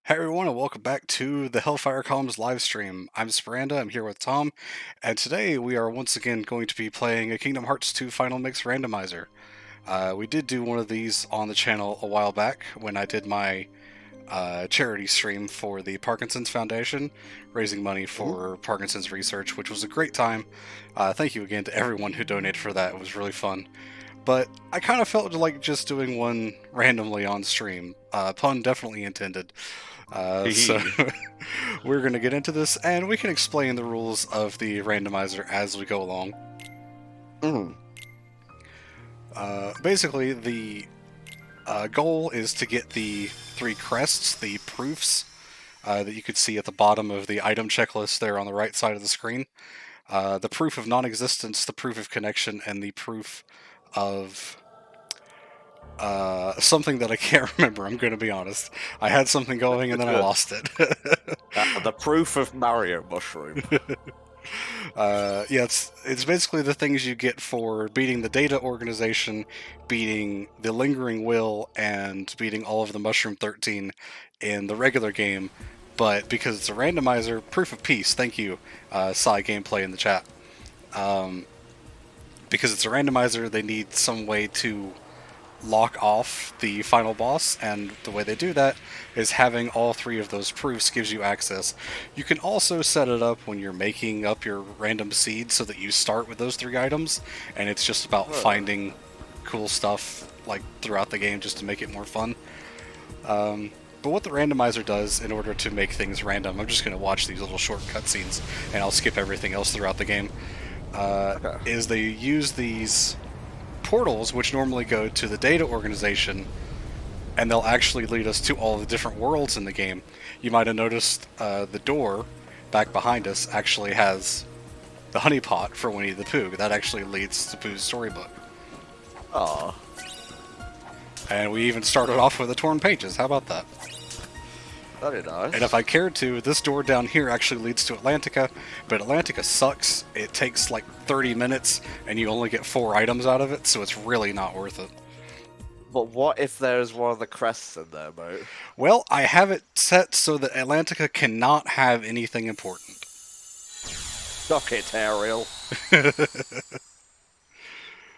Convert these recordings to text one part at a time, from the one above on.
Hey everyone, and welcome back to the HellfireComms livestream. I'm Spar and NTom, I'm here with Tom, and today we are once again going to be playing a Kingdom Hearts 2 Final Mix Randomizer. We did do one of these on the channel a while back when I did my charity stream for the Parkinson's Foundation, raising money for Parkinson's research, which was a great time. Thank you again to everyone who donated for that, it was really fun. But I kind of felt like just doing one randomly on stream. Pun definitely intended. So we're going to get into this, and we can explain the rules of the randomizer as we go along. Basically, the goal is to get the 3 crests, the proofs, that you could see at the bottom of the item checklist there on the right side of the screen. The proof of non-existence, the proof of connection, and the proof of something that I can't remember, I'm going to be honest. I had something going and then I lost it. The proof of Mario Mushroom. Yeah, it's basically the things you get for beating the data organization, beating the Lingering Will, and beating all of the Mushroom 13 in the regular game. But because it's a randomizer, proof of peace, thank you, Psy Gameplay in the chat. Because it's a randomizer, they need some way to lock off the final boss, and the way they do that is having all 3 of those proofs gives you access. You can also set it up when you're making up your random seed so that you start with those 3 items, and it's just about finding cool stuff like throughout the game just to make it more fun. But what the randomizer does in order to make things random, I'm just going to watch these little short cutscenes and I'll skip everything else throughout the game, is they use these portals, which normally go to the data organization, and they'll actually lead us to all the different worlds in the game. You might have noticed the door back behind us actually has the honeypot for Winnie the Pooh. That actually leads to Pooh's storybook. Aww. And we even started off with the torn pages. How about that? Very nice. And if I cared to, this door down here actually leads to Atlantica, but Atlantica sucks. It takes like 30 minutes, and you only get 4 items out of it, so it's really not worth it. But what if there's one of the crests in there, mate? Well, I have it set so that Atlantica cannot have anything important. Suck it, Ariel.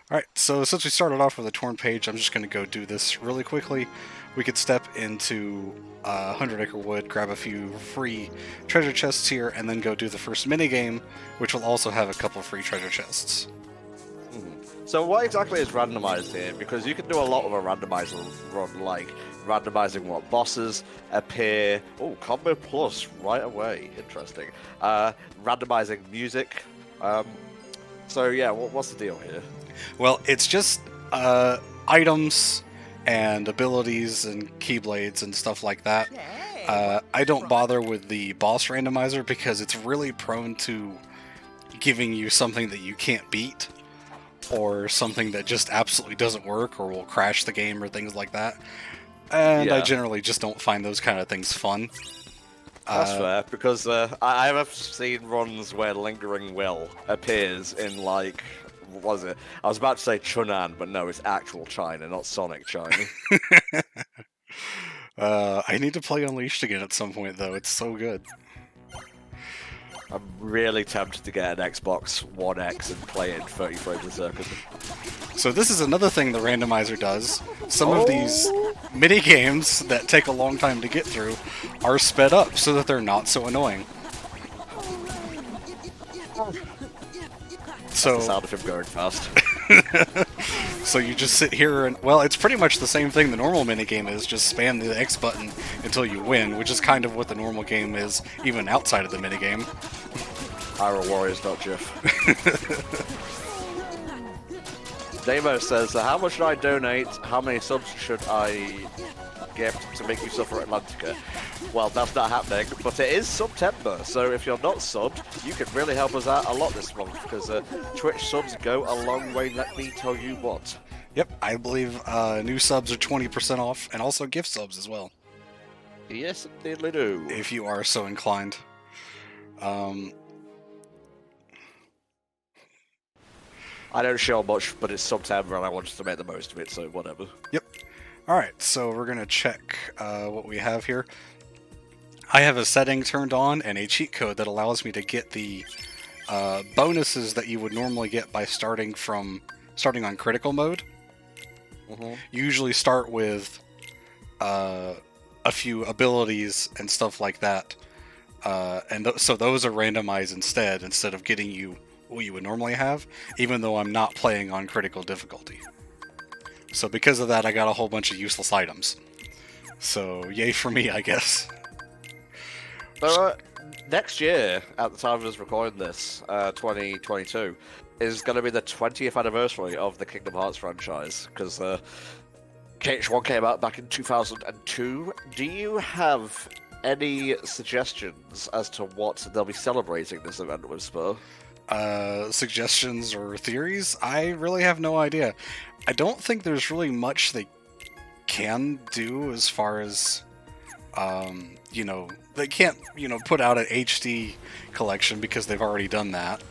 Alright, so since we started off with a torn page, I'm just going to go do this really quickly. We could step into 100 Acre Wood, grab a few free treasure chests here, and then go do the first minigame, which will also have a couple free treasure chests. So what exactly is randomized here? Because you can do a lot of a randomizer run, like randomizing what bosses appear. Oh, Combo Plus right away. Interesting. Randomizing music. So yeah, what's the deal here? Well, it's just items and abilities and keyblades and stuff like that. I don't bother with the boss randomizer because it's really prone to giving you something that you can't beat, or something that just absolutely doesn't work or will crash the game or things like that. And I generally just don't find those kind of things fun. That's fair, because I have seen runs where Lingering Will appears in, like, what was it? I was about to say Chunan, but no, it's actual China, not Sonic China. I need to play Unleashed again at some point, though. It's so good. I'm really tempted to get an Xbox One X and play it in 30 frames a second. So this is another thing the randomizer does. Some of these mini-games that take a long time to get through are sped up so that they're not so annoying. So That's the sound of him going fast. So you just sit here and, well, it's pretty much the same thing the normal minigame is, just spam the X button until you win, which is kind of what the normal game is, even outside of the minigame. Hyrule Warriors, not Jeff. Damo says, how much should I donate? How many subs should I get to make you suffer Atlantica? Well, that's not happening, but it is September, so if you're not subbed, you can really help us out a lot this month, because Twitch subs go a long way, let me tell you what. Yep, I believe new subs are 20% off, and also gift subs as well. Yes, indeed they do. If you are so inclined. I don't show much, but it's September and I wanted to make the most of it, so whatever. Yep. Alright, so we're going to check what we have here. I have a setting turned on and a cheat code that allows me to get the bonuses that you would normally get by starting on critical mode. Mm-hmm. You usually start with a few abilities and stuff like that, so those are randomized instead of getting you what you would normally have, even though I'm not playing on critical difficulty. So because of that, I got a whole bunch of useless items. So yay for me, I guess. So next year, at the time of us recording this, 2022, is going to be the 20th anniversary of the Kingdom Hearts franchise, because KH1 came out back in 2002. Do you have any suggestions as to what they'll be celebrating this event with, Spur? Suggestions or theories? I really have no idea. I don't think there's really much they can do as far as, they can't, put out an HD collection because they've already done that.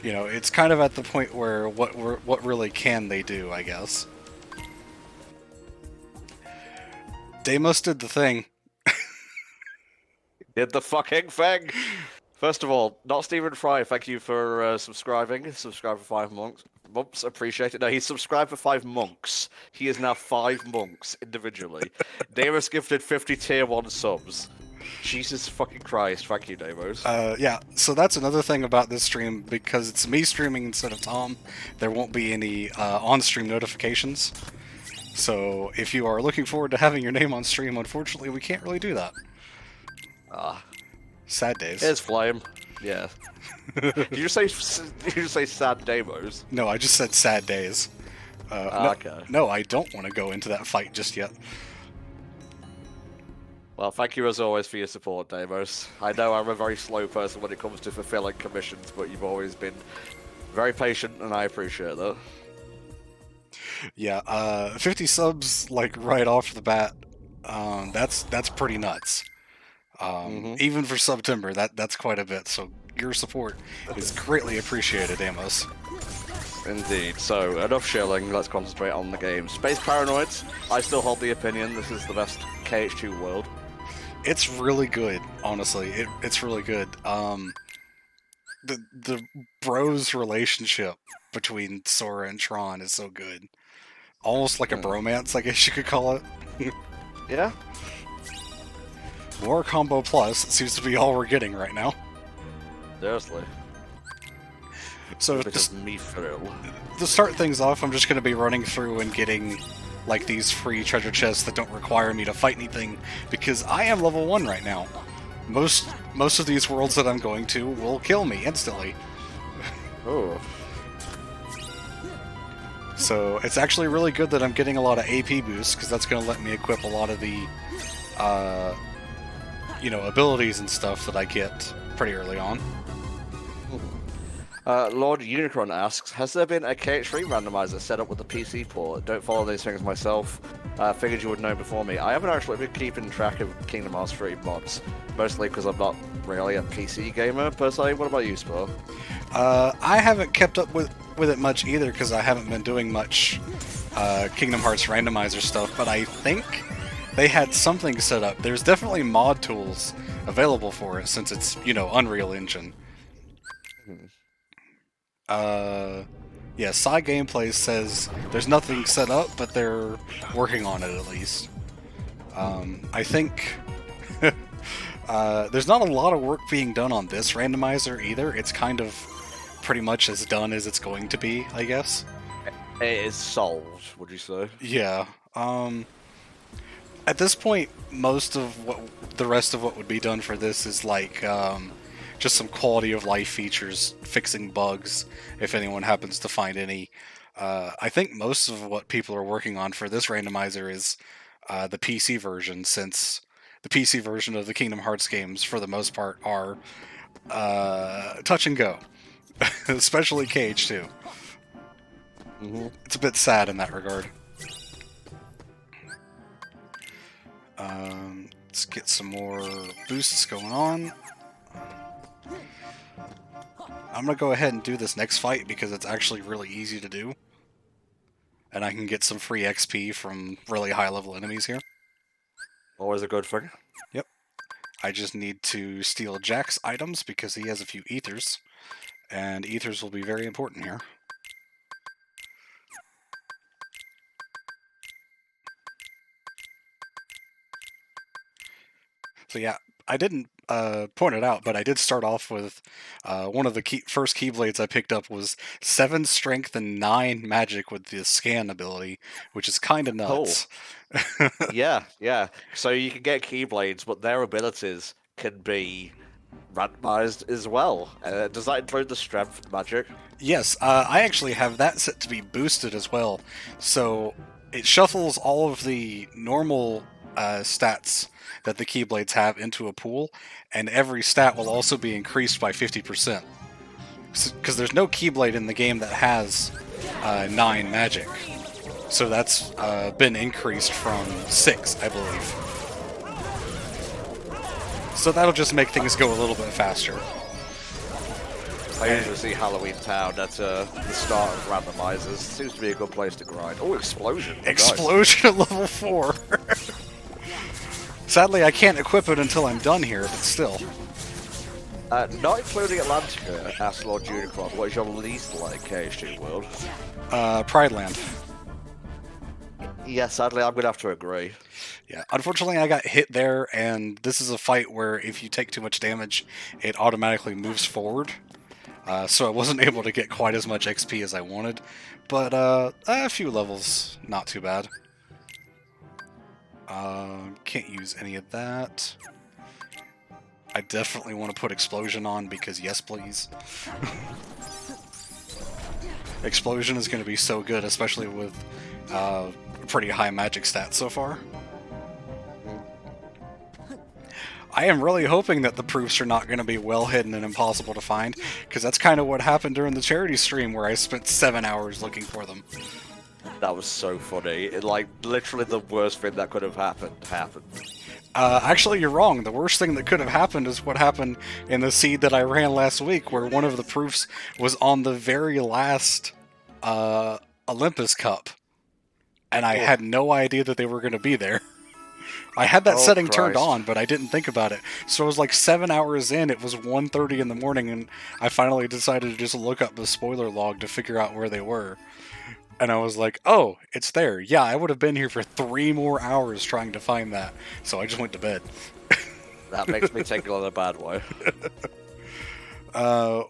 It's kind of at the point where what really can they do, I guess. Deimos did the thing. Did the fucking thing! First of all, not Stephen Fry, thank you for subscribing. Subscribe for 5 months. Appreciate it. No, he's subscribed for 5 monks. He is now 5 monks individually. Deimos gifted 50 tier 1 subs. Jesus fucking Christ, thank you, Deimos. Yeah, so that's another thing about this stream, because it's me streaming instead of Tom, there won't be any on-stream notifications. So if you are looking forward to having your name on stream, unfortunately we can't really do that. Sad days. Here's Flame. Yeah. Did you just say sad Deimos? No, I just said sad days. Okay. No, I don't want to go into that fight just yet. Well, thank you as always for your support, Deimos. I know I'm a very slow person when it comes to fulfilling commissions, but you've always been very patient, and I appreciate that. Yeah, 50 subs, like, right off the bat, that's pretty nuts. Even for September, that's quite a bit, so your support is greatly appreciated, Amos. Indeed. So, enough shilling, let's concentrate on the game. Space Paranoids, I still hold the opinion this is the best KH2 world. It's really good, honestly. It's really good. The bros relationship between Sora and Tron is so good. Almost like a bromance, I guess you could call it. Yeah? More Combo Plus seems to be all we're getting right now. Seriously. So to start things off, I'm just going to be running through and getting like these free treasure chests that don't require me to fight anything, because I am level 1 right now. Most of these worlds that I'm going to will kill me instantly. Oh. So it's actually really good that I'm getting a lot of AP boosts, because that's going to let me equip a lot of the abilities and stuff that I get pretty early on. Lord Unicron asks, has there been a KH3 randomizer set up with the PC port? Don't follow these things myself. Figured you would know before me. I haven't actually been keeping track of Kingdom Hearts 3 mods, mostly because I'm not really a PC gamer per se. What about you, Spur? I haven't kept up with it much either, because I haven't been doing much Kingdom Hearts randomizer stuff, but I think they had something set up. There's definitely mod tools available for it, since it's, Unreal Engine. Yeah, Psy Gameplay says there's nothing set up, but they're working on it at least. I think there's not a lot of work being done on this randomizer either. It's kind of pretty much as done as it's going to be, I guess. It is solved, would you say? Yeah. At this point, most of the rest of what would be done for this is like just some quality of life features, fixing bugs, if anyone happens to find any. I think most of what people are working on for this randomizer is the PC version, since the PC version of the Kingdom Hearts games, for the most part, are touch and go, especially KH2. It's a bit sad in that regard. Let's get some more boosts going on. I'm going to go ahead and do this next fight because it's actually really easy to do. And I can get some free XP from really high level enemies here. Always a good thing. Yep. I just need to steal Jack's items because he has a few ethers, and ethers will be very important here. So yeah, I didn't point it out, but I did start off with one of the first Keyblades I picked up was 7 strength and 9 magic with the scan ability, which is kind of nuts. Yeah, yeah. So you can get Keyblades, but their abilities can be randomized as well. Does that include the strength magic? Yes, I actually have that set to be boosted as well. So it shuffles all of the normal stats that the Keyblades have into a pool, and every stat will also be increased by 50%. Because there's no Keyblade in the game that has 9 magic. So that's been increased from 6, I believe. So that'll just make things go a little bit faster. I usually see Halloween Town at the start of randomizers. Seems to be a good place to grind. Oh, explosion! Explosion at level 4. Sadly, I can't equip it until I'm done here, but still. Not including Atlantica, asked Lord Unicron, what is your least like KH2 world? Pride Land. Yeah, sadly, I'm gonna have to agree. Yeah, unfortunately, I got hit there, and this is a fight where if you take too much damage, it automatically moves forward. So I wasn't able to get quite as much XP as I wanted, but a few levels, not too bad. Can't use any of that. I definitely want to put Explosion on because yes, please. Explosion is going to be so good, especially with pretty high magic stats so far. I am really hoping that the proofs are not going to be well hidden and impossible to find, because that's kind of what happened during the charity stream where I spent 7 hours looking for them. That was so funny. Like, literally the worst thing that could have happened. Actually, you're wrong. The worst thing that could have happened is what happened in the seed that I ran last week, where one of the proofs was on the very last Olympus Cup, and I had no idea that they were going to be there. I had that setting turned on, but I didn't think about it. So it was like 7 hours in, it was 1:30 in the morning, and I finally decided to just look up the spoiler log to figure out where they were. And I was like, oh, it's there. Yeah, I would have been here for 3 more hours trying to find that. So I just went to bed. That makes me take it on a bad way. I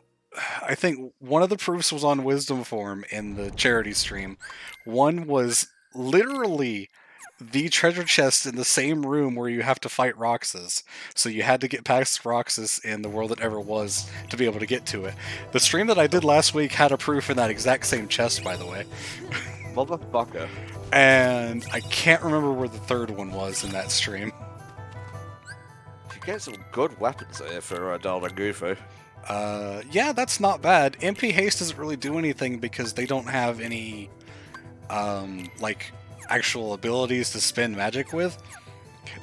think one of the proofs was on Wisdom form in the charity stream. One was literally the treasure chest in the same room where you have to fight Roxas. So you had to get past Roxas in the world that ever was to be able to get to it. The stream that I did last week had a proof in that exact same chest, by the way. Motherfucker. And I can't remember where the third one was in that stream. You get some good weapons here for Donald and Goofy. Yeah, that's not bad. MP Haste doesn't really do anything because they don't have any, like, actual abilities to spend magic with.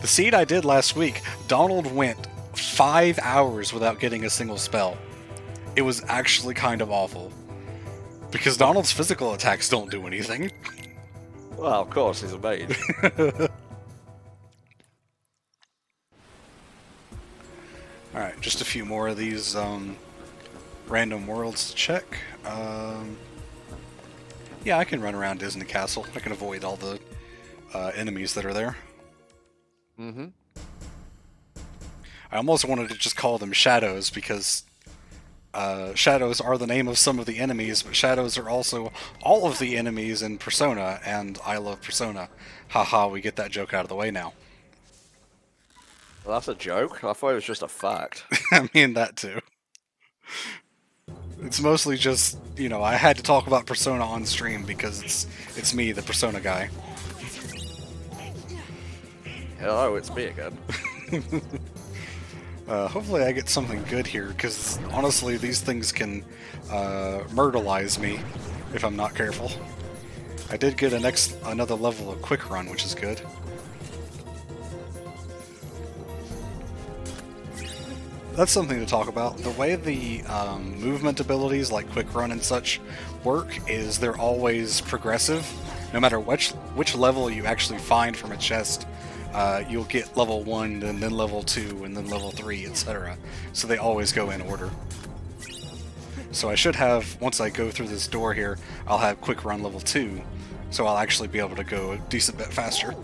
The seed I did last week, Donald went 5 hours without getting a single spell. It was actually kind of awful. Because Donald's physical attacks don't do anything. Well, of course, he's a mage. Alright, just a few more of these random worlds to check. Yeah, I can run around Disney Castle. I can avoid all the enemies that are there. Mm-hmm. I almost wanted to just call them shadows because shadows are the name of some of the enemies, but shadows are also all of the enemies in Persona, and I love Persona. Haha, we get that joke out of the way now. Well, that's a joke. I thought it was just a fact. I mean that too. It's mostly just, you know, I had to talk about Persona on stream because it's me, the Persona guy. Hello, it's me again. Hopefully I get something good here, because honestly these things can myrtleize me if I'm not careful. I did get another level of Quick Run, which is good. That's something to talk about. The way the movement abilities like Quick Run and such work is they're always progressive. No matter which level you actually find from a chest, you'll get level 1, and then level 2, and then level 3, etc. So they always go in order. So I should have, once I go through this door here, I'll have quick run level 2, so I'll actually be able to go a decent bit faster.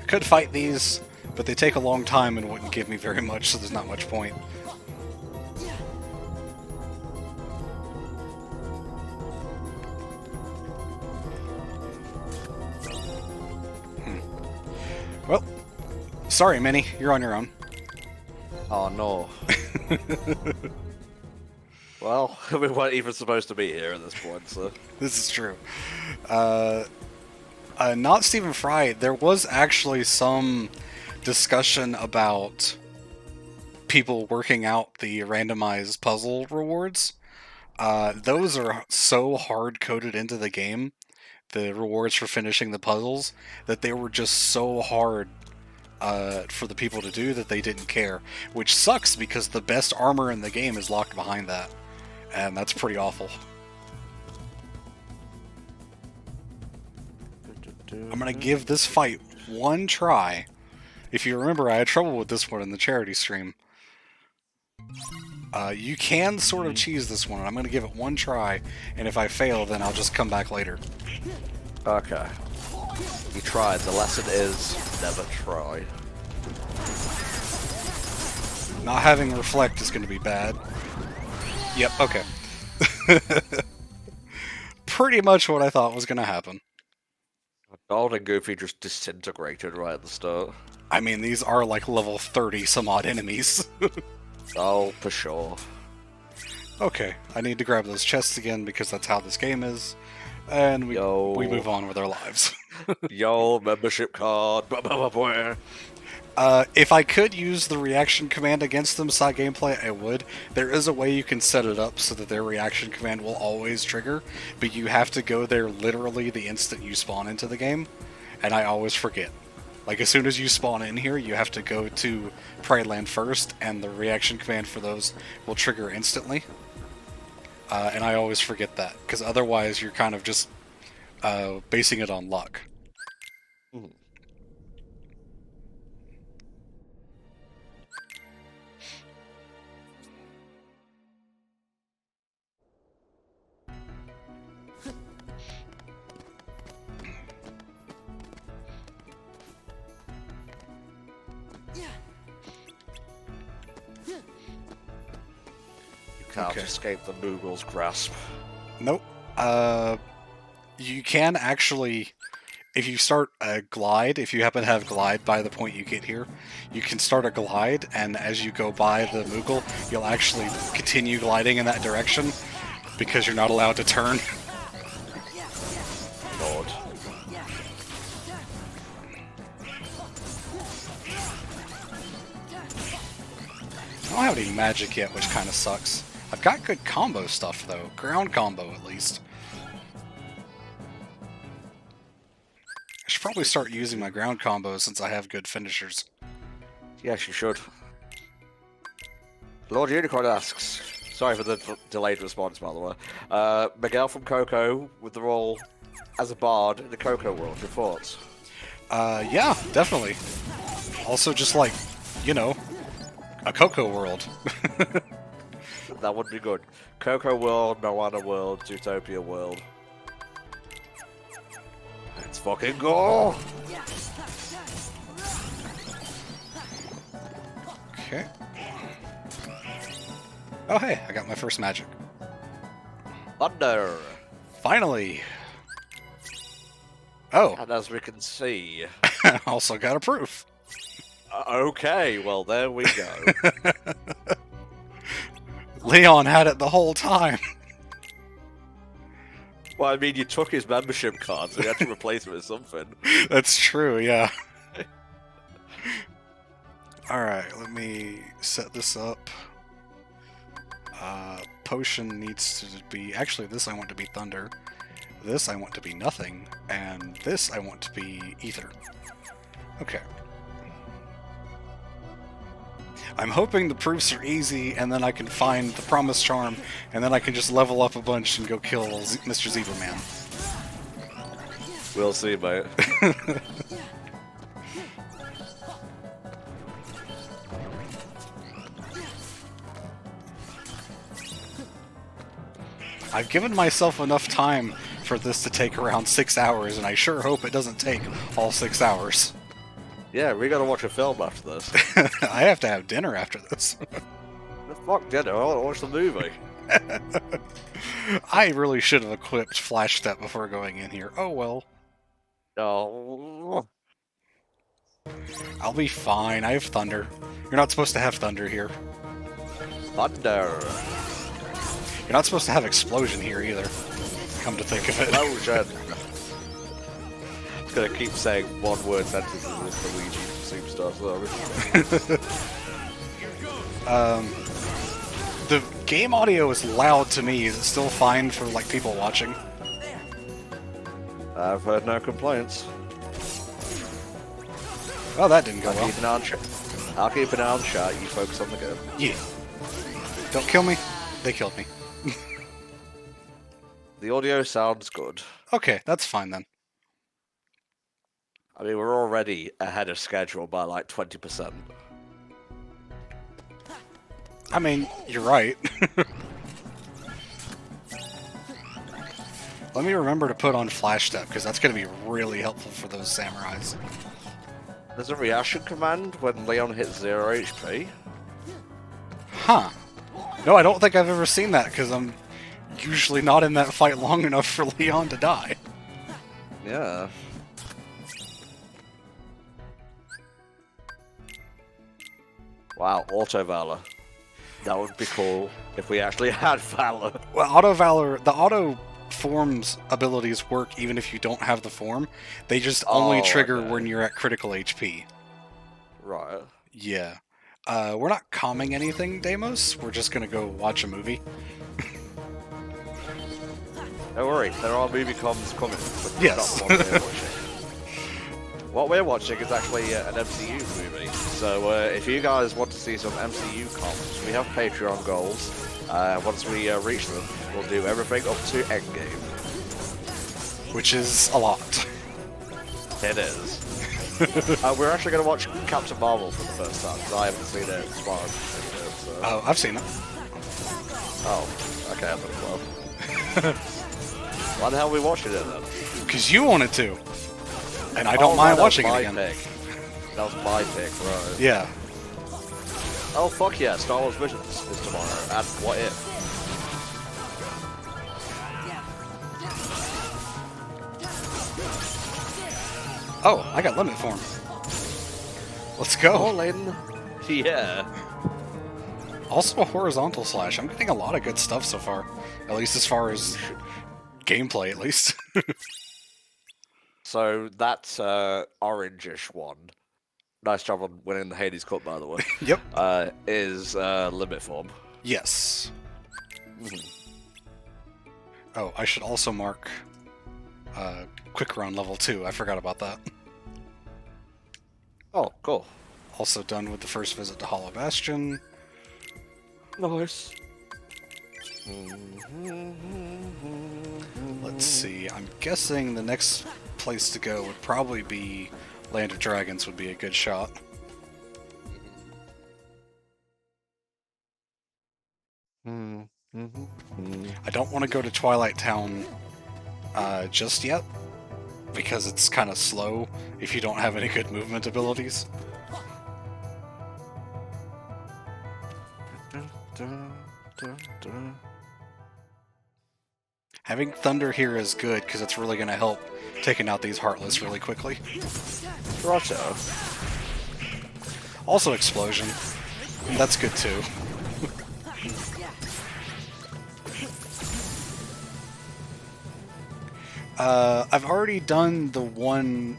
I could fight these, but they take a long time and wouldn't give me very much, so there's not much point. Well, sorry, Minnie, you're on your own. Oh no. Well, we weren't even supposed to be here at this point, so... This is true. Not Stephen Fry, there was actually some discussion about people working out the randomized puzzle rewards. Those are so hard-coded into the game, the rewards for finishing the puzzles, that they were just so hard for the people to do that they didn't care. Which sucks, because the best armor in the game is locked behind that. And that's pretty awful. I'm gonna give this fight one try. If you remember, I had trouble with this one in the charity stream. You can sort of cheese this one, and I'm gonna give it one try, and if I fail, then I'll just come back later. Okay. You tried. The lesson is never try. Not having reflect is gonna be bad. Yep, okay. Pretty much what I thought was gonna happen. Donald and Goofy just disintegrated right at the start. I mean, these are like level 30 some odd enemies. Oh, for sure. Okay, I need to grab those chests again because that's how this game is. And we move on with our lives. Yo, membership card. If I could use the reaction command against them side gameplay, I would. There is a way you can set it up so that their reaction command will always trigger, but you have to go there literally the instant you spawn into the game, and I always forget. Like, as soon as you spawn in here, you have to go to Pride Land first, and the reaction command for those will trigger instantly. And I always forget that, because otherwise you're kind of just basing it on luck. Mm. Can't escape the Moogle's grasp. Nope. You can actually, if you start a glide, if you happen to have glide by the point you get here, you can start a glide, and as you go by the Moogle, you'll actually continue gliding in that direction, because you're not allowed to turn. Lord. I don't have any magic yet, which kind of sucks. I've got good combo stuff, though. Ground combo, at least. I should probably start using my ground combos since I have good finishers. Yes, you should. Lord Unicorn asks, sorry for the delayed response, by the way. Miguel from Coco with the role as a bard in the Coco world. Your thoughts? Yeah, definitely. Also, just like, you know, a Coco world. That would be good. Coco world, Moana world, Zootopia world. Let's fucking go! Okay. Oh hey, I got my first magic. Thunder! Finally! Oh. And as we can see... I also got a proof. Okay, well there we go. Leon had it the whole time. Well, I mean, you took his membership card, so you had to replace it with something. That's true, yeah. Alright, let me set this up. Potion needs to be... Actually, this I want to be Thunder. This I want to be Nothing. And this I want to be Ether. Okay. I'm hoping the proofs are easy, and then I can find the Promise Charm, and then I can just level up a bunch and go kill Mr. Zebra Man. We'll see, mate. I've given myself enough time for this to take around 6 hours, and I sure hope it doesn't take all 6 hours. Yeah, we gotta watch a film after this. I have to have dinner after this. Fuck dinner, I wanna watch the movie. I really should have equipped Flash Step before going in here. Oh well. Oh. I'll be fine. I have Thunder. You're not supposed to have Thunder here. Thunder. You're not supposed to have Explosion here either. Come to think of it. Explosion. Gonna keep saying one-word sentences in this Luigi Superstar story. The game audio is loud to me. Is it still fine for like people watching? I've heard no complaints. Oh, that didn't go I'll well. keep an eye on I'll keep an eye on the shot. You focus on the game. Yeah. Don't kill me. They killed me. The audio sounds good. Okay, that's fine then. I mean, we're already ahead of schedule by like 20%. I mean, you're right. Let me remember to put on Flash Step, because that's going to be really helpful for those samurais. There's a reaction command when Leon hits 0 HP. Huh. No, I don't think I've ever seen that, because I'm usually not in that fight long enough for Leon to die. Yeah. Wow, Auto Valor. That would be cool if we actually had Valor. Well, Auto Valor, the Auto Forms abilities work even if you don't have the form. They just only trigger when you're at critical HP. Right. Yeah. We're not calming anything, Deimos. We're just gonna go watch a movie. Don't worry, there are movie comms coming. But Yes. not the one we're watching. What we're watching is actually an MCU movie. So if you guys want to see some MCU comms, we have Patreon goals. Once we reach them, we'll do everything up to Endgame. Which is a lot. It is. We're actually going to watch Captain Marvel for the first time, because I haven't seen it. Spar and NTom, so. Oh, I've seen it. Oh, okay, I thought it well. Why the hell are we watching it then? Because you wanted to. And I don't mind watching it again. Pick. That was my pick, right? Yeah. Oh, fuck yeah, Star Wars Visions is tomorrow, and What If? Oh, I got limit form. Let's go. All in. Yeah. Also a horizontal slash. I'm getting a lot of good stuff so far. At least as far as gameplay, at least. So that orange-ish one, nice job on winning the Hades Cup, by the way. Yep. Is limit form. Yes. Oh, I should also mark quick run level 2. I forgot about that. Oh, cool. Also done with the first visit to Hollow Bastion. Nice. Let's see. I'm guessing the next place to go would probably be Land of Dragons would be a good shot. I don't want to go to Twilight Town just yet, because it's kind of slow if you don't have any good movement abilities. Having Thunder here is good, because it's really going to help taking out these Heartless really quickly. Righto. Also Explosion. That's good too. I've already done the one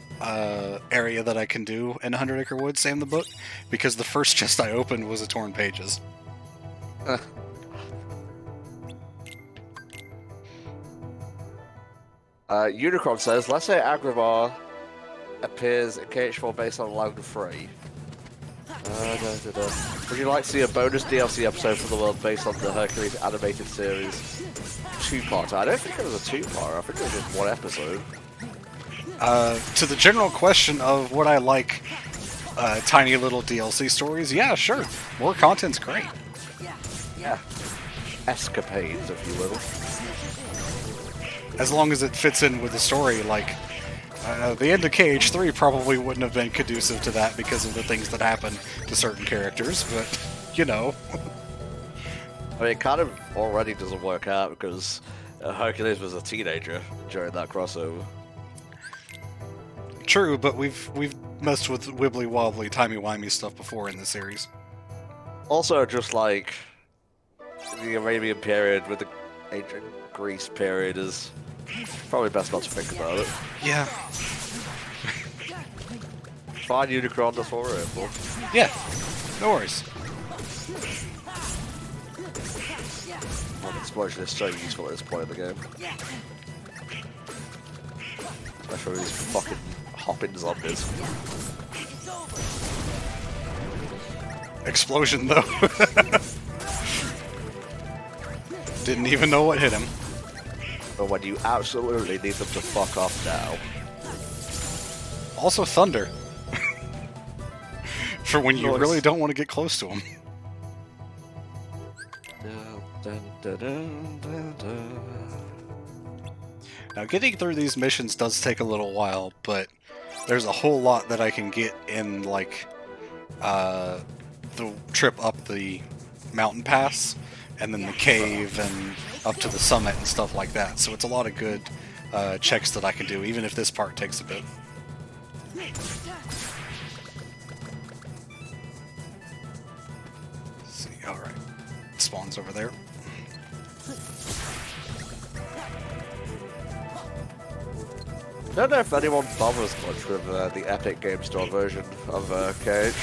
area that I can do in 100 Acre Wood, Same the Book, because the first chest I opened was a Torn Pages. Unicron says, let's say Agrabah appears in KH4 based on Loud 3. Would you like to see a bonus DLC episode for the world based on the Hercules animated series? Two-parter. I don't think it was a two-parter. I think it was just one episode. To the general question of would I like tiny little DLC stories, yeah, sure. More content's great. Yeah. Escapades, if you will. As long as it fits in with the story, like, the end of KH3 probably wouldn't have been conducive to that because of the things that happen to certain characters, but, you know. I mean, it kind of already doesn't work out because Hercules was a teenager during that crossover. True, but we've messed with wibbly wobbly timey wimey stuff before in the series. Also, just like the Arabian period with the ancient Greece period is probably best not to think about it. Yeah. Fine, Unicron, that's what we're here for. Yeah. No worries. One explosion is so useful at this point in the game. Especially with these fucking hopping zombies. Explosion, though. Didn't even know what hit him. But when you absolutely need them to fuck off now. Also thunder. For when you really don't want to get close to him. Now, getting through these missions does take a little while, but there's a whole lot that I can get in, like, the trip up the mountain pass, and then the cave, and up to the summit and stuff like that. So it's a lot of good checks that I can do, even if this part takes a bit. Let's see, alright. Spawns over there. I don't know if anyone bothers much with the Epic Game Store version of Cage.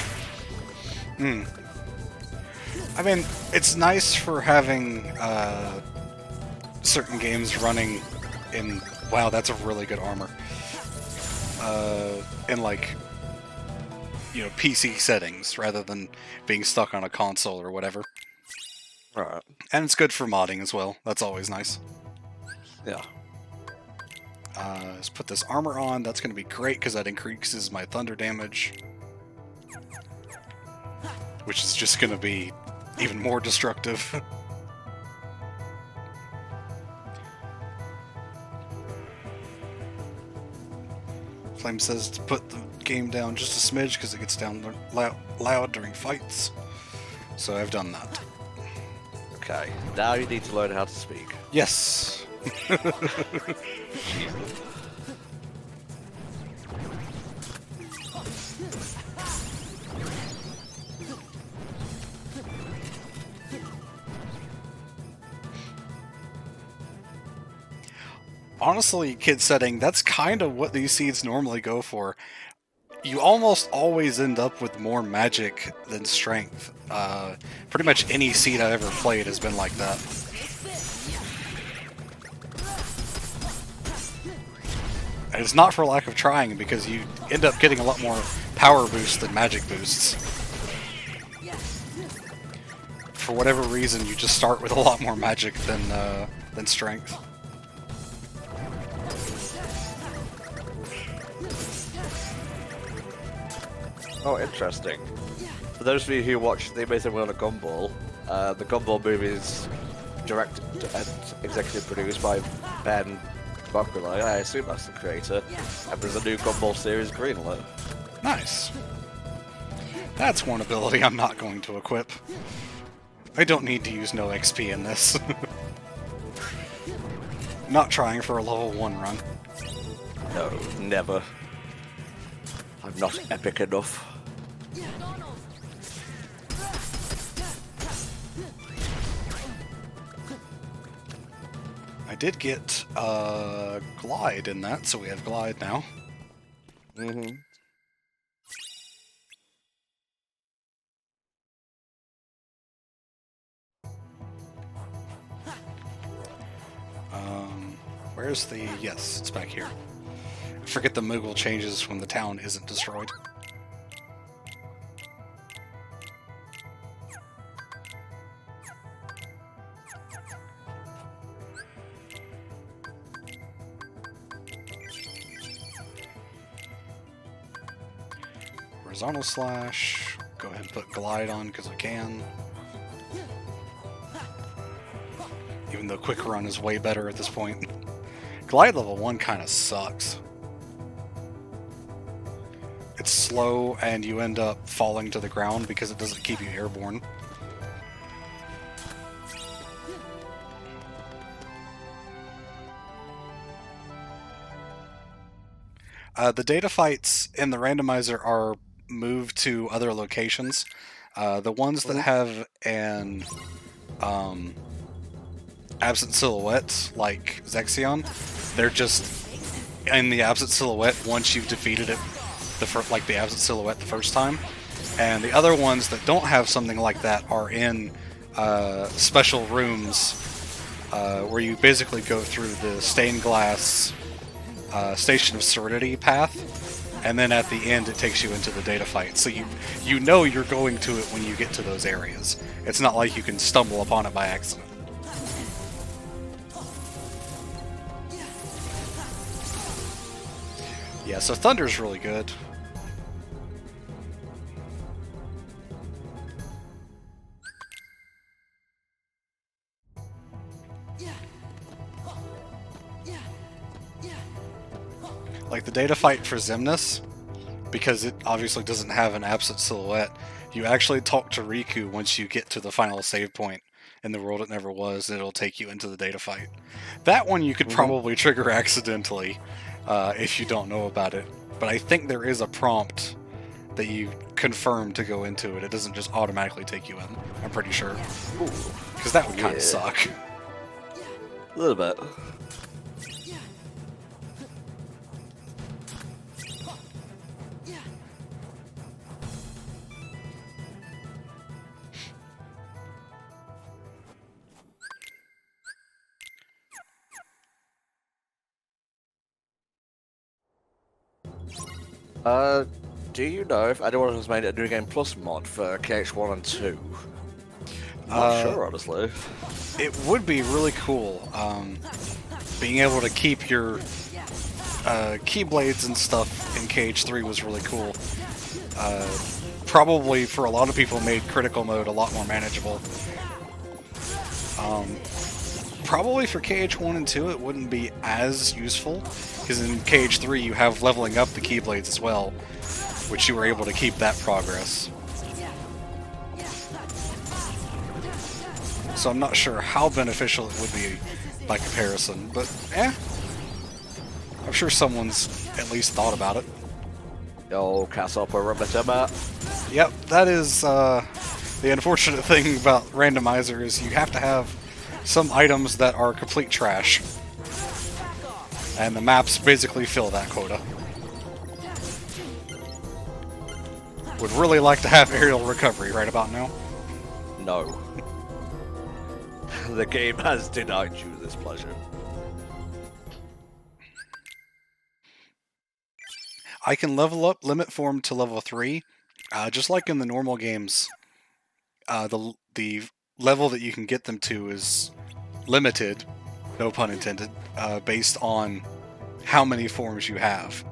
I mean, it's nice for having certain games running in... Wow, that's a really good armor. In, like, you know, PC settings, rather than being stuck on a console or whatever. Right. And it's good for modding as well. That's always nice. Yeah. Let's put this armor on. That's going to be great because that increases my thunder damage. Which is just going to be even more destructive. Flame says to put the game down just a smidge because it gets down loud during fights. So I've done that. Okay, now you need to learn how to speak. Yes. Honestly, kid setting, that's kind of what these seeds normally go for. You almost always end up with more magic than strength. Pretty much any seed I've ever played has been like that. And it's not for lack of trying, because you end up getting a lot more power boosts than magic boosts. For whatever reason, you just start with a lot more magic than strength. Oh, interesting. For those of you who watch The Amazing World of Gumball, the Gumball movie is directed and executive produced by Ben Buckley. I assume that's the creator. And there's a new Gumball series greenlit. Nice. That's one ability I'm not going to equip. I don't need to use no XP in this. Not trying for a level 1 run. No, never. I'm not epic enough. I did get Glide in that, so we have Glide now. Mm-hmm. Where's the... Yes, it's back here. I forget the Moogle changes when the town isn't destroyed. horizontal slash. Go ahead and put glide on because I can. Even though quick run is way better at this point. Glide level 1 kind of sucks. It's slow and you end up falling to the ground because it doesn't keep you airborne. The data fights in the randomizer are moved to other locations. The ones that have an absent silhouette, like Zexion, they're just in the absent silhouette once you've defeated it, the absent silhouette the first time. And the other ones that don't have something like that are in special rooms where you basically go through the stained glass Station of Serenity path, and then at the end it takes you into the data fight. So you know you're going to it when you get to those areas. It's not like you can stumble upon it by accident. Yeah, so Thunder's really good. Like the data fight for Xemnas, because it obviously doesn't have an absent silhouette, you actually talk to Riku once you get to the final save point in the world it never was, and it'll take you into the data fight. That one you could probably trigger accidentally if you don't know about it, but I think there is a prompt that you confirm to go into it. It doesn't just automatically take you in, I'm pretty sure. Because that would kind of suck. A little bit. Do you know if anyone has made a New Game Plus mod for KH1 and 2? I'm not sure, honestly. It would be really cool. Being able to keep your keyblades and stuff in KH3 was really cool. Probably for a lot of people made critical mode a lot more manageable. Probably for KH1 and 2 it wouldn't be as useful, because in KH3 you have leveling up the keyblades as well, which you were able to keep that progress. So I'm not sure how beneficial it would be by comparison, but I'm sure someone's at least thought about it. Yo, Castle Perimeter map. Yep, that is the unfortunate thing about Randomiser, is you have to have some items that are complete trash. And the maps basically fill that quota. Would really like to have aerial recovery right about now. No. The game has denied you this pleasure. I can level up Limit Form to level 3, just like in the normal games. The level that you can get them to is limited, no pun intended, based on how many forms you have.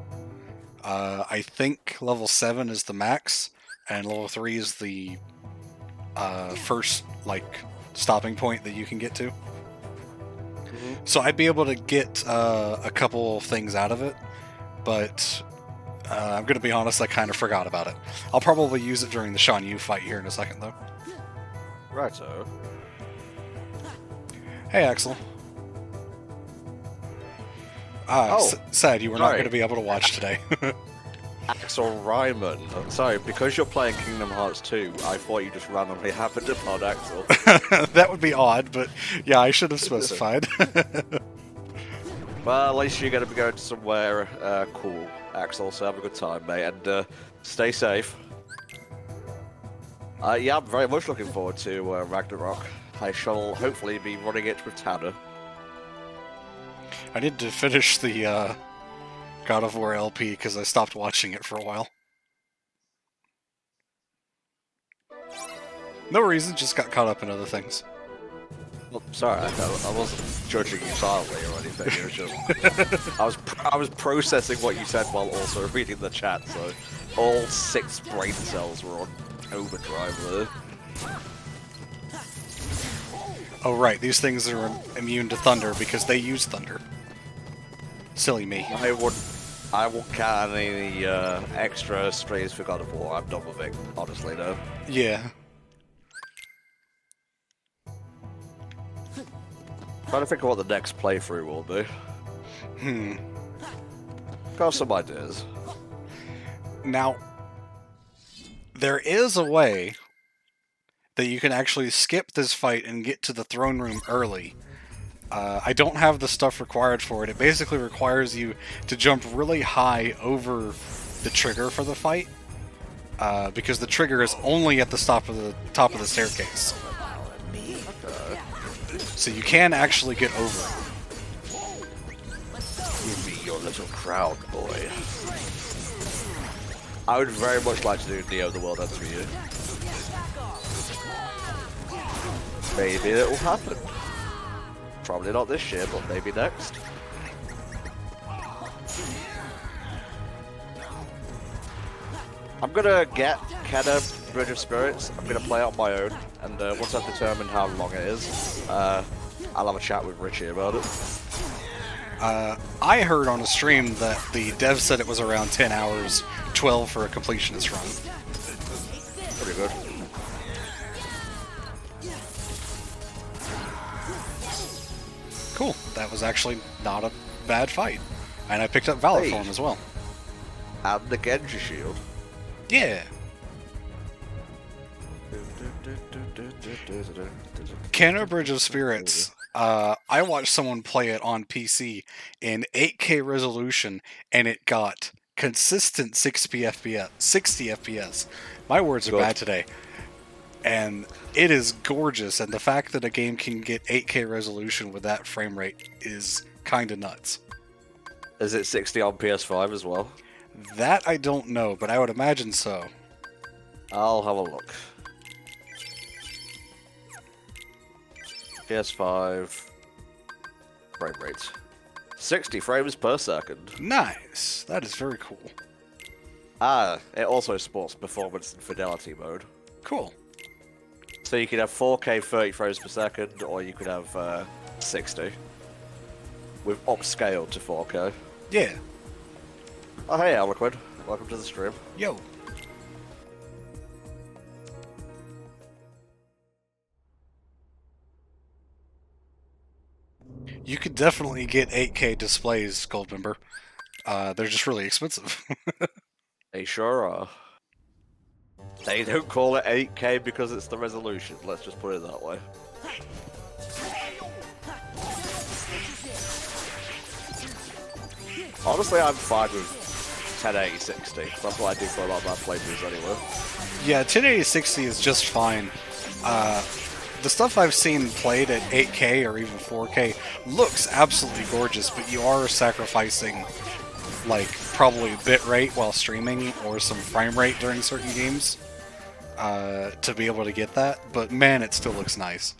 I think level 7 is the max, and level 3 is the first, stopping point that you can get to. So I'd be able to get a couple things out of it, but I'm going to be honest, I kind of forgot about it. I'll probably use it during the Shan Yu fight here in a second, though. Righto. Hey, Axel. Sad you were not going to be able to watch today. Axel Ryman. Sorry, because you're playing Kingdom Hearts 2, I thought you just randomly happened upon Axel. That would be odd, but yeah, I should have specified. Well, at least you're going to be going to somewhere cool, Axel, so have a good time, mate, and stay safe. Yeah, I'm very much looking forward to Ragnarok. I shall hopefully be running it with Tanner. I need to finish the God of War LP because I stopped watching it for a while. No reason, just got caught up in other things. Well, Sorry, I wasn't judging you silently or anything. It was just I was processing what you said while also reading the chat. So all 6 brain cells were on overdrive there. Oh right, these things are immune to thunder because they use thunder. Silly me. I won't count any extra streams for God of War. I'm done with it, honestly, though. Yeah. Trying to think of what the next playthrough will be. Got some ideas. Now, there is a way that you can actually skip this fight and get to the throne room early. I don't have the stuff required for it. It basically requires you to jump really high over the trigger for the fight, because the trigger is only at the top of the staircase. So you can actually get over it. Give me your little crown, boy. I would very much like to do Neo the World Ends for you. Maybe it will happen. Probably not this year, but maybe next. I'm gonna get Kenna Bridge of Spirits. I'm gonna play it on my own, and once I've determined how long it is, I'll have a chat with Richie about it. I heard on a stream that the dev said it was around 10 hours, 12 for a completionist run. Pretty good. Cool. That was actually not a bad fight. And I picked up Valor Hey. Form as well. And the Genji Shield. Yeah. Kenna Bridge of Spirits. I watched someone play it on PC in 8K resolution, and it got consistent 60 FPS. My words are Good. bad today. And it is gorgeous, and the fact that a game can get 8K resolution with that frame rate is kind of nuts. Is it 60 on PS5 as well? That I don't know, but I would imagine so. I'll have a look. PS5 frame rates. 60 frames per second. Nice. That is very cool. It also supports performance and fidelity mode. Cool. So you could have 4K 30 frames per second, or you could have 60. With upscaled to 4K. Yeah. Oh hey Eloquid, welcome to the stream. Yo. You could definitely get 8K displays, Goldmember. They're just really expensive. They sure are. They don't call it 8K because it's the resolution, let's just put it that way. Honestly, I'm fine with 1080 60. That's what I do for a lot of my playthroughs anyway. Yeah, 1080 60 is just fine. The stuff I've seen played at 8K or even 4K looks absolutely gorgeous, but you are sacrificing, like, probably bitrate while streaming or some frame rate during certain games to be able to get that. But man, it still looks nice.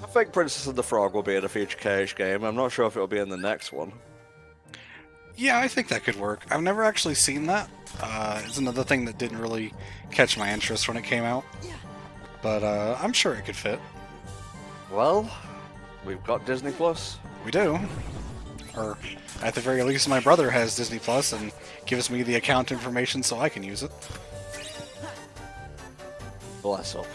I think Princess and the Frog will be in a future KH game. I'm not sure if it'll be in the next one. Yeah, I think that could work. I've never actually seen that. It's another thing that didn't really catch my interest when it came out. But I'm sure it could fit. Well, we've got Disney Plus. We do. Or, at the very least, my brother has Disney Plus and gives me the account information so I can use it. Bless up.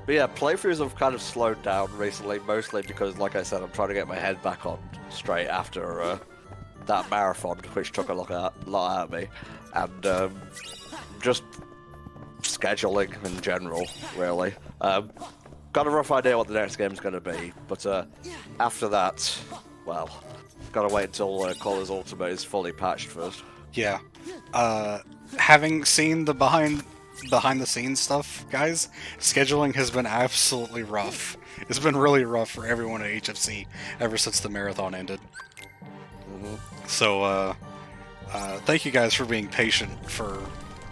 But yeah, playthroughs have kind of slowed down recently, mostly because, like I said, I'm trying to get my head back on straight after that marathon, which took a lot out of me, and just scheduling in general, really. Got a rough idea what the next game's going to be, but after that, well, gotta wait until Callers Ultimate is fully patched first. Yeah. Having seen the behind the scenes stuff, guys, scheduling has been absolutely rough. It's been really rough for everyone at HFC ever since the marathon ended. So, thank you guys for being patient for,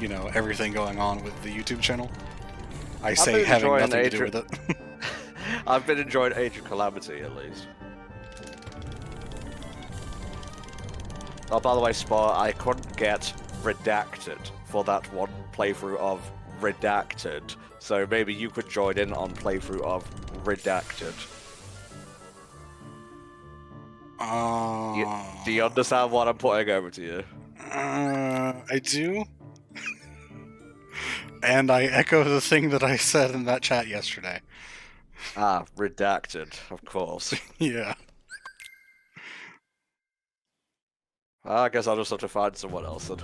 you know, everything going on with the YouTube channel. I say having nothing to do with it. I've been enjoying Age of Calamity, at least. Oh, by the way, Spar, I couldn't get Redacted for that one playthrough of Redacted, so maybe you could join in on playthrough of Redacted. Do you understand what I'm putting over to you? I do. And I echo the thing that I said in that chat yesterday. Ah, Redacted, of course. Yeah. I guess I'll just have to find someone else then.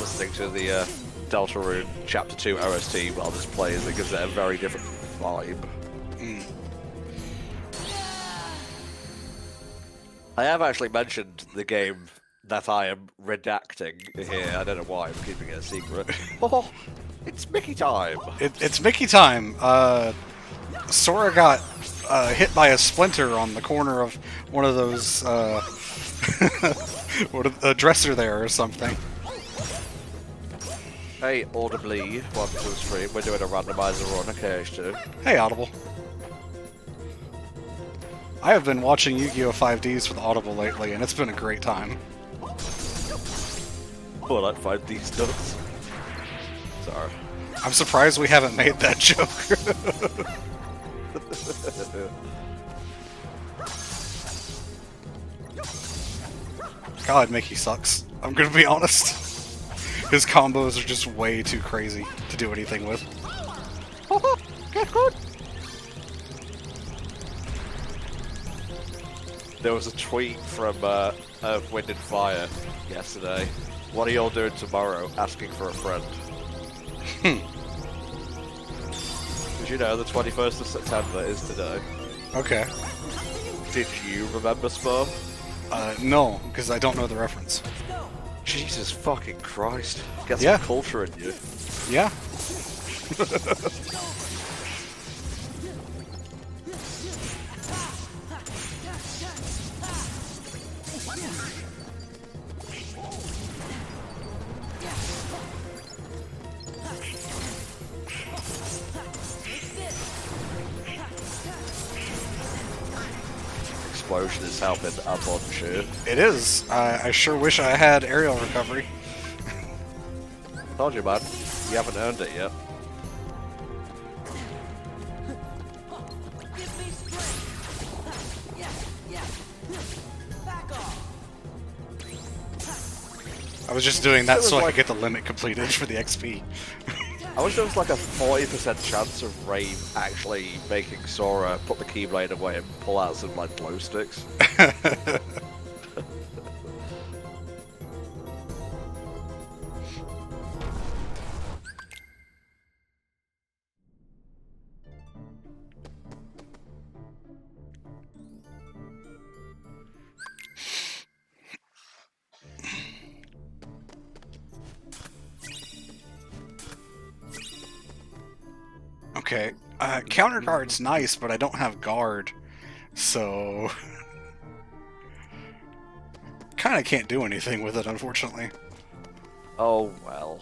Listening to the Deltarune Chapter 2 OST while this plays, it gives it a very different vibe. I have actually mentioned the game that I am redacting here. I don't know why I'm keeping it a secret. Oh, it's Mickey time! It's Mickey time! Sora got hit by a splinter on the corner of one of those, a dresser there or something. Hey, Audibly, welcome to the stream. We're doing a randomiser on KH2. Hey, Audible. I have been watching Yu-Gi-Oh! 5Ds with Audible lately, and it's been a great time. More like 5D nuts. Sorry. I'm surprised we haven't made that joke. God, Mickey sucks. I'm gonna be honest. His combos are just way too crazy to do anything with. Get good! There was a tweet from Wind and Fire yesterday. What are y'all doing tomorrow? Asking for a friend. Did you know the 21st of September is today? Okay. Did you remember, Spar? No, because I don't know the reference. Jesus fucking Christ. Get some Yeah. culture in you. Yeah. Explosion is helping a bunch here. It is. I sure wish I had aerial recovery. Told you, man. You haven't earned it yet. I was just doing that so I could get the limit completed for the XP. I wish there was like a 40% chance of Rave actually making Sora put the Keyblade away and pull out some like glow sticks. Okay. Counter guard's nice, but I don't have guard, so kind of can't do anything with it, unfortunately. Oh well.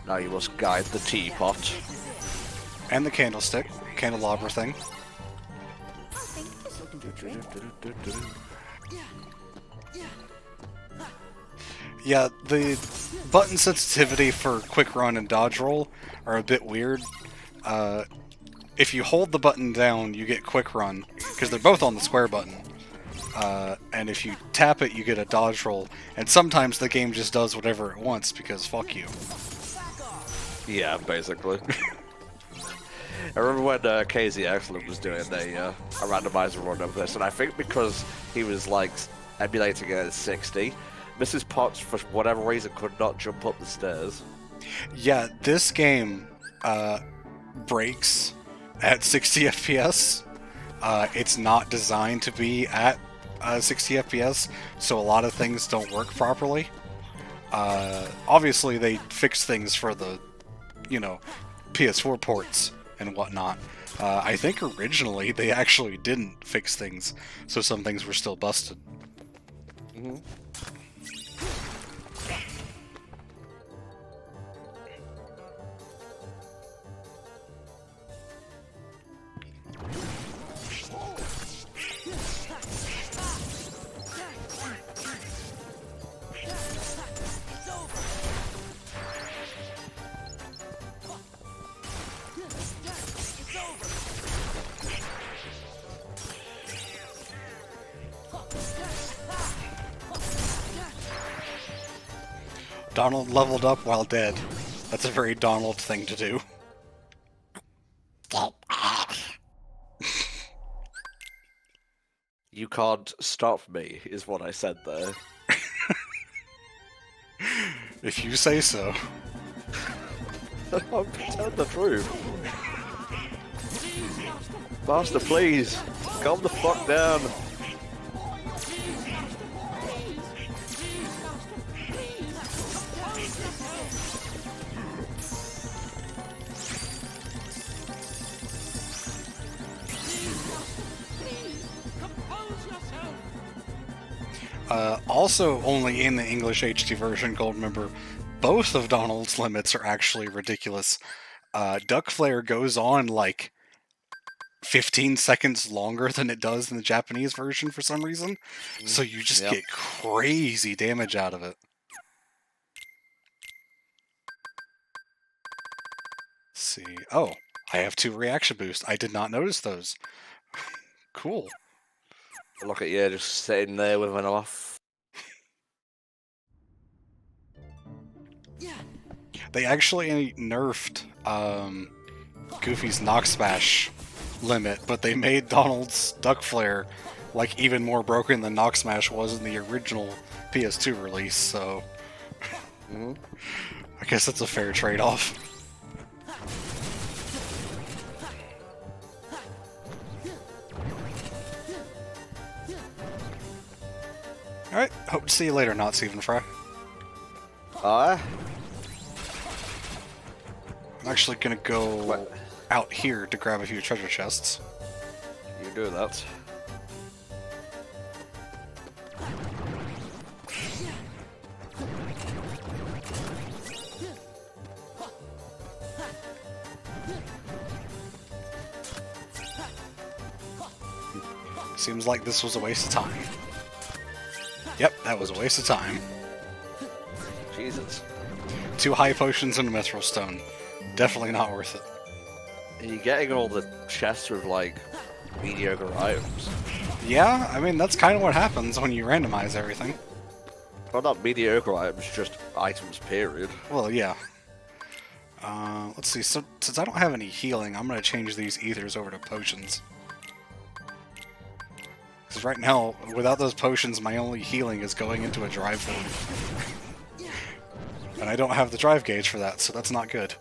Now you must guide the teapot. And the candlestick, candelabra thing. Yeah, the button sensitivity for quick run and dodge roll are a bit weird, if you hold the button down, you get quick run, because they're both on the square button. And if you tap it, you get a dodge roll. And sometimes the game just does whatever it wants, because fuck you. Yeah, basically. I remember when Casey Excellent was doing a randomizer run of this, and I think because he was like emulating it at 60, Mrs. Potts, for whatever reason, could not jump up the stairs. Yeah, this game breaks at 60 FPS. It's not designed to be at 60 FPS, so a lot of things don't work properly. Obviously, they fix things for the, PS4 ports and whatnot. I think originally they actually didn't fix things, so some things were still busted. Mm-hmm. Donald leveled up while dead. That's a very Donald thing to do. You can't stop me, is what I said there. If you say so. I'm telling the truth. Master, please, calm the fuck down. Also, only in the English HD version, Gold member, both of Donald's limits are actually ridiculous. Duck Flare goes on like 15 seconds longer than it does in the Japanese version for some reason, so you just get crazy damage out of it. Let's see. Oh, I have 2 reaction boosts. I did not notice those. Cool. Look at you, just sitting there with an off. They actually nerfed Goofy's Knock Smash limit, but they made Donald's Duck Flare like even more broken than Knock Smash was in the original PS2 release, so I guess that's a fair trade-off. Alright, hope to see you later, not Stephen Fry. I'm actually gonna go out here to grab a few treasure chests. You do that. Seems like this was a waste of time. Yep, that was a waste of time. Jesus. 2 high potions and a mithril stone. Definitely not worth it. Are you getting all the chests with, like, mediocre items? Yeah, I mean, that's kind of what happens when you randomize everything. Well, not mediocre items, just items, period. Well, yeah. Let's see, so, since I don't have any healing, I'm going to change these ethers over to potions. Because right now, without those potions, my only healing is going into a drive form. And I don't have the drive gauge for that, so that's not good.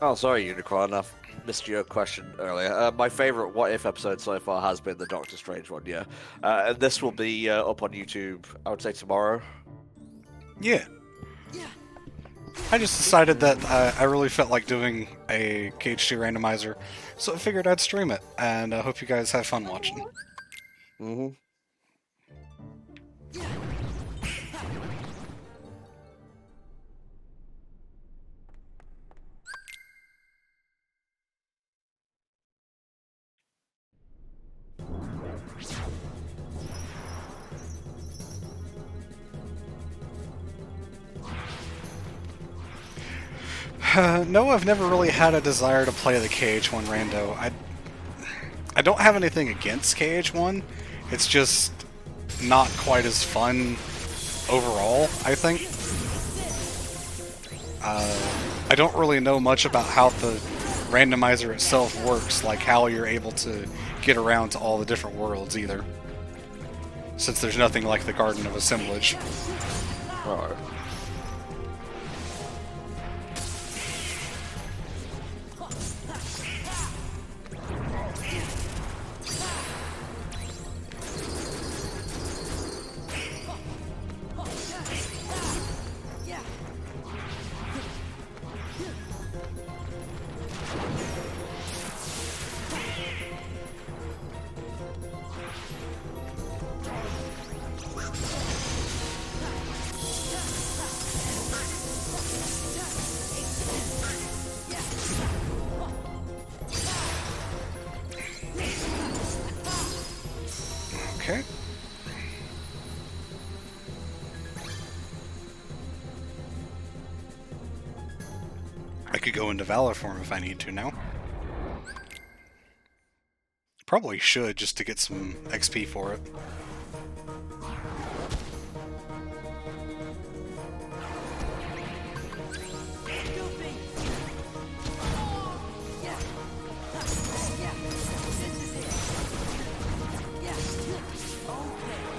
Oh, sorry, Unicron. I missed your question earlier. My favourite What If episode so far has been the Doctor Strange one, yeah. And this will be up on YouTube, I would say tomorrow. Yeah. I just decided that I really felt like doing a KH2 randomizer, so I figured I'd stream it, and I hope you guys have fun watching. Mm-hmm. No, I've never really had a desire to play the KH1 rando. I don't have anything against KH1. It's just not quite as fun overall, I think. I don't really know much about how the randomizer itself works, like how you're able to get around to all the different worlds either. Since there's nothing like the Garden of Assemblage. Alright. Okay. I could go into Valor form if I need to now. Probably should, just to get some XP for it.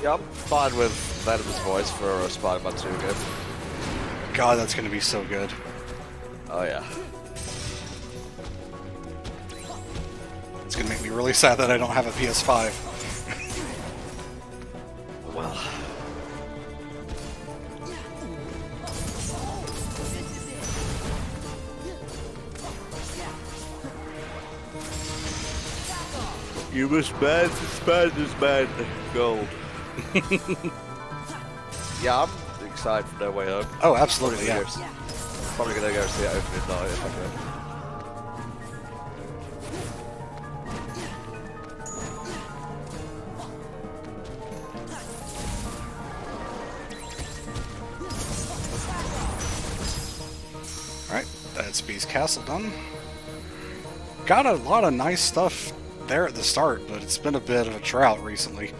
Yeah, I'm fine with Venom's voice for a Spider-Man 2 game. God, that's gonna be so good. Oh yeah. It's gonna make me really sad that I don't have a PS5. Well. You must ban this man gold. Yeah, I'm excited for No Way Home. Oh, absolutely, yeah. Probably gonna go see it opening night if I Alright, that's Beast Castle done. Got a lot of nice stuff there at the start, but it's been a bit of a drought recently.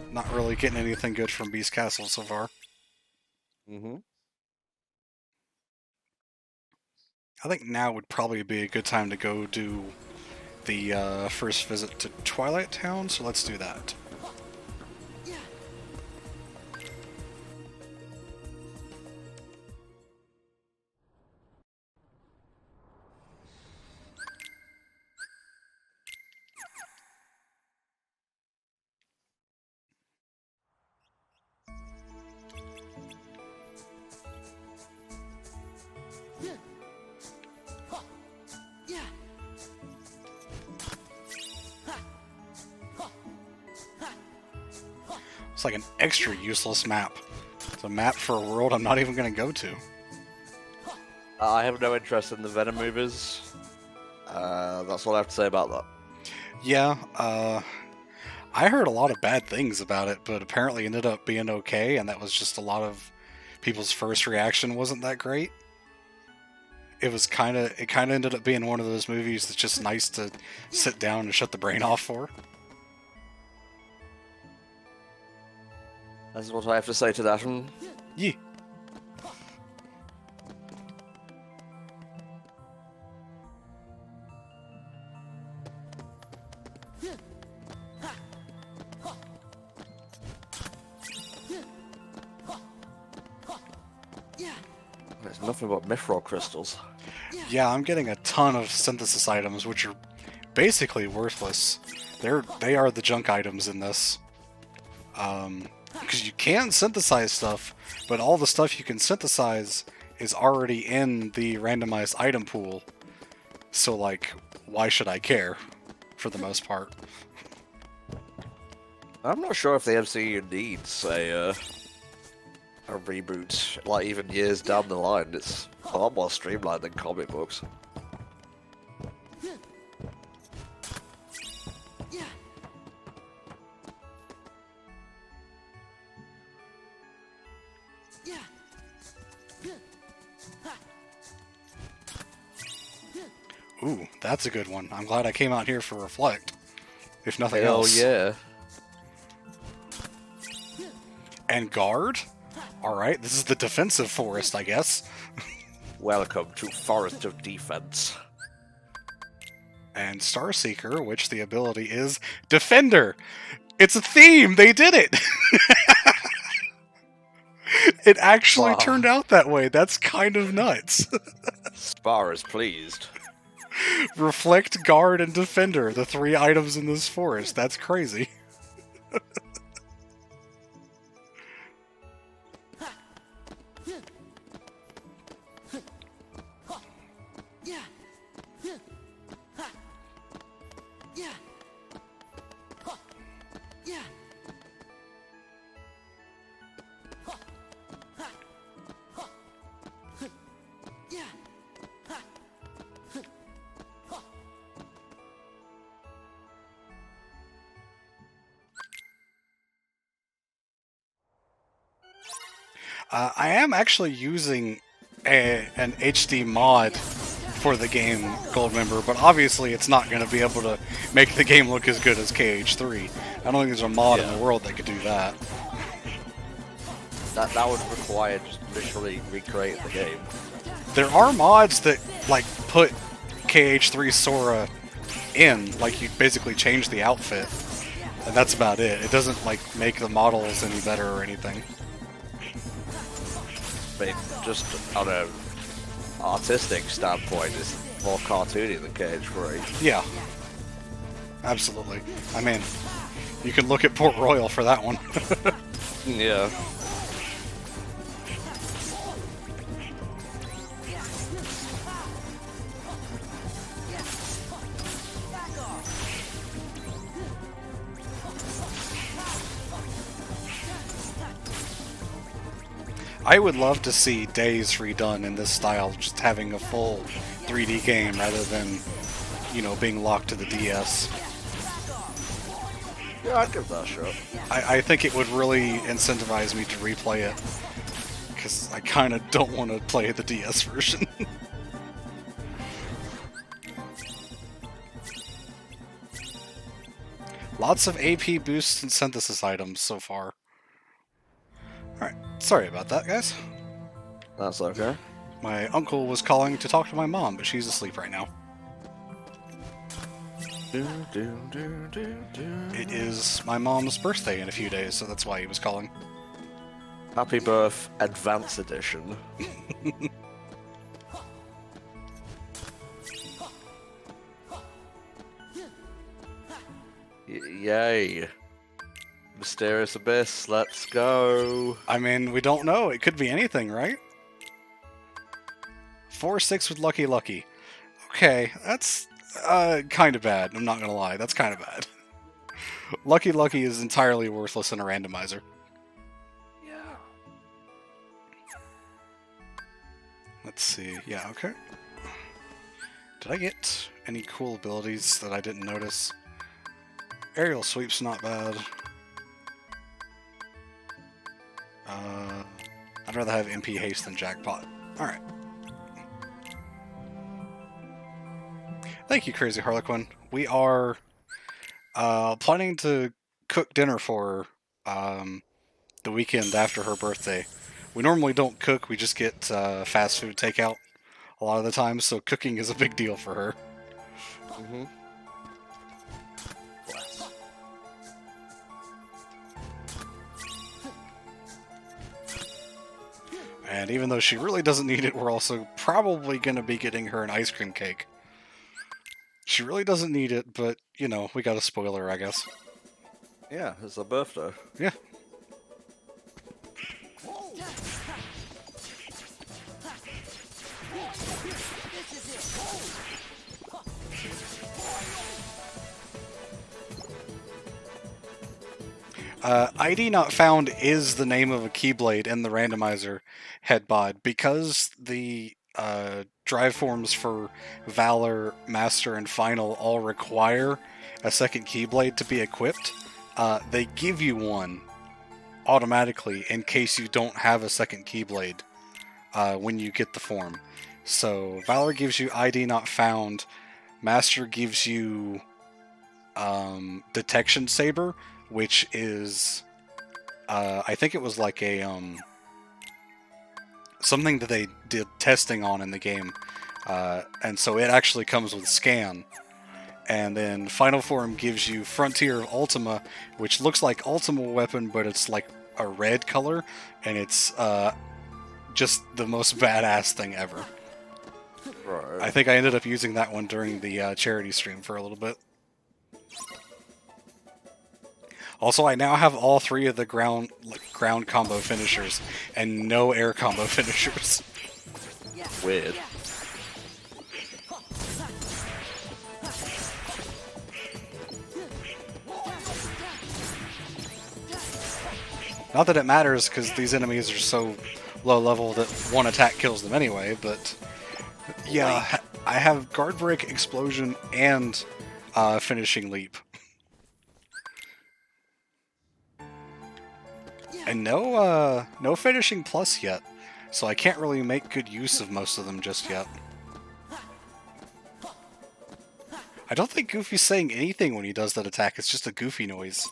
Not really getting anything good from Beast Castle so far. can. I think now would probably be a good time to go do the first visit to Twilight Town, so let's do that. It's like an extra useless map. It's a map for a world I'm not even going to go to. I have no interest in the Venom movies. That's all I have to say about that. Yeah, I heard a lot of bad things about it, but apparently ended up being okay, and that was just a lot of people's first reaction wasn't that great. It kind of ended up being one of those movies that's just nice to sit down and shut the brain off for. That's what I have to say to that. Yeah. There's nothing but mithril crystals. Yeah, I'm getting a ton of synthesis items, which are basically worthless. They are the junk items in this. Because you can synthesize stuff, but all the stuff you can synthesize is already in the randomized item pool. So, like, why should I care, for the most part? I'm not sure if the MCU needs a reboot, like even years down the line. It's a lot more streamlined than comic books. Ooh, that's a good one. I'm glad I came out here for Reflect, if nothing Hell else. yeah. And Guard? Alright, this is the defensive forest, I guess. Welcome to Forest of Defense. And Starseeker, which the ability is Defender! It's a theme! They did it! It actually Wow. turned out that way. That's kind of nuts. Spar is pleased. Reflect, Guard, and Defender, the 3 items in this forest. That's crazy. I am actually using an HD mod for the game, Goldmember, but obviously it's not going to be able to make the game look as good as KH3. I don't think there's a mod in the world that could do that. That would require just literally recreating the game. There are mods that, like, put KH3 Sora in, like, you basically change the outfit, and that's about it. It doesn't, like, make the models any better or anything. But just on a artistic standpoint, it's more cartoony than KH3. Yeah. Absolutely. I mean, you can look at Port Royal for that one. Yeah. I would love to see Days redone in this style, just having a full 3D game rather than, you know, being locked to the DS. Yeah, I'd give that a shot. I think it would really incentivize me to replay it, because I kind of don't want to play the DS version. Lots of AP boosts and synthesis items so far. Alright, sorry about that, guys. That's okay. My uncle was calling to talk to my mom, but she's asleep right now. It is my mom's birthday in a few days, so that's why he was calling. Happy Birth Advance Edition. Yay. Mysterious Abyss, let's go. I mean, we don't know. It could be anything, right? 4-6 with Lucky Lucky. Okay, that's kind of bad. I'm not gonna lie. That's kind of bad. Lucky Lucky is entirely worthless in a randomizer. Yeah. Let's see. Yeah, okay. Did I get any cool abilities that I didn't notice? Aerial Sweep's not bad. I'd rather have MP Haste than Jackpot. Alright. Thank you, Crazy Harlequin. We are planning to cook dinner for her the weekend after her birthday. We normally don't cook, we just get fast food takeout a lot of the time, so cooking is a big deal for her. Mm-hmm. And even though she really doesn't need it, we're also probably going to be getting her an ice cream cake. She really doesn't need it, but, you know, we got a spoiler, I guess. Yeah, it's her birthday. Yeah. ID not found is the name of a Keyblade in the randomizer head bod. Because the drive forms for Valor, Master, and Final all require a second Keyblade to be equipped, they give you one automatically in case you don't have a second Keyblade when you get the form. So Valor gives you ID not found Master gives you Detection Saber, which is I think it was like a something that they did testing on in the game, and so it actually comes with Scan. And then Final Form gives you Frontier of Ultima, which looks like Ultima weapon, but it's like a red color, and it's just the most badass thing ever. Right. I think I ended up using that one during the charity stream for a little bit. Also, I now have all 3 of the ground combo finishers, and no air combo finishers. Weird. Not that it matters, because these enemies are so low level that one attack kills them anyway, but yeah, I have Guard Break, Explosion, and Finishing Leap. And no Finishing Plus yet, so I can't really make good use of most of them just yet. I don't think Goofy's saying anything when he does that attack, it's just a Goofy noise.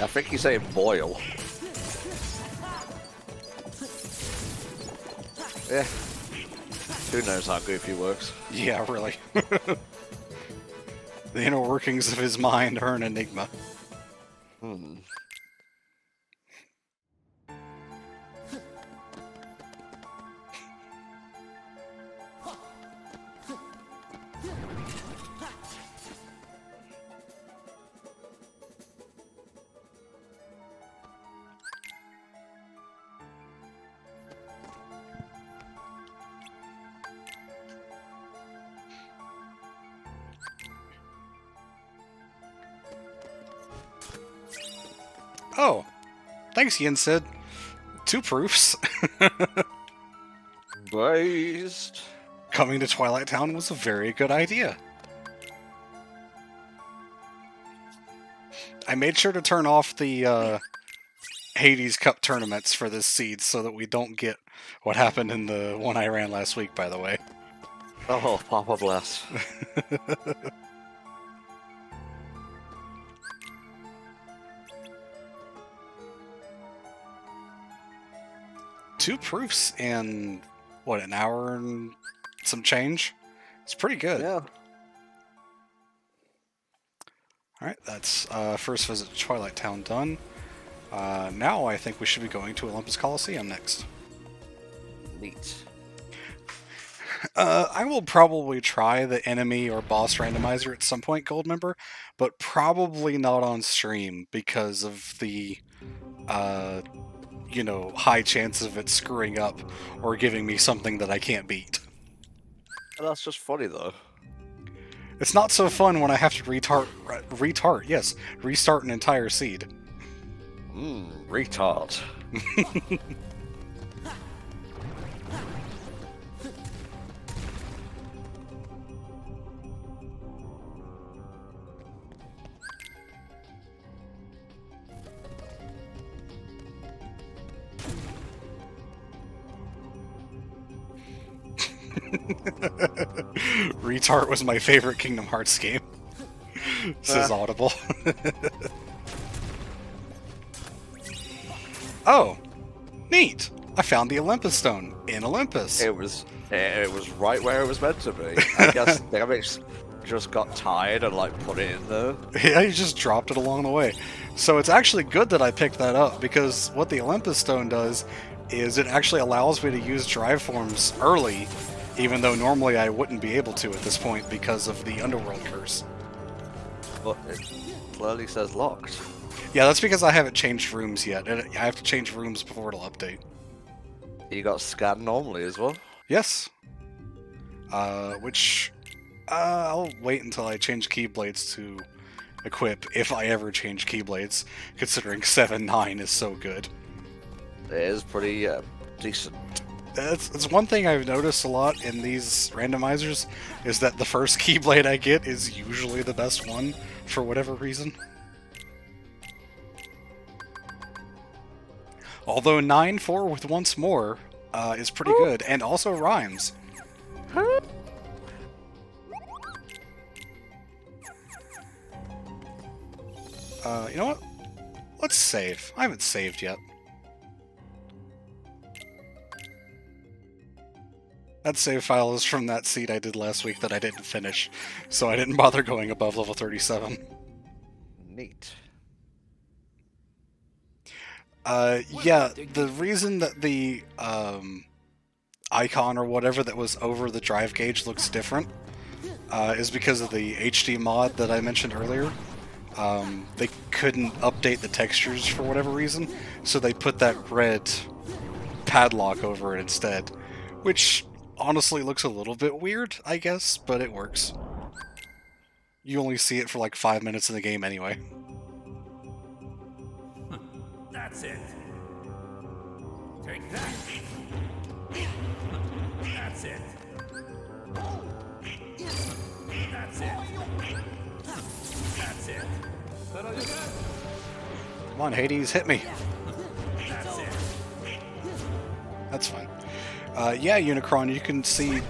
I think he's saying boil. Yeah. Who knows how Goofy works? Yeah, really. The inner workings of his mind are an enigma. Hmm. Oh, thanks, Yin Sid. 2 proofs. Based. Coming to Twilight Town was a very good idea. I made sure to turn off the Hades Cup tournaments for this seed so that we don't get what happened in the one I ran last week, by the way. Oh, Papa bless. 2 proofs in, what, an hour and some change? It's pretty good. Yeah. Alright, that's first visit to Twilight Town done. Now I think we should be going to Olympus Coliseum next. Neat. I will probably try the enemy or boss randomizer at some point, Goldmember, but probably not on stream because of the, you know, high chance of it screwing up or giving me something that I can't beat. That's just funny, though. It's not so fun when I have to restart an entire seed. Retard. Retard was my favorite Kingdom Hearts game. Says Audible. Oh, neat! I found the Olympus Stone in Olympus. It was right where it was meant to be. I guess Damage just got tired and like put it in there. Yeah, you just dropped it along the way. So it's actually good that I picked that up, because what the Olympus Stone does is it actually allows me to use drive forms early, even though normally I wouldn't be able to at this point because of the Underworld curse. But it clearly says locked. Yeah, that's because I haven't changed rooms yet. I have to change rooms before it'll update. You got scan normally as well? Yes. Which I'll wait until I change Keyblades to equip, if I ever change Keyblades, considering 7-9 is so good. It is pretty decent. It's one thing I've noticed a lot in these randomizers, is that the first Keyblade I get is usually the best one, for whatever reason. Although 9-4 with once more is pretty good, and also rhymes. You know what? Let's save. I haven't saved yet. That save file is from that seed I did last week that I didn't finish, so I didn't bother going above level 37. Neat. Yeah, the reason that the icon or whatever that was over the drive gauge looks different is because of the HD mod that I mentioned earlier. They couldn't update the textures for whatever reason, so they put that red padlock over it instead, which honestly looks a little bit weird, I guess, but it works. You only see it for like 5 minutes in the game anyway. That's it. Take that. That's it. That's it. That's it. That all you got? Come on, Hades, hit me. That's it. That's fine. Yeah, Unicron, you can see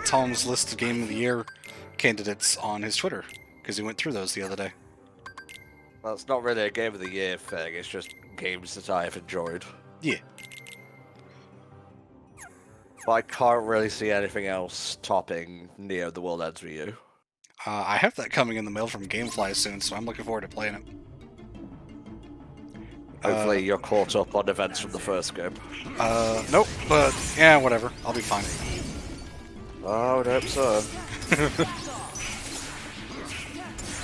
Tom's list of Game of the Year candidates on his Twitter, because he went through those the other day. Well, it's not really a Game of the Year thing, it's just games that I have enjoyed. Yeah. But I can't really see anything else topping Neo The World Ends With You. I have that coming in the mail from Gamefly soon, so I'm looking forward to playing it. Hopefully you're caught up on events from the first game. Nope, but yeah, whatever. I'll be fine. I would hope so.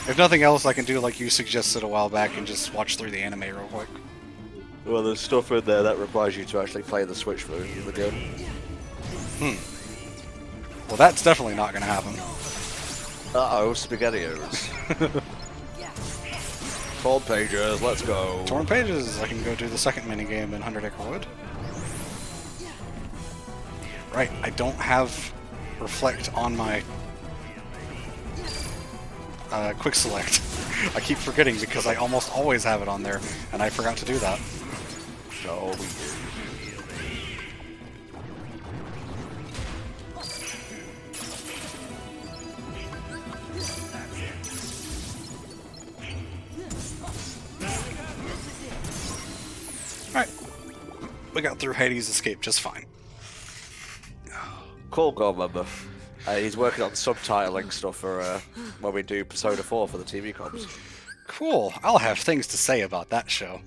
If nothing else, I can do like you suggested a while back and just watch through the anime real quick. Well, there's stuff in there that requires you to actually play the Switch version of the game. Well, that's definitely not going to happen. Uh-oh, SpaghettiOs. Torn pages, let's go. Torn pages, I can go do the second minigame in 100 Acre Wood. Right, I don't have Reflect on my Quick Select. I keep forgetting because I almost always have it on there, and I forgot to do that. No, we do. Alright. We got through Hades' escape just fine. Cool gold member. He's working on subtitling stuff for when we do Persona 4 for the TV comms. Cool. I'll have things to say about that show.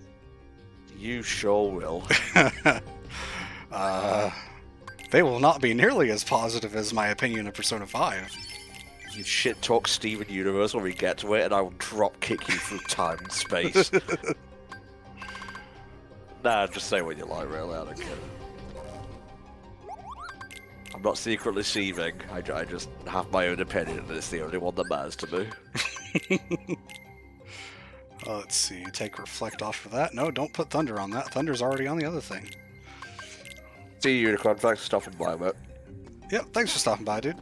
You sure will. They will not be nearly as positive as my opinion of Persona 5. You shit talk Steven Universe when we get to it, and I will drop kick you through time and space. Nah, just say what you like, really. I don't care. I'm not secretly seething. I just have my own opinion, and it's the only one that matters to me. Let's see. Take Reflect off of that. No, don't put Thunder on that. Thunder's already on the other thing. See you, Unicorn. Thanks for stopping by, mate. Yep, thanks for stopping by, dude.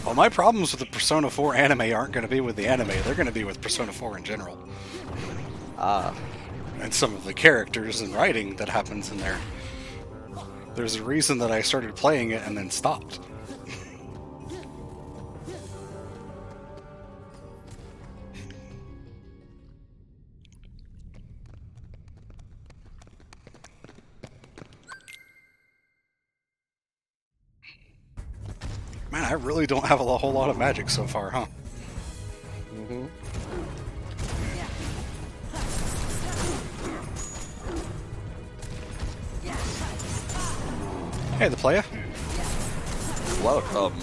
Well, my problems with the Persona 4 anime aren't going to be with the anime, they're going to be with Persona 4 in general. Ah. And some of the characters and writing that happens in there. There's a reason that I started playing it and then stopped. Man, I really don't have a whole lot of magic so far, huh? Mm-hmm. Hey, the player. Welcome.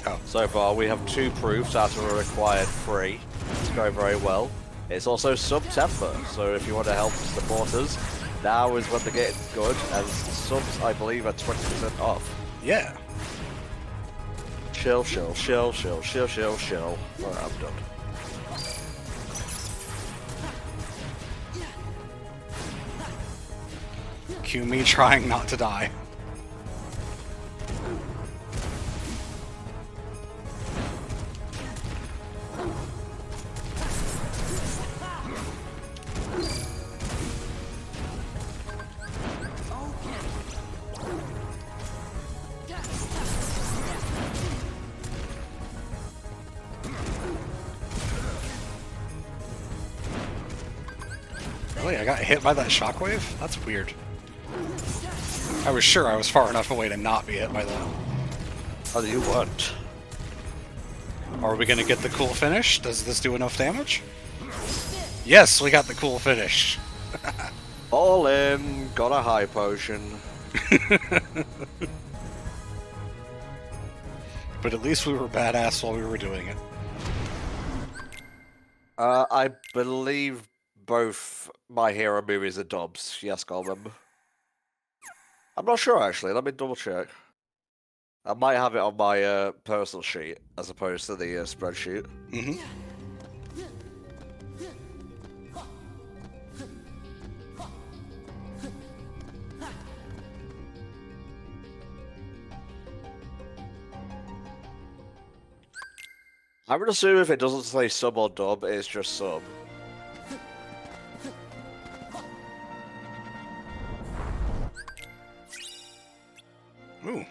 Oh. So far, we have 2 proofs out of a required 3. It's going very well. It's also September, so if you want to help support us, now is when the getting good, as subs, I believe, are 20% off. Yeah. Chill, chill, chill, chill, chill, chill, chill. Alright, I'm done. Cue me trying not to die. Really? I got hit by that shockwave? That's weird. I was sure I was far enough away to not be hit by that. Oh, you weren't. Are we gonna get the cool finish? Does this do enough damage? Yes, we got the cool finish. All in, got a high potion. But at least we were badass while we were doing it. I believe both My Hero movies are dubs. Yes, Goldman. I'm not sure actually. Let me double check. I might have it on my personal sheet as opposed to the spreadsheet. Mm-hmm. I would assume if it doesn't say sub or dub, it's just sub. Ooh.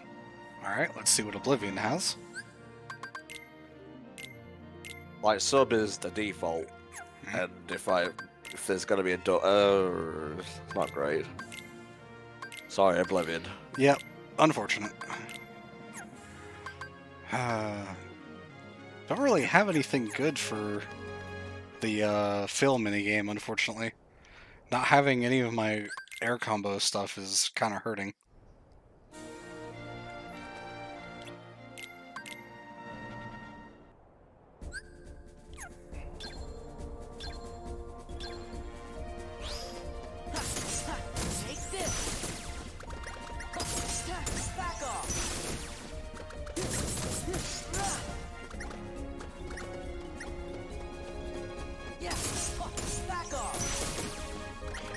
Alright, let's see what Oblivion has. Like sub is the default, and if there's gonna be a dub, not great. Sorry, Oblivion. Yep, unfortunate. Don't really have anything good for the fill minigame, unfortunately. Not having any of my air combo stuff is kind of hurting.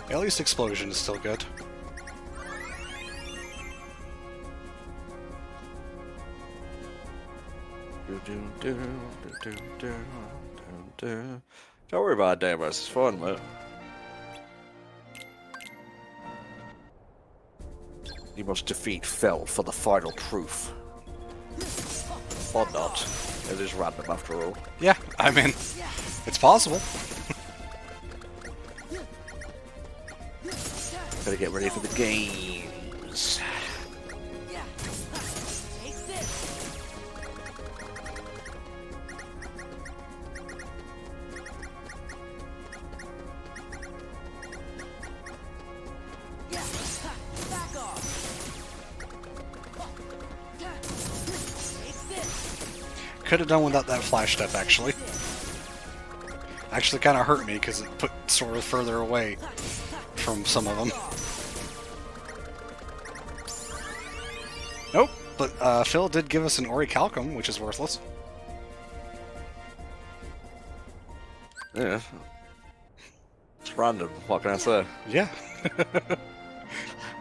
At least Explosion is still good. Don't worry about demos, it's fun, mate. You must defeat Fel for the final proof. Or not. It is random after all. Yeah, I mean, it's possible. Gotta get ready for the games. Could have done without that flash step, actually. Actually kind of hurt me because it put Sora further away from some of them. Nope, but Phil did give us an Orichalcum, which is worthless. Yeah. It's random, what can I say? Yeah.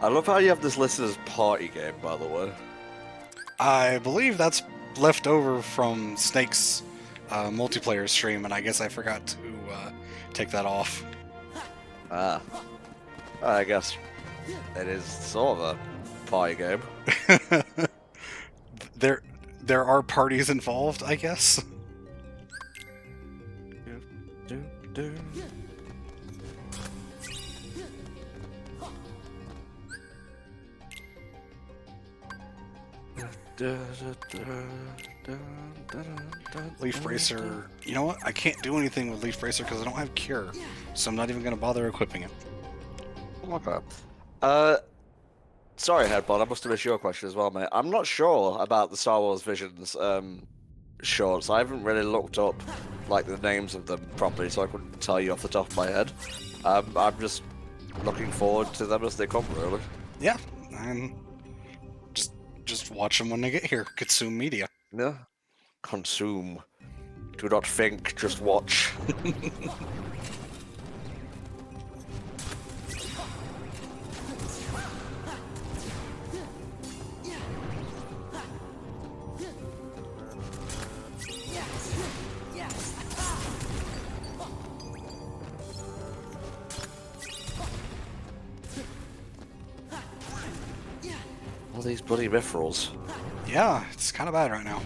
I love how you have this listed as party game, by the way. I believe that's left over from Snake's multiplayer stream, and I guess I forgot to take that off. Ah. I guess it is sort of a party game. There are parties involved, I guess. Leaf Bracer. You know what? I can't do anything with Leaf Bracer because I don't have Cure, so I'm not even going to bother equipping it. Okay. Sorry, Headbot, I must have missed your question as well, mate. I'm not sure about the Star Wars Visions shorts. I haven't really looked up like the names of them properly, so I couldn't tell you off the top of my head. I'm just looking forward to them as they come, really. Yeah, and just watch them when they get here. Consume media. Yeah. Consume. Do not think, just watch. All these bloody referrals. Yeah, it's kind of bad right now.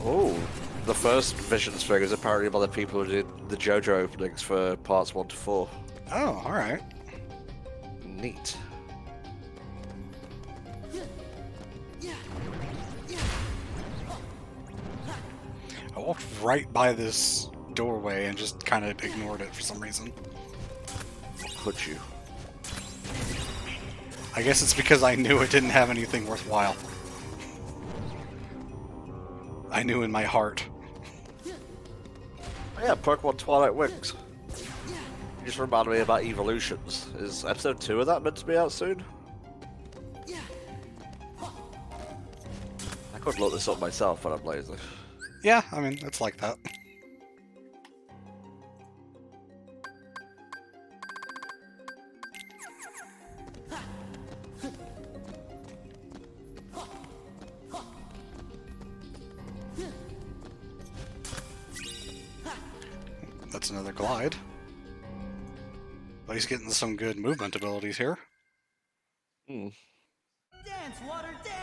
Oh, the first Visions figures apparently by the people who did the JoJo openings for parts 1 to 4. Oh, alright. Neat. I walked right by this doorway and just kind of ignored it for some reason. Could you? I guess it's because I knew it didn't have anything worthwhile. I knew in my heart. Oh, yeah, Pokemon Twilight Wings. You just reminded me about evolutions. Is episode 2 of that meant to be out soon? I could look this up myself, but I'm lazy. Yeah, I mean, it's like that. That's another glide. But he's getting some good movement abilities here. Hmm. Dance, water, dance!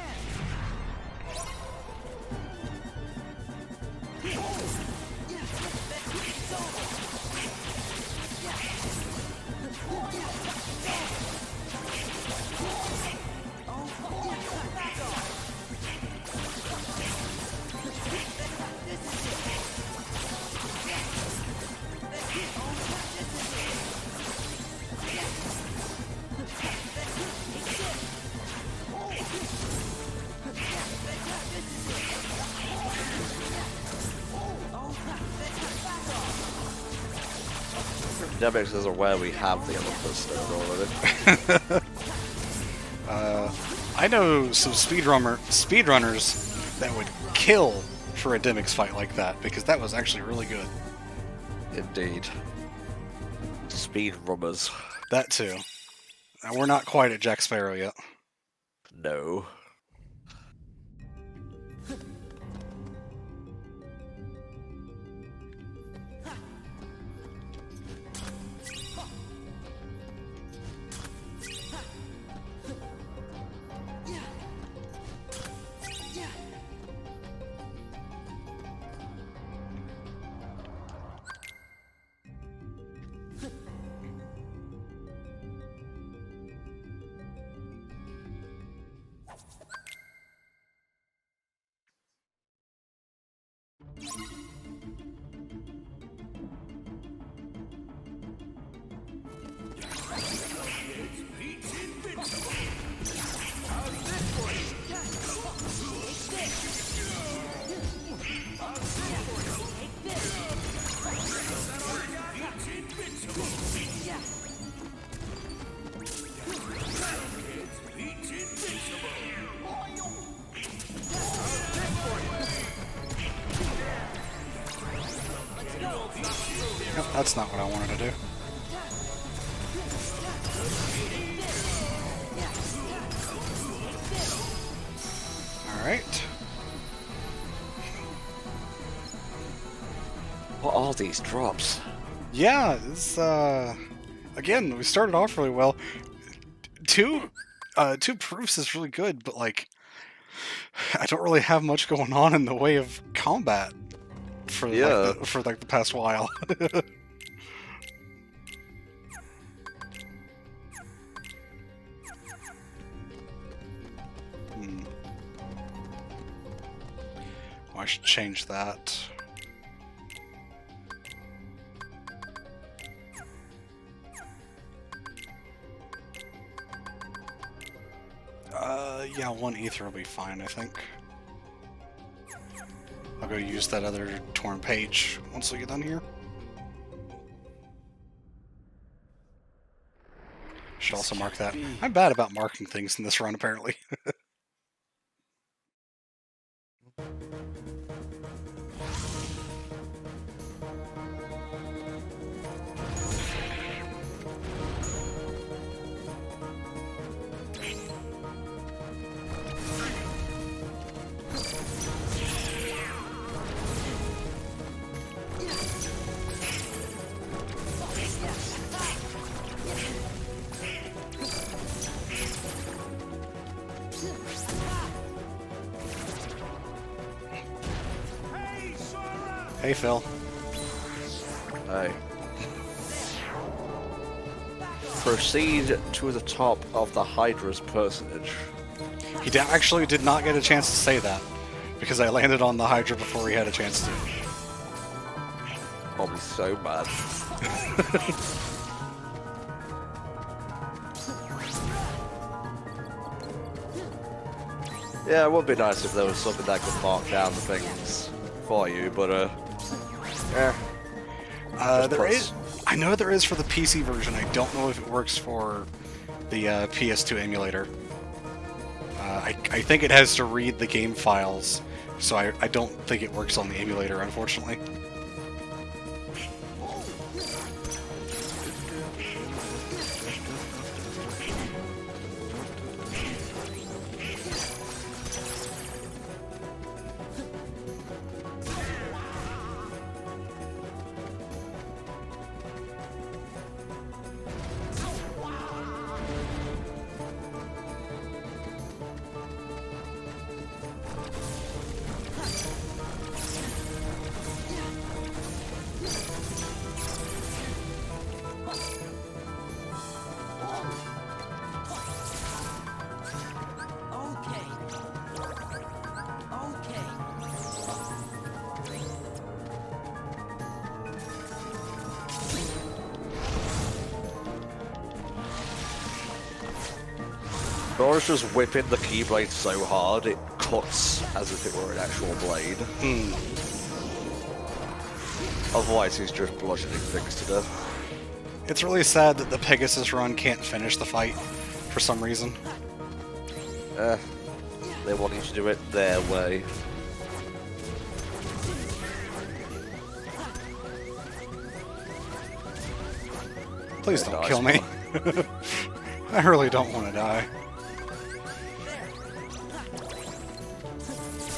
Antics is aware we have the Olympus Stone already. I know some speedrunners that would kill for a Demix fight like that, because that was actually really good. Indeed. Speed runners. That too. And we're not quite at Jack Sparrow yet. No. Nope, that's not what I wanted to do. Alright. What are these drops? Yeah, it's again, we started off really well. Two proofs is really good, but like I don't really have much going on in the way of combat for the past while. Well, I should change that. Yeah, one ether will be fine, I think. I'll go use that other torn page once we get done here. Should also mark that. I'm bad about marking things in this run, apparently. Hey, Sora! Hey, Phil. Hey. Proceed to the top of the Hydra's personage. He actually did not get a chance to say that, because I landed on the Hydra before he had a chance to. I'll be so mad. Yeah, it would be nice if there was something that could mark down the things for you, but yeah. I know there is for the PC version. I don't know if it works for the PS2 emulator. I think it has to read the game files, so I don't think it works on the emulator, unfortunately. Dora's just whipping the keyblade so hard it cuts as if it were an actual blade. Otherwise he's just bludgeoning things to death. It's really sad that the Pegasus run can't finish the fight for some reason. They want you to do it their way. Please don't kill me. I really don't want to die.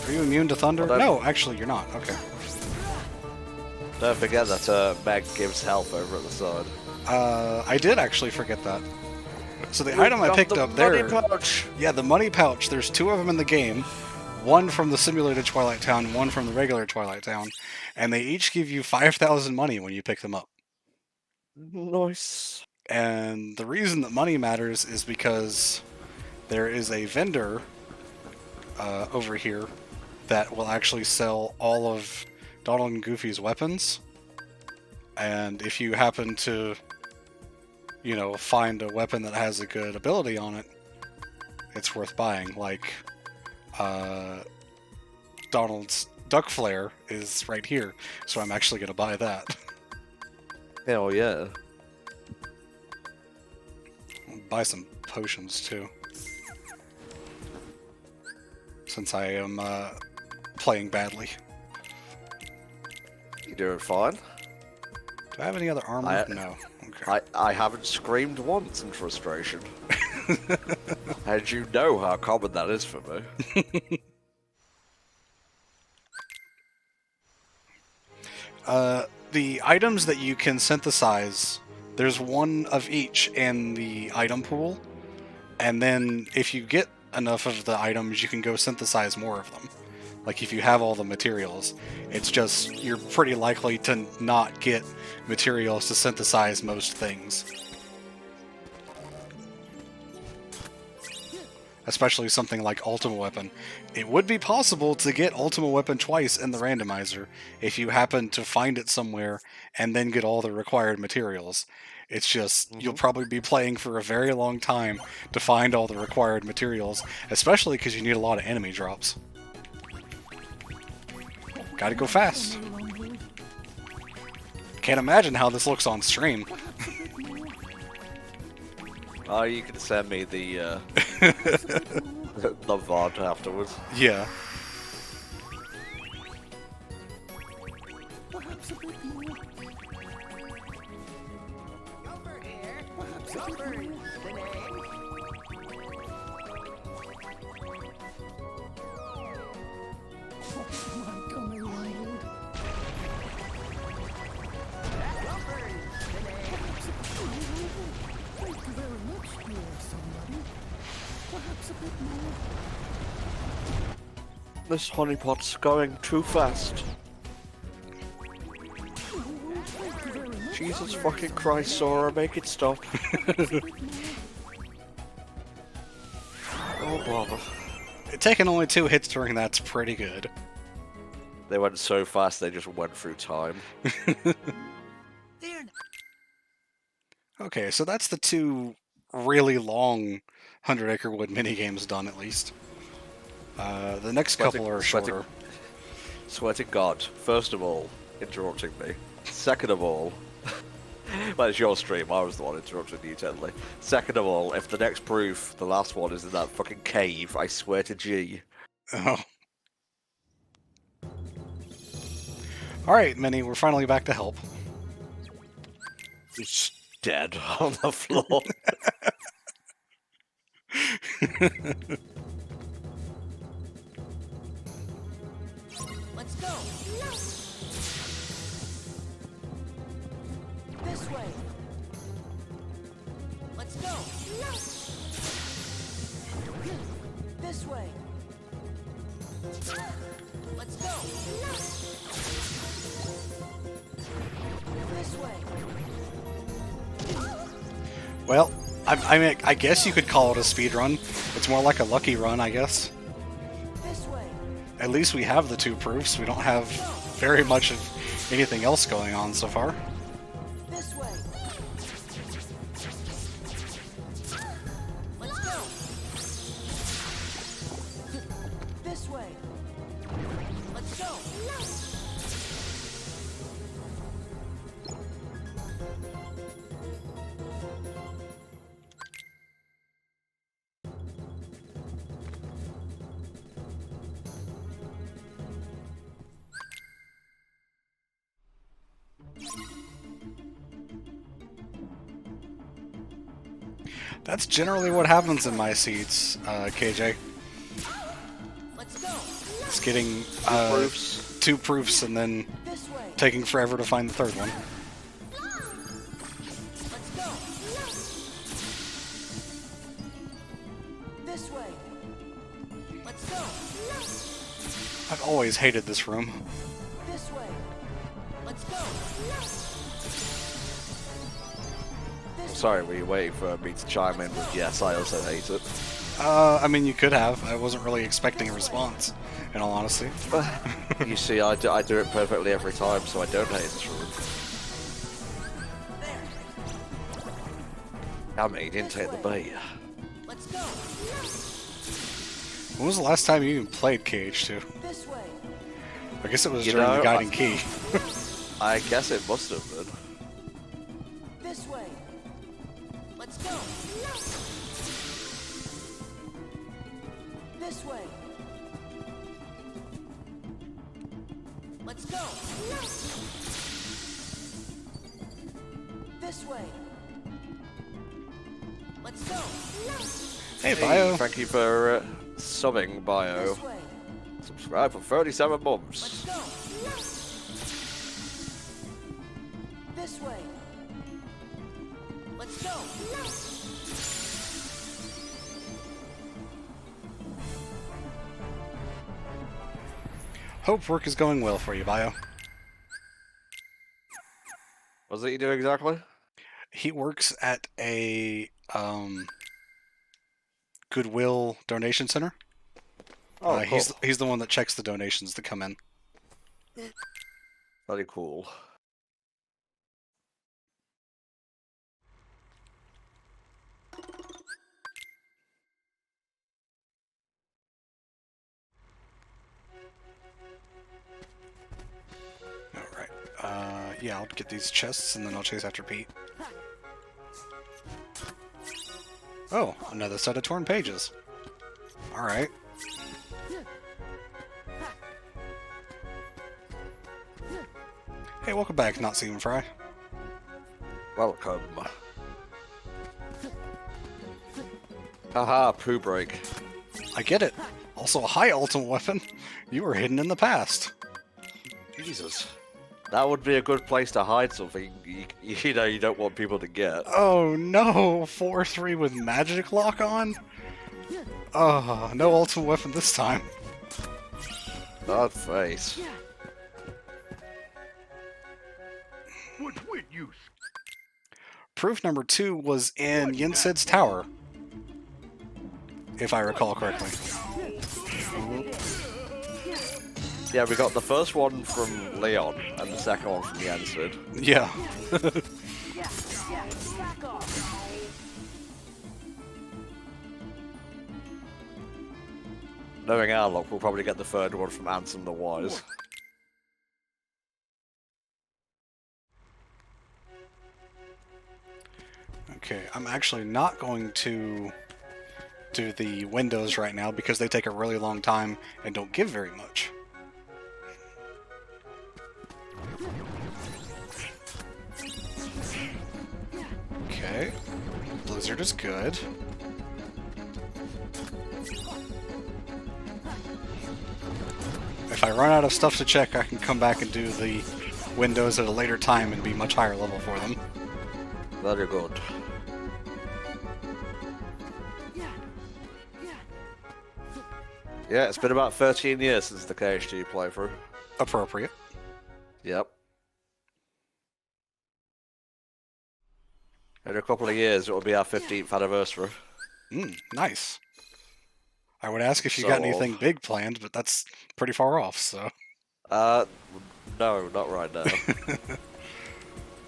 Are you immune to thunder? No, actually you're not. Okay. Don't forget that Meg gives health over at the side. I did actually forget that. So the item I picked up there... Pouch. Yeah, the money pouch. There's two of them in the game. One from the simulated Twilight Town, one from the regular Twilight Town. And they each give you 5,000 money when you pick them up. Nice. And the reason that money matters is because there is a vendor over here that will actually sell all of Donald and Goofy's weapons. And if you happen to, you know, find a weapon that has a good ability on it, it's worth buying. Like, Donald's Duck Flare is right here, so I'm actually going to buy that. Hell yeah. I'll buy some potions, too. Since I am, playing badly. You doing fine? Do I have any other armor? No. Okay. I haven't screamed once in frustration. And you know how common that is for me. The items that you can synthesize, there's one of each in the item pool, and then if you get enough of the items, you can go synthesize more of them. Like if you have all the materials, it's just you're pretty likely to not get materials to synthesize most things. Especially something like Ultima Weapon. It would be possible to get Ultima Weapon twice in the randomizer if you happen to find it somewhere and then get all the required materials. It's just, you'll probably be playing for a very long time to find all the required materials, especially because you need a lot of enemy drops. Gotta go fast. Can't imagine how this looks on stream. Oh, you can send me the the VOD afterwards. Yeah. This honeypot's going too fast. Jesus fucking Christ, Sora, make it stop. Oh, bother. Taking only 2 hits during that's pretty good. They went so fast, they just went through time. There now. Okay, so that's the 2 really long 100 Acre Wood minigames done, at least. The next couple are shorter. Swear to God, first of all, interrupting me. Second of all, well, it's your stream, I was the one interrupting you gently. Second of all, if the next proof, the last one, is in that fucking cave, I swear to G. Oh. Alright, Minnie, we're finally back to help. He's dead on the floor. Let's go. This way. Let's go. This way. Let's go. This way. Well, I mean, I guess you could call it a speed run. It's more like a lucky run, I guess. This way. At least we have the 2 proofs. We don't have very much of anything else going on so far. This way. Let's go. This way. Let's go. That's generally what happens in my seeds, KJ. Let's go. It's getting Proofs. 2 proofs and then This way. taking forever to find the 3rd one. Let's go. This way. Let's go. I've always hated this room. This way. Let's go. Sorry, were you waiting for me to chime in with yes, I also hate it? I mean, you could have. I wasn't really expecting a response, in all honesty. You see, I do it perfectly every time, so I don't hate this room. Damn it, he didn't take the bait. Let's go. When was the last time you even played KH2? This way. I guess it was You during the know, guiding key. I guess it must have been. This way. Let's go. This way. Let's go. This way. Let's go. Hey, Bio. Thank you for subbing, Bio. This way. Subscribe for 37 Let's months. go. This way. Let's go. Hope work is going well for you, Bio. What's it you do exactly? He works at a Goodwill donation center. Oh, cool. He's the one that checks the donations that come in. Very cool. Alright. Yeah, I'll get these chests and then I'll chase after Pete. Oh, another set of torn pages. Alright. Hey, welcome back, Not Seeing Fry. Welcome. Haha, poo break. I get it. Also a high ultimate weapon. You were hidden in the past. Jesus. That would be a good place to hide something you know you don't want people to get. Oh no, 4-3 with magic lock on? Oh, no ultimate weapon this time. That face. What's with Proof number 2 was in Yinsid's tower, if I recall correctly. Yeah, we got the first one from Leon and the second one from the Ensue. Yeah. Back off. Knowing our luck, we'll probably get the third one from Ansem the Wise. Okay, I'm actually not going to do the windows right now because they take a really long time and don't give very much. Okay, Blizzard is good. If I run out of stuff to check, I can come back and do the windows at a later time and be much higher level for them. Very good. Yeah, it's been about 13 years since the KHD playthrough. Appropriate. Yep. In a couple of years, it will be our 15th anniversary. Nice. I would ask if you So got anything big planned, but that's pretty far off, so... No, not right now.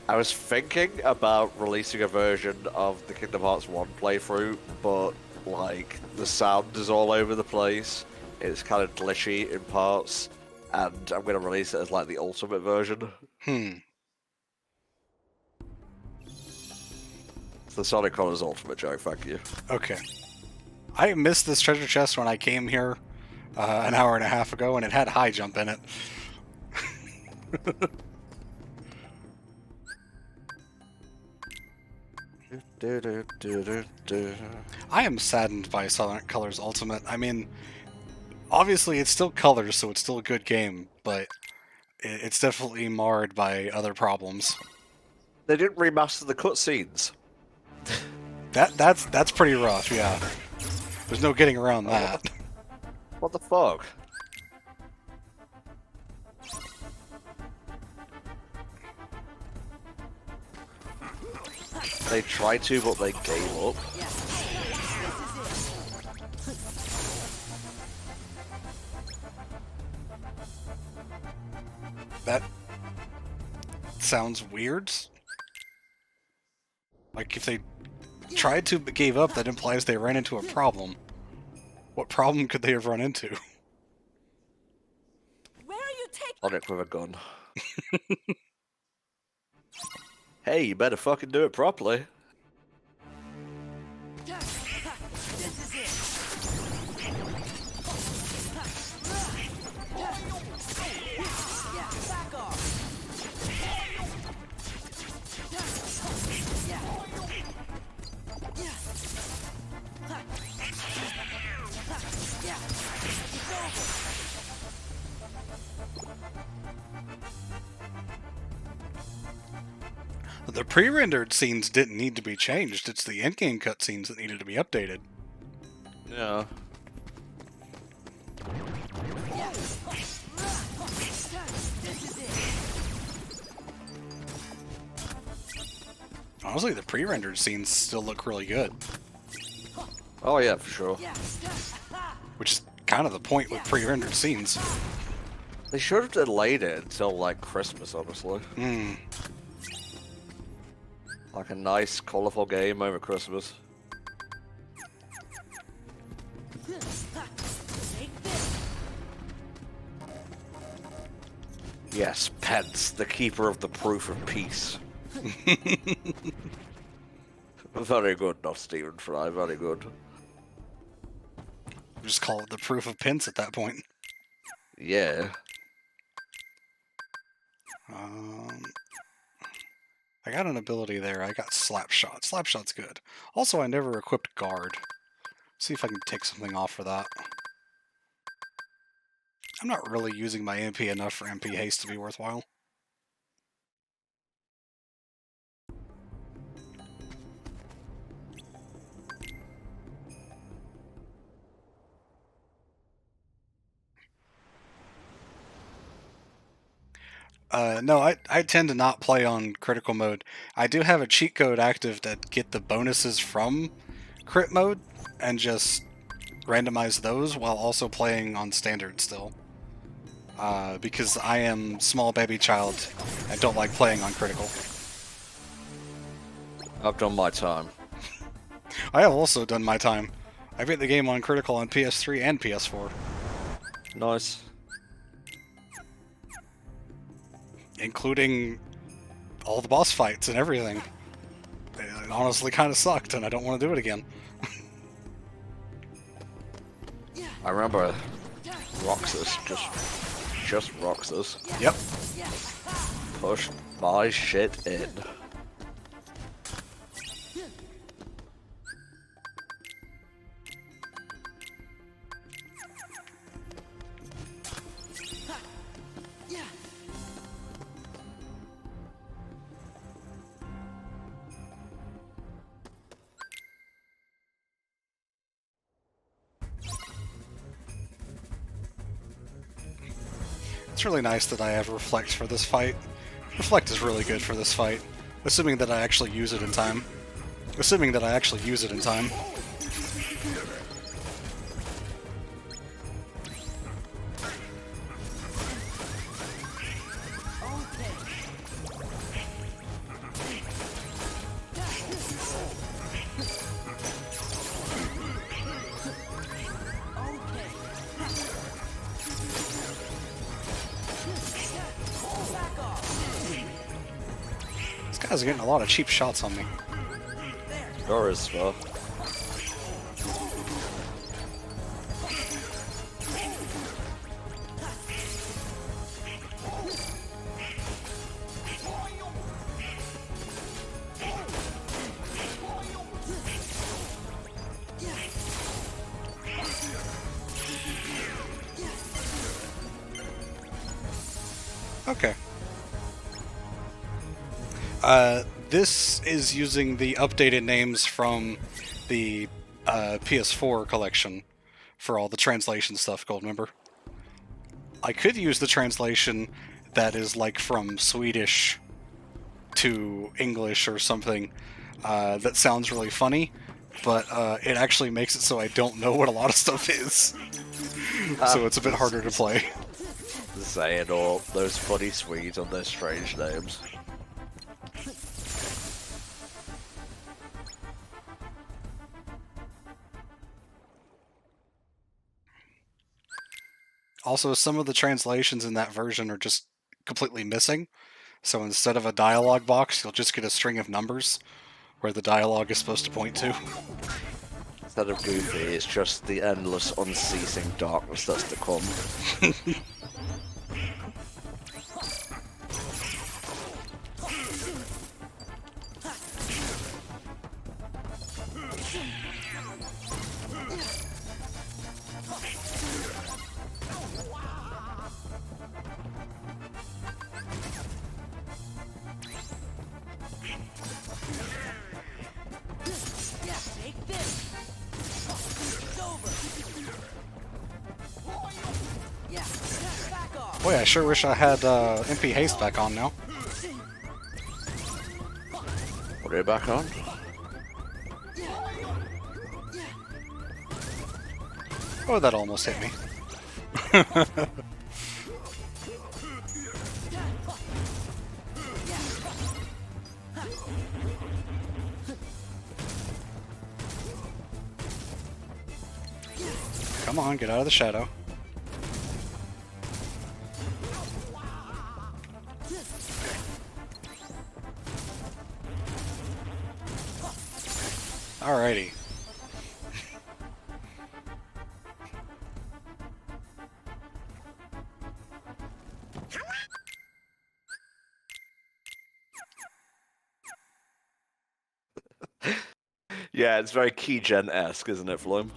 I was thinking about releasing a version of the Kingdom Hearts 1 playthrough, but, like, the sound is all over the place. It's kind of glitchy in parts, and I'm going to release it as, like, the ultimate version. It's the Sonic Colors Ultimate joke, thank you. Okay. I missed this treasure chest when I came here an hour and a half ago, and it had high jump in it. I am saddened by Sonic Colors Ultimate. I mean, obviously it's still Colors, so it's still a good game, but it's definitely marred by other problems. They didn't remaster the cutscenes. That's pretty rough, yeah. There's no getting around that. What the fuck? They tried to, but they gave up. That sounds weird. Like, if they tried to but gave up, that implies they ran into a problem. What problem could they have run into? Where are you taking? Sonic with a gun. Hey, you better fucking do it properly. This is it. Yeah, back off. The pre-rendered scenes didn't need to be changed. It's the in-game cutscenes that needed to be updated. Yeah. Honestly, the pre-rendered scenes still look really good. Oh yeah, for sure. Which is kind of the point with pre-rendered scenes. They should have delayed it until like Christmas, honestly. Like a nice, colourful game over Christmas. Yes, Pence, the keeper of the proof of peace. Very good, not Stephen Fry, very good. Just call it the proof of Pence at that point. Yeah. I got an ability there. I got Slapshot. Slapshot's good. Also, I never equipped Guard. See if I can take something off for that. I'm not really using my MP enough for MP haste to be worthwhile. No, I tend to not play on critical mode. I do have a cheat code active to get the bonuses from crit mode and just randomize those while also playing on standard still. Because I am small baby child and don't like playing on critical. I've done my time. I have also done my time. I beat the game on critical on PS3 and PS4, Nice. including all the boss fights and everything. It honestly kind of sucked, and I don't want to do it again. I remember Roxas just Roxas Yep. pushed my shit in. It's really nice that I have Reflect for this fight. Reflect is really good for this fight, assuming that I actually use it in time. Assuming that I actually use it in time. This guy's getting a lot of cheap shots on me. Sure is, well. Okay. This is using the updated names from the PS4 collection for all the translation stuff, Goldmember. I could use the translation that is like from Swedish to English or something that sounds really funny, but it actually makes it so I don't know what a lot of stuff is. So it's a bit harder to play. Saying all those funny Swedes on their strange names. Also, some of the translations in that version are just completely missing. So instead of a dialogue box, you'll just get a string of numbers where the dialogue is supposed to point to. Instead of Goofy, it's just the endless, unceasing darkness that's to come. Take this. It's over. Yeah. Back off. Boy, I sure wish I had MP Haste back on now. Put it back on. Oh, that almost hit me. Come on, get out of the shadow. Alrighty. Yeah, it's very Keygen-esque, isn't it, Floim?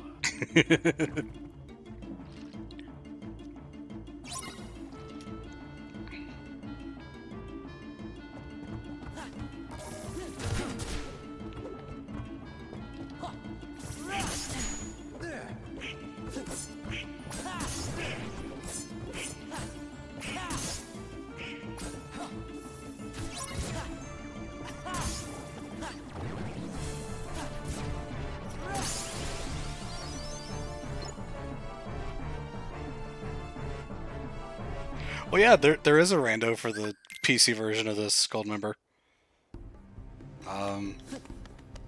Well, yeah, there is a rando for the PC version of this Gold Member.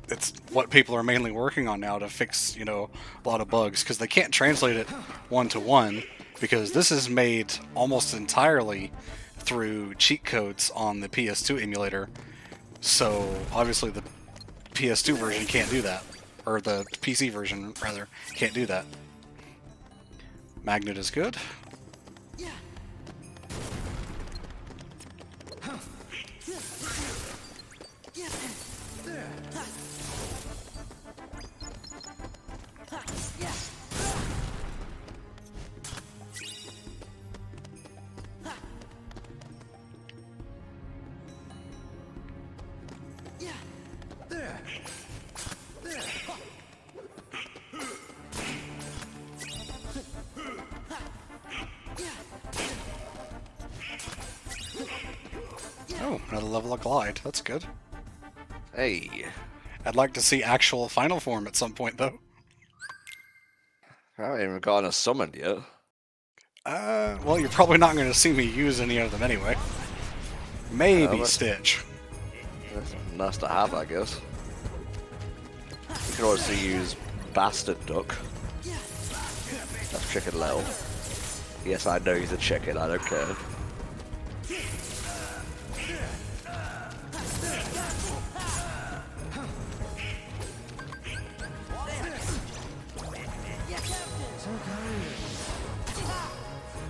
It's what people are mainly working on now to fix, you know, a lot of bugs, because they can't translate it one-to-one, because this is made almost entirely through cheat codes on the PS2 emulator. So, obviously the PS2 version can't do that. Or the PC version, rather, can't do that. Magnet is good. Oh, another level of glide. That's good. Hey, I'd like to see actual final form at some point, though. I haven't even gotten a summon yet. Well, you're probably not going to see me use any of them anyway. Maybe but- Stitch. That's nice to have, I guess. You can also use Bastard Duck. That's Chicken Little. Yes, I know he's a chicken, I don't care.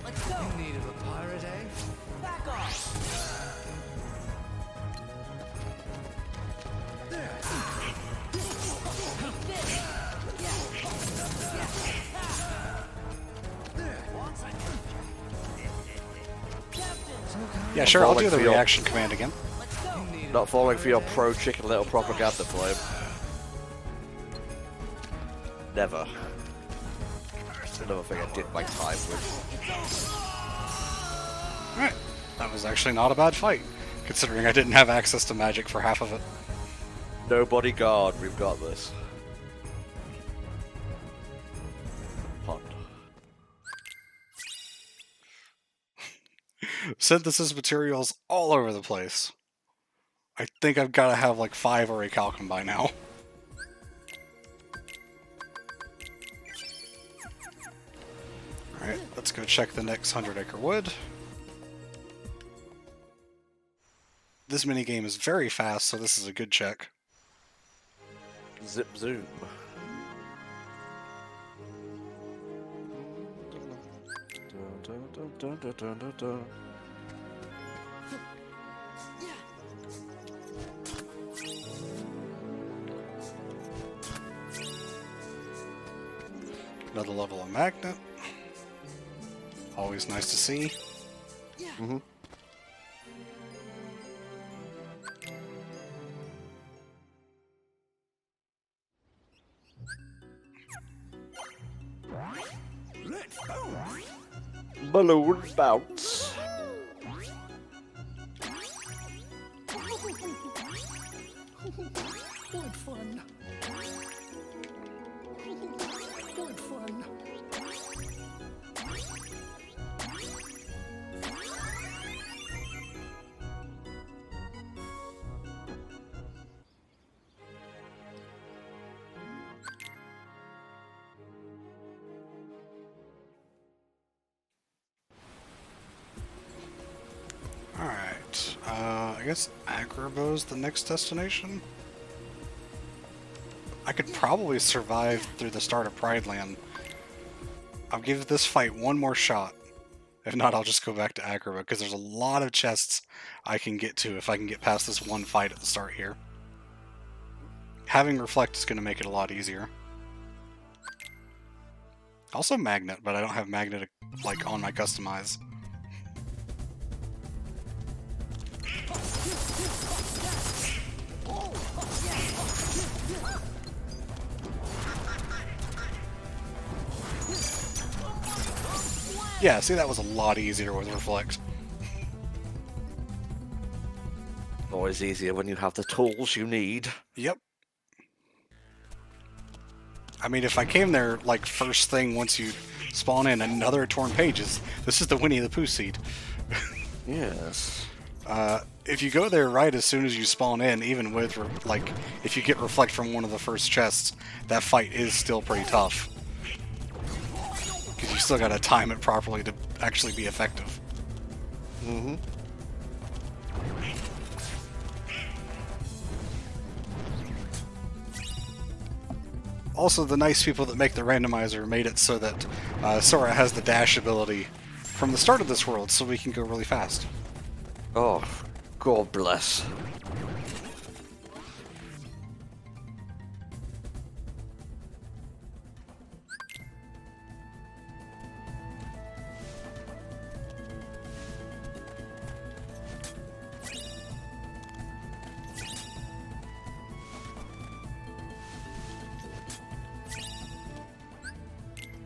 Let's go. In need of a pirate, eh? Back off. Yeah, sure, I'll do falling the for your- reaction command again. Let's go. Not falling for your pro Chicken Little propaganda flame. Never. It's another thing I did my time with. Alright, that was actually not a bad fight, considering I didn't have access to magic for half of it. No bodyguard, we've got this. Pond. Synthesis materials all over the place. I think I've got to have like 5 orichalcum by now. Alright, let's go check the next 100-acre wood. This minigame is very fast, so this is a good check. Zip zoom. Another level of magnet. Always nice to see. Mm-hmm. Balloon bounce. Good fun. Good fun. Alright, I guess Agrabah's the next destination? I could probably survive through the start of Pride Land. I'll give this fight one more shot. If not, I'll just go back to Agrabah, because there's a lot of chests I can get to if I can get past this one fight at the start here. Having Reflect is going to make it a lot easier. Also Magnet, but I don't have Magnet like on my customize. Yeah, see, that was a lot easier with Reflect. Always easier when you have the tools you need. Yep. I mean, if I came there, like, first thing once you spawn in another torn pages, this is the Winnie the Pooh seed. Yes. If you go there right as soon as you spawn in, even with, like, if you get reflect from one of the first chests, that fight is still pretty tough. Because you still gotta time it properly to actually be effective. Mm-hmm. Also, the nice people that make the randomizer made it so that Sora has the dash ability from the start of this world, so we can go really fast. Oh, God bless.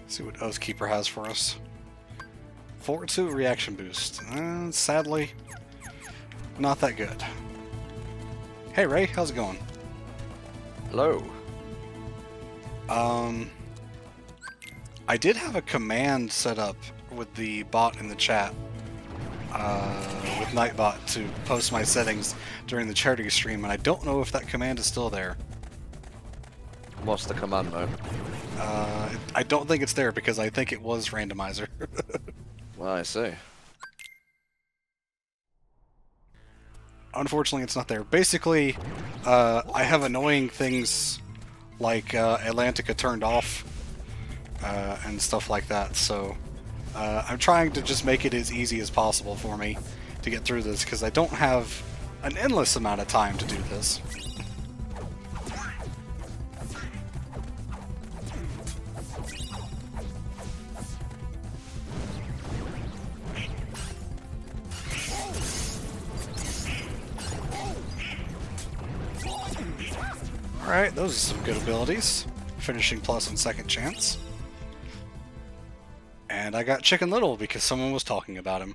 See what Oathkeeper has for us. Forward 2 reaction boost. Sadly, not that good. Hey Ray, how's it going? Hello. I did have a command set up with the bot in the chat, with Nightbot, to post my settings during the charity stream, and I don't know if that command is still there. What's the command though? I don't think it's there because I think it was Randomiser. Well, I see. Unfortunately, it's not there. Basically, I have annoying things like Atlantica turned off and stuff like that, so I'm trying to just make it as easy as possible for me to get through this, because I don't have an endless amount of time to do this. Alright, those are some good abilities. Finishing plus and second chance. And I got Chicken Little because someone was talking about him.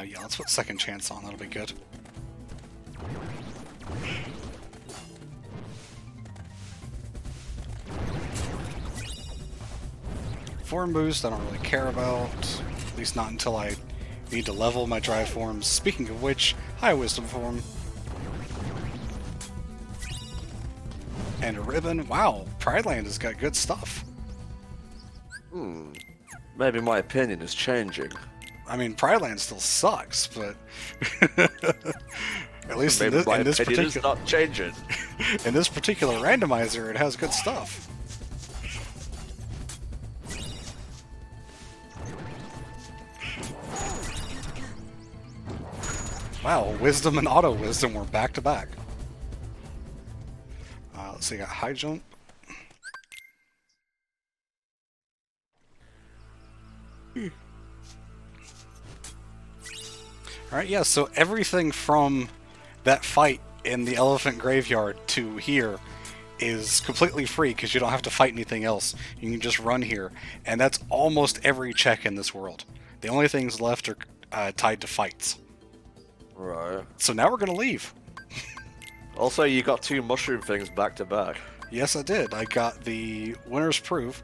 Yeah, let's put second chance on, that'll be good. Form boost, I don't really care about, at least not until I need to level my drive forms. Speaking of which, hi Wisdom form. And a ribbon. Wow, Pride Land has got good stuff. Maybe my opinion is changing. I mean, Pride Land still sucks, but at least Maybe my in this opinion is particular not changing. in this particular randomizer, it has good stuff. Wow, Wisdom and Auto Wisdom were back to back. Let's see, got High Jump. Alright, yeah, so everything from that fight in the Elephant Graveyard to here is completely free because you don't have to fight anything else. You can just run here, and that's almost every check in this world. The only things left are tied to fights. Right. So now we're gonna leave. Also, you got two mushroom things back to back. Yes, I did. I got the Winner's Proof,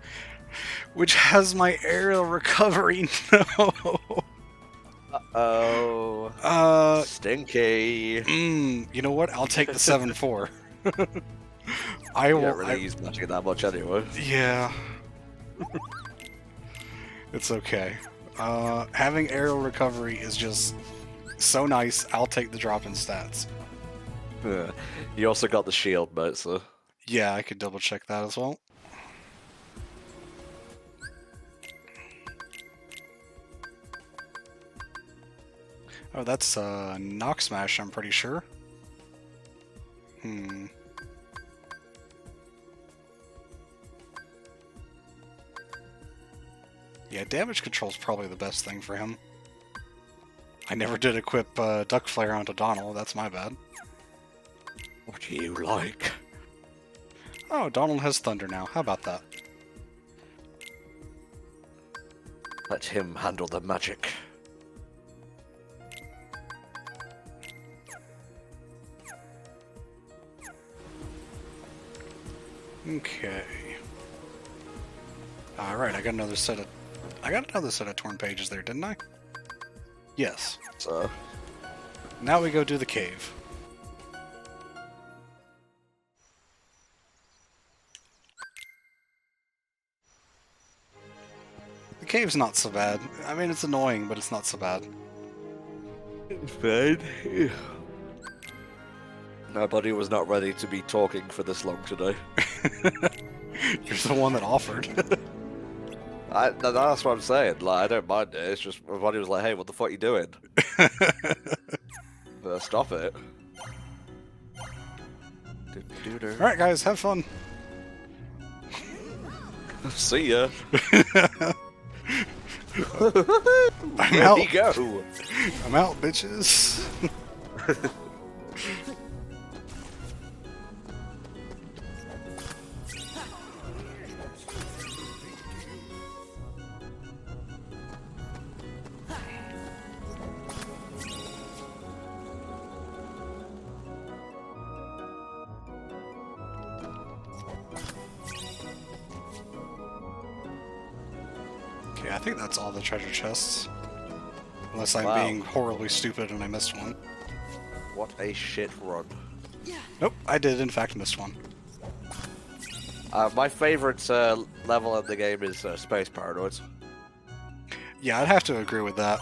which has my aerial recovery. No. Uh-oh. Stinky. You know what? I'll take the 7-4. I You will. don't really use magic that much anyway. Yeah. It's okay. Having aerial recovery is just so nice. I'll take the drop in stats. Yeah. You also got the shield, mate, so... Yeah, I could double check that as well. Oh, that's Knock Smash, I'm pretty sure. Yeah, damage control is probably the best thing for him. I never did equip Duck Flare onto Donald, that's my bad. What do you like? Oh, Donald has Thunder now, how about that? Let him handle the magic. Okay. Alright, I got another set of torn pages there, didn't I? Yes. So, Now we go do the cave. The cave's not so bad. I mean, it's annoying, but it's not so bad. fine. Nobody was not ready to be talking for this long today. You're the one that offered. That's what I'm saying. Like, I don't mind it. It's just everybody was like, "Hey, what the fuck are you doing?" Stop it. Alright, guys, have fun. See ya. I'm Where'd out. he go? I'm out, bitches. Okay, I think that's all the treasure chests. Unless I'm Wow. being horribly stupid and I missed one. What a shit run. Nope, I did in fact miss one. My favorite level in the game is Space Paranoids. Yeah, I'd have to agree with that.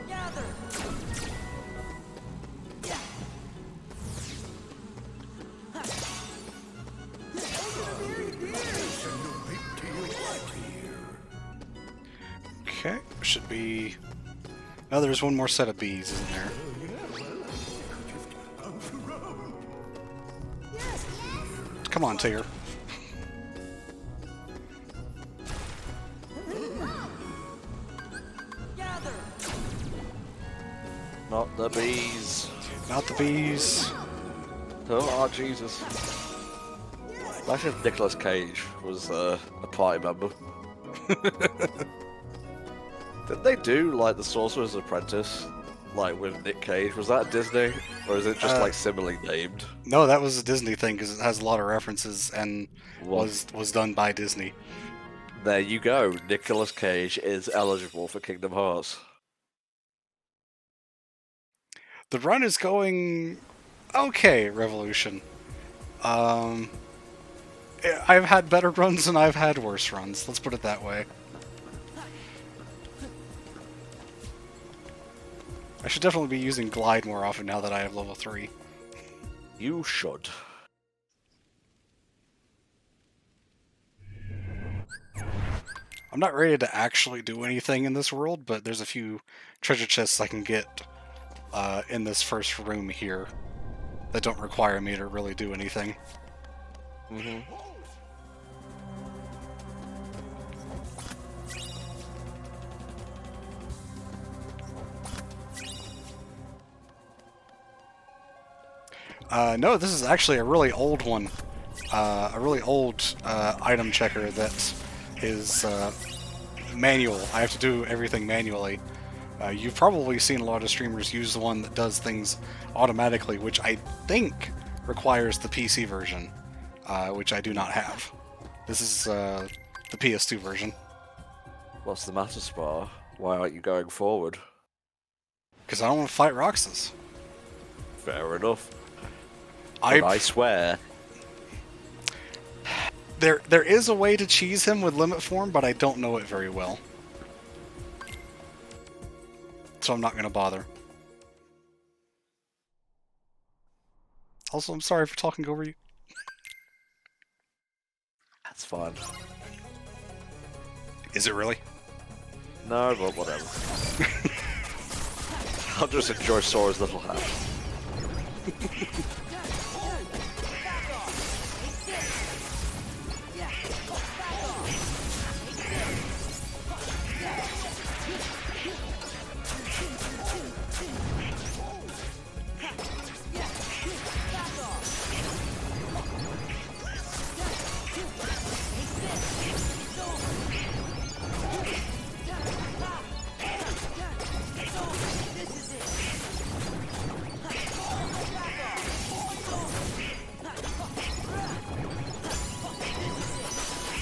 Gather. Gather. Okay, should be... Oh, there's one more set of bees, isn't there? Come on, Tigger. Gather. Not the bees. Not the bees. Oh, Jesus. Imagine if Nicolas Cage was a party member. Didn't they do, like, The Sorcerer's Apprentice, like, with Nick Cage? Was that Disney? Or is it just, like, similarly named? No, that was a Disney thing because it has a lot of references and Well- was done by Disney. There you go. Nicolas Cage is eligible for Kingdom Hearts. The run is going okay, Revolution. I've had better runs and I've had worse runs. Let's put it that way. I should definitely be using Glide more often now that I have level 3. You should. I'm not ready to actually do anything in this world, but there's a few treasure chests I can get in this first room here that don't require me to really do anything. Mm-hmm. No, this is actually a really old one. A really old item checker that is manual. I have to do everything manually. You've probably seen a lot of streamers use the one that does things automatically, which I think requires the PC version, which I do not have. This is the PS2 version. What's the matter, Spar? Why aren't you going forward? Because I don't want to fight Roxas. Fair enough. But I swear, There is a way to cheese him with limit form, but I don't know it very well. So I'm not going to bother. Also, I'm sorry for talking over you. that's fine. Is it really? No, but whatever. I'll just enjoy Sora's little hat.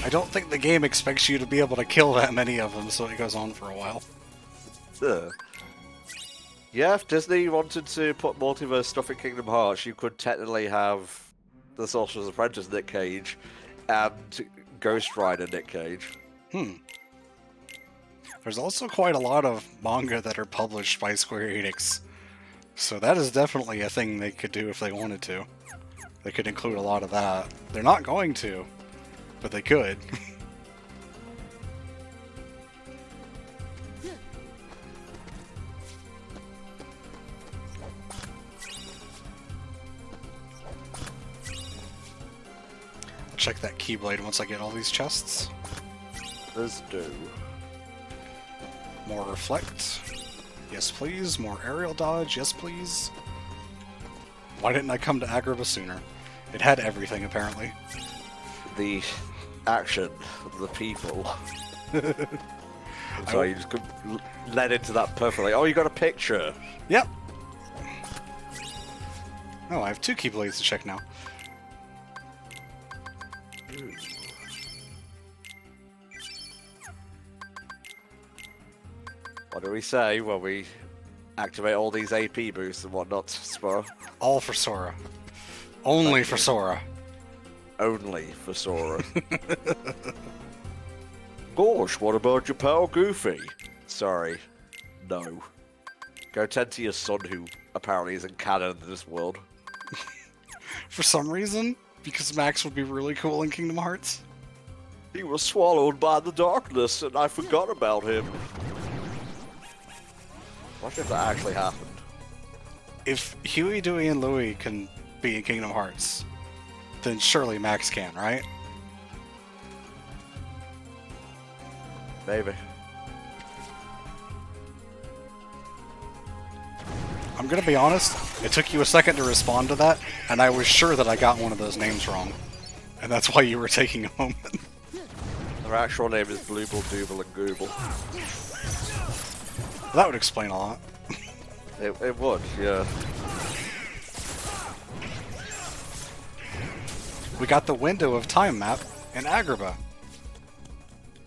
I don't think the game expects you to be able to kill that many of them, so it goes on for a while. Yeah, if Disney wanted to put multiverse stuff in Kingdom Hearts, you could technically have the Sorcerer's Apprentice Nick Cage and Ghost Rider Nick Cage. There's also quite a lot of manga that are published by Square Enix, so that is definitely a thing they could do if they wanted to. They could include a lot of that. They're not going to, but they could. I'll check that Keyblade once I get all these chests. Let's do. More reflect. Yes, please. More aerial dodge. Yes, please. Why didn't I come to Agrabah sooner? It had everything, apparently. The action of the people. So you just led into that perfectly. Oh, you got a picture. Yep. Oh, I have 2 Keyblades to check now. What do we say when we activate all these AP boosts and whatnot, Spar? All for Sora. Only for Sora. Only for Sora. Gosh, what about your pal Goofy? Sorry. No. Go tend to your son who apparently isn't canon in this world. For some reason, because Max would be really cool in Kingdom Hearts. He was swallowed by the darkness and I forgot about him. What if that actually happened? If Huey, Dewey, and Louie can be in Kingdom Hearts, then surely Max can, right? Maybe. I'm gonna be honest, it took you a second to respond to that, and I was sure that I got one of those names wrong. And that's why you were taking a moment. Their actual name is Blooble, Dooble, and Gooble. That would explain a lot. It would, yeah. We got the window of time map in Agrabah.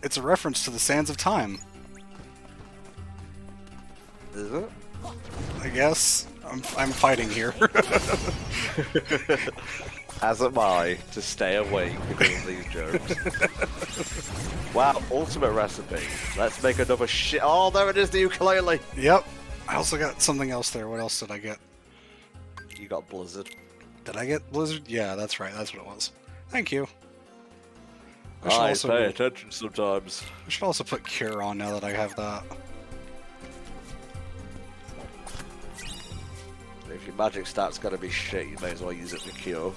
It's a reference to the Sands of Time. Is it? I guess. I'm fighting here. As am I, to stay awake because of these jokes. Wow, ultimate recipe. Let's make another shit. Oh, there it is, the ukulele. Yep. I also got something else there. What else did I get? You got Blizzard. Did I get Blizzard? Yeah, that's right. That's what it was. Thank you. I Pay attention sometimes. I should also put Cure on now that I have that. If your magic stat's gonna be shit, you may as well use it to cure.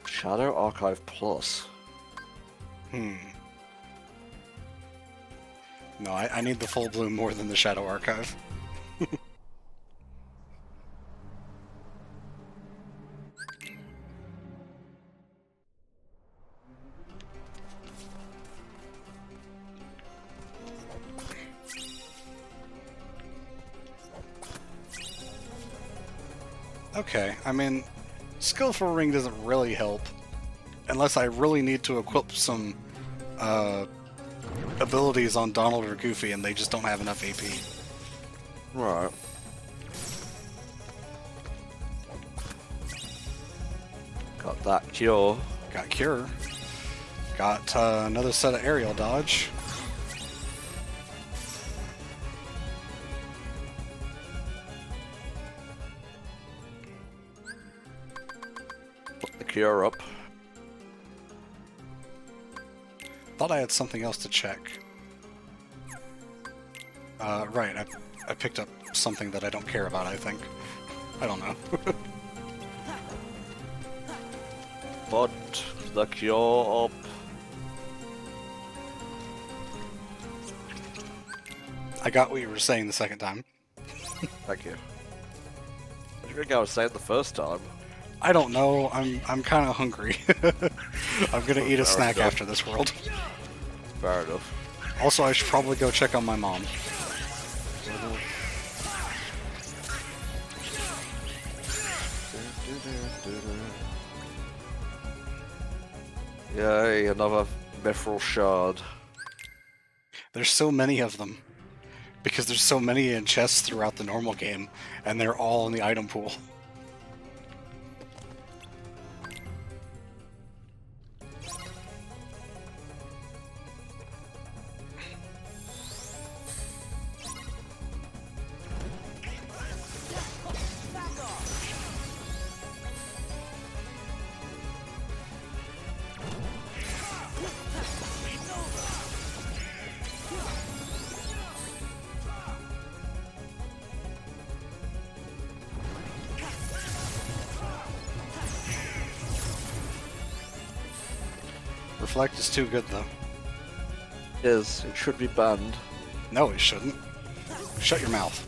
Shadow Archive Plus. No, I need the full bloom more than the Shadow Archive. Okay, I mean, Skillful Ring doesn't really help, unless I really need to equip some abilities on Donald or Goofy and they just don't have enough AP. Right. Got that cure. Got Cure. Got another set of aerial dodge. Put the cure up. Thought I had something else to check. Right, I picked up something that I don't care about, I think. I don't know. But the cure up. I got what you were saying the second time. Thank you. What do you think I was saying the first time? I don't know. I'm kind of hungry. I'm gonna eat a snack enough. after this world. Fair enough. Also, I should probably go check on my mom. Yay, another mithril shard. There's so many of them. Because there's so many in chests throughout the normal game, and they're all in the item pool. Reflect is too good, though. It should be banned. No, it shouldn't. Shut your mouth.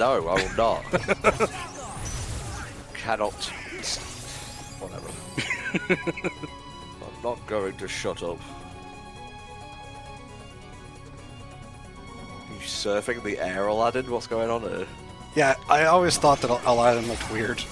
No, I will not. Cannot. Whatever. I'm not going to shut up. You surfing the air, Aladdin? What's going on here? Yeah, I always thought that Aladdin looked weird.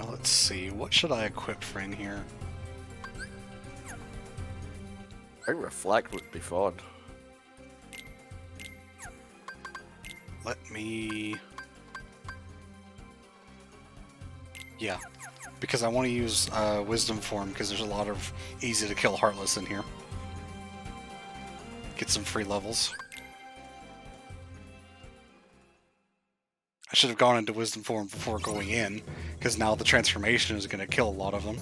Let's see, what should I equip for in here? I think Reflect would be fun. Let me... Yeah, because I want to use Wisdom Form because there's a lot of easy to kill Heartless in here. Get some free levels. I should have gone into Wisdom Form before going in, because now the transformation is going to kill a lot of them.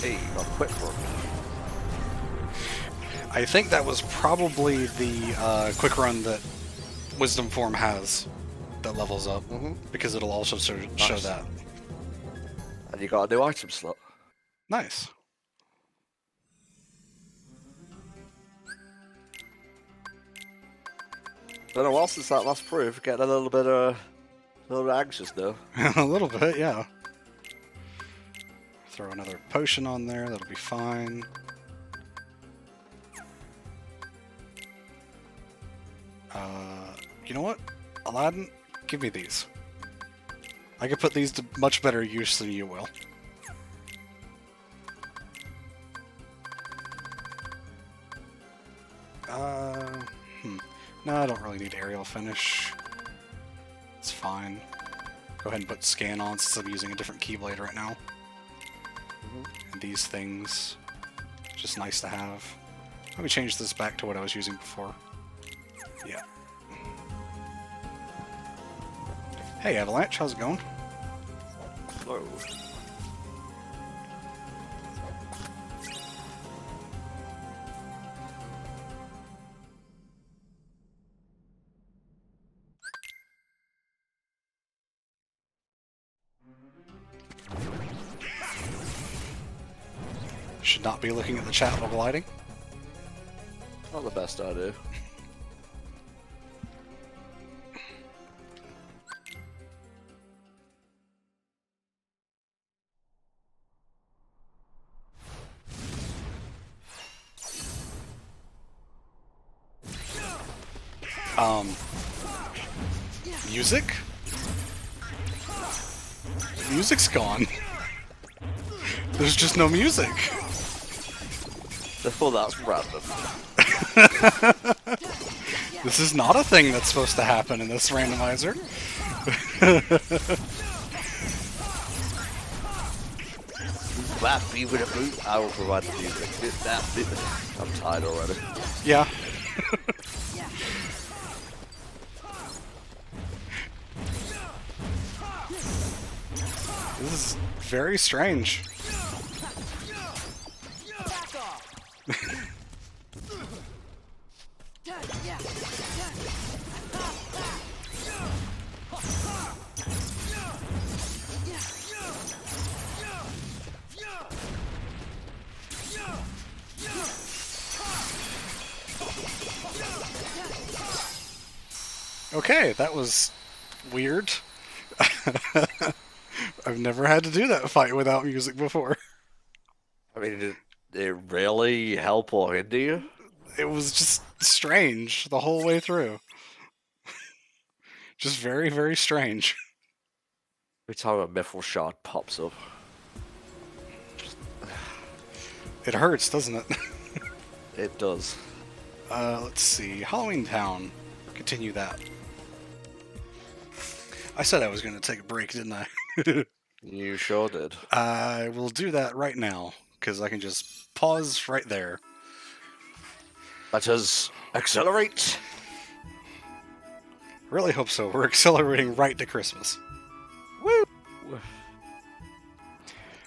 Hey, a quick run. I think that was probably the quick run that Wisdom Form has that levels up, because it'll also show Nice. that. And you got a new item slot. Nice. Been a while since that last proof. Getting a little bit anxious now. A little bit, yeah. Throw another potion on there, that'll be fine. You know what? Aladdin, give me these. I could put these to much better use than you will. No, I don't really need aerial finish. It's fine. Go ahead and put scan on since I'm using a different keyblade right now. And these things, just nice to have. Let me change this back to what I was using before. Yeah. Hey Avalanche, how's it going? Whoa. Should not be looking at the chat while gliding. Not the best idea. Music? Music's gone. There's just no music. Well, that's random. This is not a thing that's supposed to happen in this randomizer. I will provide the music. I'm tired already. Yeah. This is very strange. Back off. Okay, that was weird. I've never had to do that fight without music before. I mean, did it really help or hinder you? It was just strange the whole way through. Just very, very strange. Every time a mithril shard pops up. It hurts, doesn't it? It does. Let's see. Halloween Town. Continue that. I said I was going to take a break, didn't I? You sure did. I will do that right now, because I can just pause right there. Let us accelerate. Really hope so. We're accelerating right to Christmas. Woo!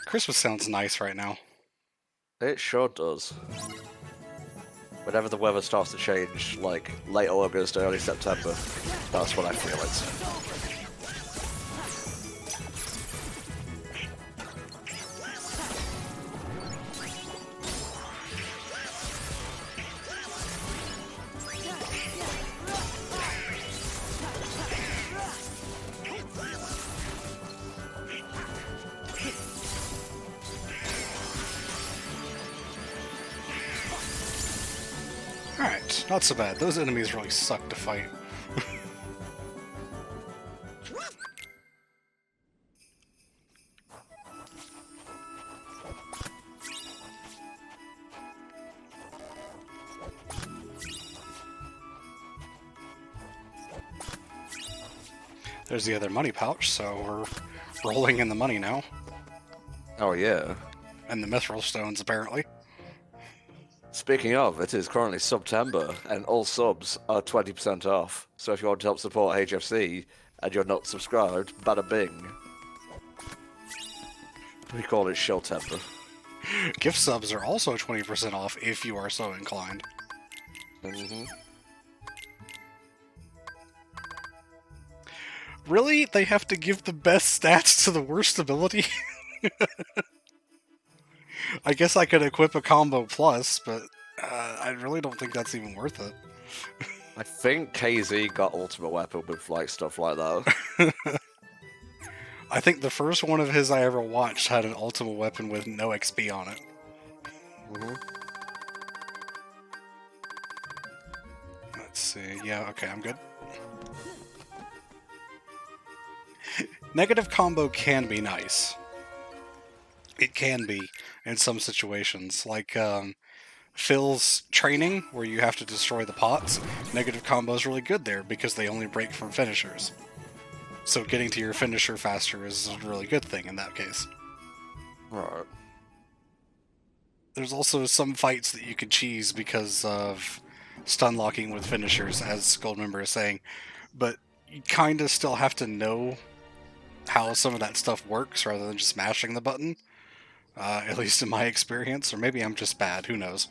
Christmas sounds nice right now. It sure does. Whenever the weather starts to change, like late August, early September, that's when I feel it. Alright, not so bad. Those enemies really suck to fight. There's the other money pouch, so we're rolling in the money now. Oh yeah. And the mithril stones, apparently. Speaking of, it is currently September, and all subs are 20% off. So if you want to help support HFC, and you're not subscribed, bada bing. We call it Shelltember. Gift subs are also 20% off if you are so inclined. Really? They have to give the best stats to the worst ability? I guess I could equip a combo plus, but I really don't think that's even worth it. I think KZ got ultimate weapon with like stuff like that. I think the first one of his I ever watched had an ultimate weapon with no XP on it. Let's see. Yeah, okay, I'm good. Negative combo can be nice. It can be in some situations, like Phil's training, where you have to destroy the pots. Negative combo is really good there because they only break from finishers. So getting to your finisher faster is a really good thing in that case. Right. There's also some fights that you could cheese because of stun locking with finishers, as Goldmember is saying, but you kind of still have to know how some of that stuff works rather than just mashing the button. At least in my experience, or maybe I'm just bad, who knows.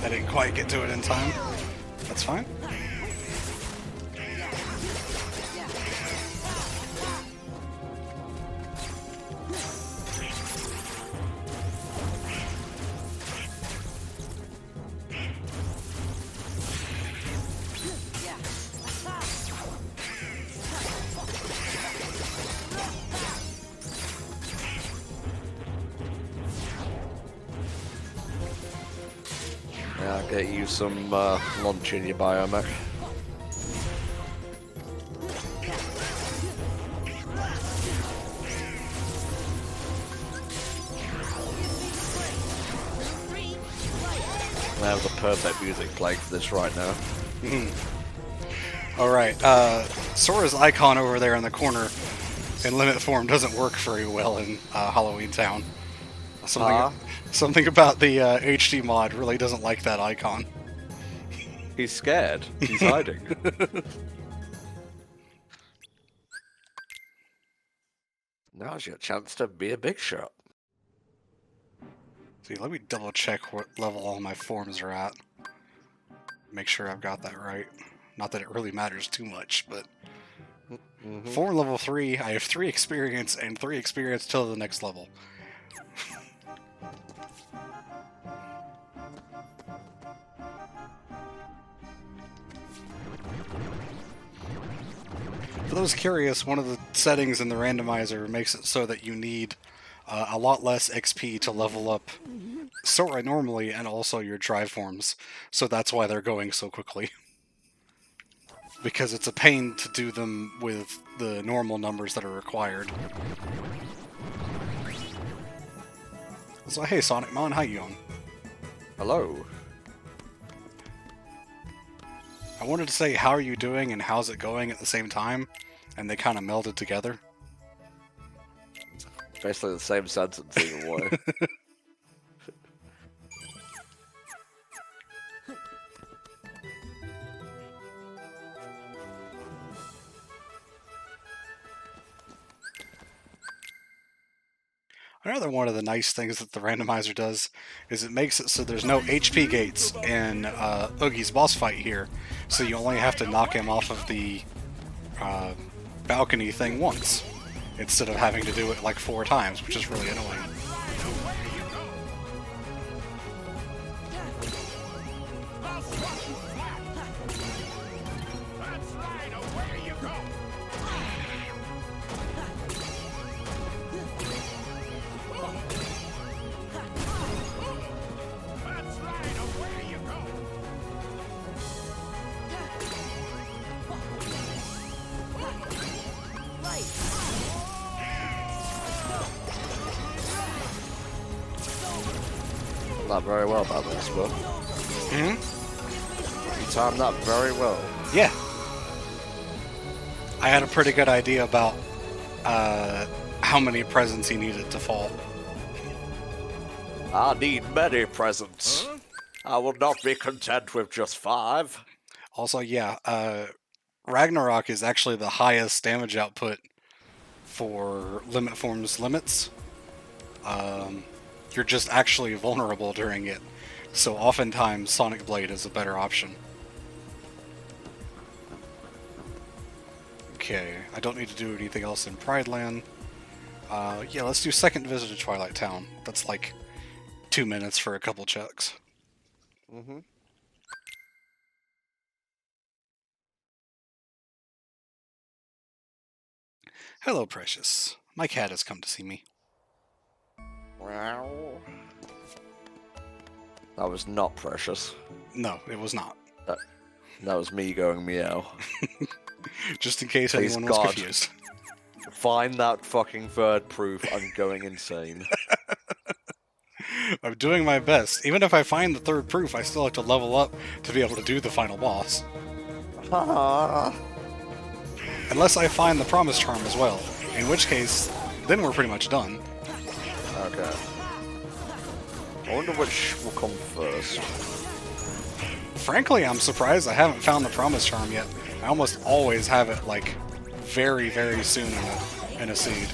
I didn't quite get to it in time. That's fine. Yeah, I'll get you some lunch in your biomech. I have the perfect music playing for this right now. Alright, Sora's icon over there in the corner in limit form doesn't work very well in Halloween Town. Something about the HD mod really doesn't like that icon. He's scared. He's hiding. Now's your chance to be a big shot. See, let me double check what level all my forms are at. Make sure I've got that right. Not that it really matters too much, but... Form level 3, I have 3 experience, and 3 experience till the next level. For those curious, one of the settings in the randomizer makes it so that you need a lot less XP to level up Sora normally, and also your drive forms, so that's why they're going so quickly. Because it's a pain to do them with the normal numbers that are required. So hey Sonic Mon, how you doing? Hello. I wanted to say how are you doing and how's it going at the same time, and they kind of melded together. Basically the same sentence either way. Another one of the nice things that the randomizer does is it makes it so there's no HP gates in Oogie's boss fight here, so you only have to knock him off of the balcony thing once, instead of having to do it like 4 times, which is really annoying. Not very well about this, Will. You timed that very well. Yeah. I had a pretty good idea about how many presents he needed to fall. I need many presents. I will not be content with just 5. Also, yeah, Ragnarok is actually the highest damage output for limit forms limits. You're just actually vulnerable during it, so oftentimes Sonic Blade is a better option. Okay, I don't need to do anything else in Pride Land. Yeah, let's do second visit to Twilight Town. That's like 2 minutes for a couple checks. Hello, Precious. My cat has come to see me. Wow. That was not Precious. No, it was not. That was me going meow. Just in case Please, anyone was God. confused. Find that fucking third proof. I'm going insane. I'm doing my best. Even if I find the third proof, I still have to level up to be able to do the final boss. Unless I find the Promise Charm as well, in which case, then we're pretty much done. Okay. I wonder which will come first. Frankly, I'm surprised I haven't found the Promise Charm yet. I almost always have it, like, very, very soon in a seed.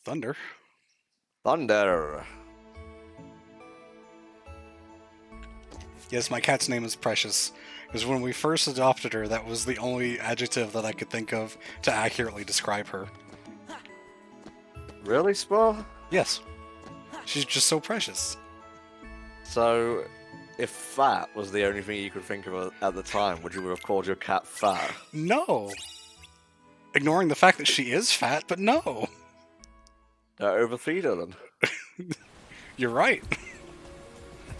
Thunder. Thunder. Yes, my cat's name is Precious. Because when we first adopted her, that was the only adjective that I could think of to accurately describe her. Really, Spar? Yes. She's just so precious. So, if fat was the only thing you could think of at the time, would you have called your cat fat? No! Ignoring the fact that she is fat, but no! Overfeed her then. You're right.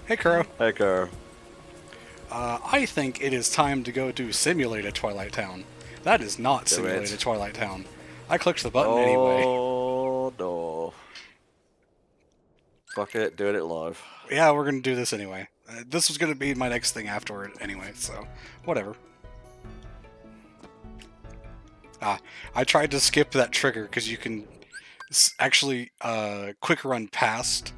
Hey, Kuro. Hey, girl. I think it is time to go do Simulated Twilight Town. That is not Do Simulated it. Twilight Town. I clicked the button anyway. Oh, no. Fuck it, doing it live. Yeah, we're gonna do this anyway. This was gonna be my next thing afterward anyway, so whatever. I tried to skip that trigger because you can actually quick run past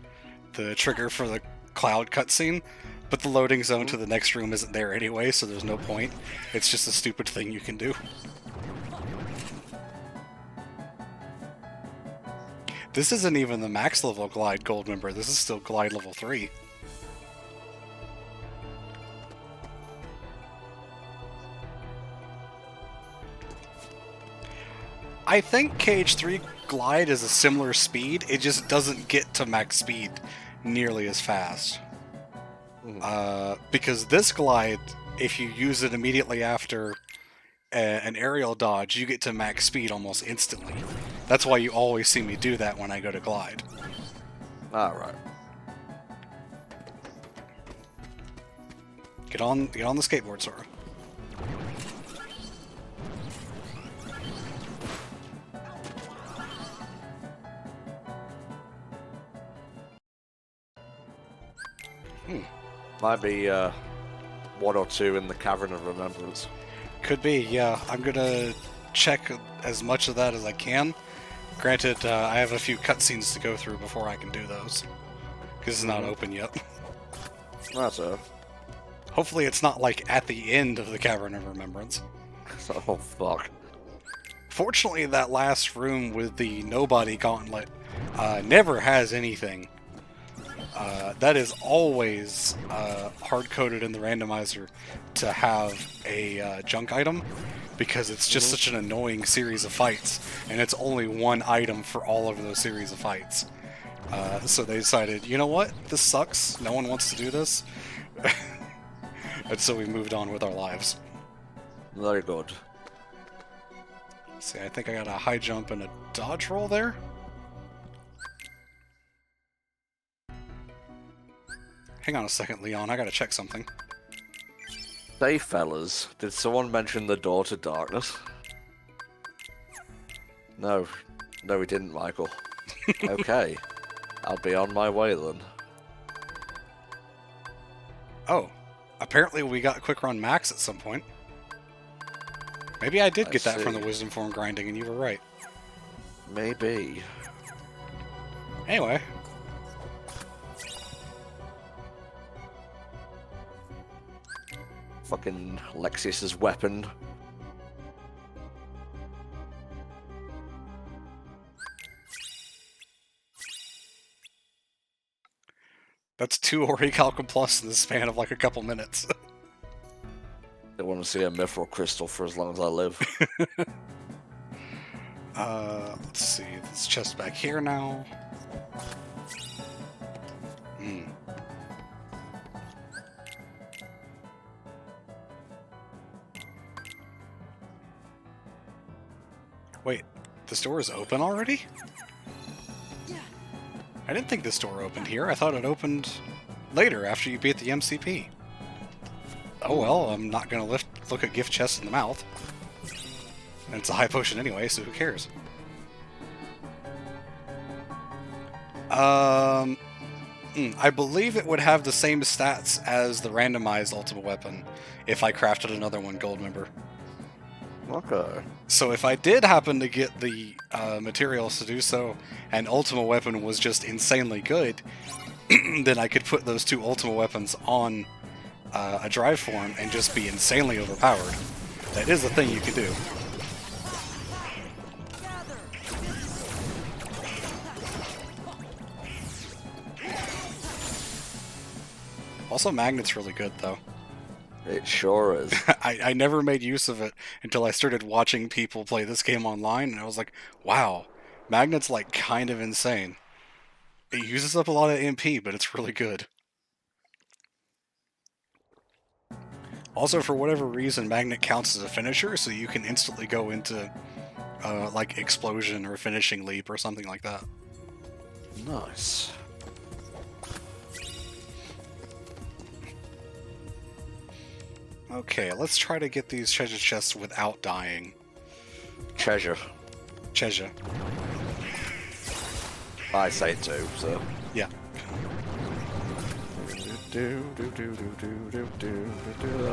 the trigger for the cloud cutscene, but the loading zone to the next room isn't there anyway, so there's no point. It's just a stupid thing you can do. This isn't even the max level glide gold member, this is still glide level 3. I think KH3 glide is a similar speed, it just doesn't get to max speed nearly as fast. Because this glide, if you use it immediately after an aerial dodge, you get to max speed almost instantly. That's why you always see me do that when I go to glide. Alright. Get on the skateboard, Sora. Might be one or two in the Cavern of Remembrance. Could be, yeah. I'm gonna check as much of that as I can. Granted, I have a few cutscenes to go through before I can do those. Because it's not open yet. That's it. Hopefully it's not like at the end of the Cavern of Remembrance. Oh, fuck. Fortunately, that last room with the Nobody Gauntlet never has anything. That is always hard-coded in the randomizer to have a junk item, because it's just such an annoying series of fights, and it's only one item for all of those series of fights. So they decided, you know what? This sucks. No one wants to do this. And so we moved on with our lives. Very good. See, I think I got a high jump and a dodge roll there. Hang on a second, Leon. I gotta check something. Hey, fellas, did someone mention the door to darkness? No. No, we didn't, Michael. Okay. I'll be on my way then. Oh, apparently we got Quick Run Max at some point. Maybe I did get that from the see. Wisdom Form grinding, and you were right. Maybe. Anyway. Fucking Lexus's weapon. That's 2 Orichalcum Plus in the span of like a couple minutes. I want to see a mithril crystal for as long as I live. Let's see. This chest back here now. Wait, this door is open already? I didn't think this door opened here. I thought it opened later after you beat the MCP. Oh well, I'm not gonna look at gift chests in the mouth. And it's a high potion anyway, so who cares? I believe it would have the same stats as the randomized ultimate weapon if I crafted another one gold member. Okay. So if I did happen to get the materials to do so, and Ultima Weapon was just insanely good, then I could put those 2 Ultima Weapons on a drive form and just be insanely overpowered. That is a thing you can do. Also, Magnet's really good, though. It sure is. I never made use of it until I started watching people play this game online, and I was like, wow, Magnet's like kind of insane. It uses up a lot of MP, but it's really good. Also, for whatever reason, Magnet counts as a finisher, so you can instantly go into like Explosion or Finishing Leap or something like that. Nice. Okay, let's try to get these treasure chests without dying. Treasure. Treasure. I say it too, so. Yeah.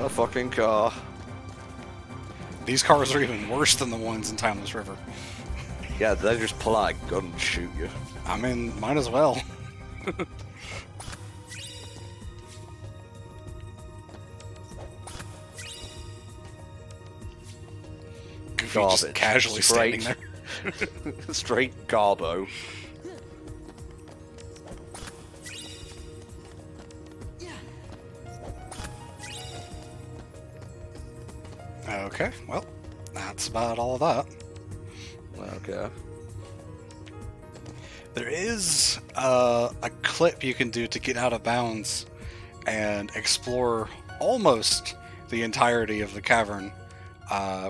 A fucking car. These cars are even worse than the ones in Timeless River. Yeah, they just pull out a gun and shoot you. I mean, might as well. Goofy just casually standing there. Straight garbo. Okay, well, that's about all of that. Okay. There is a clip you can do to get out of bounds and explore almost the entirety of the cavern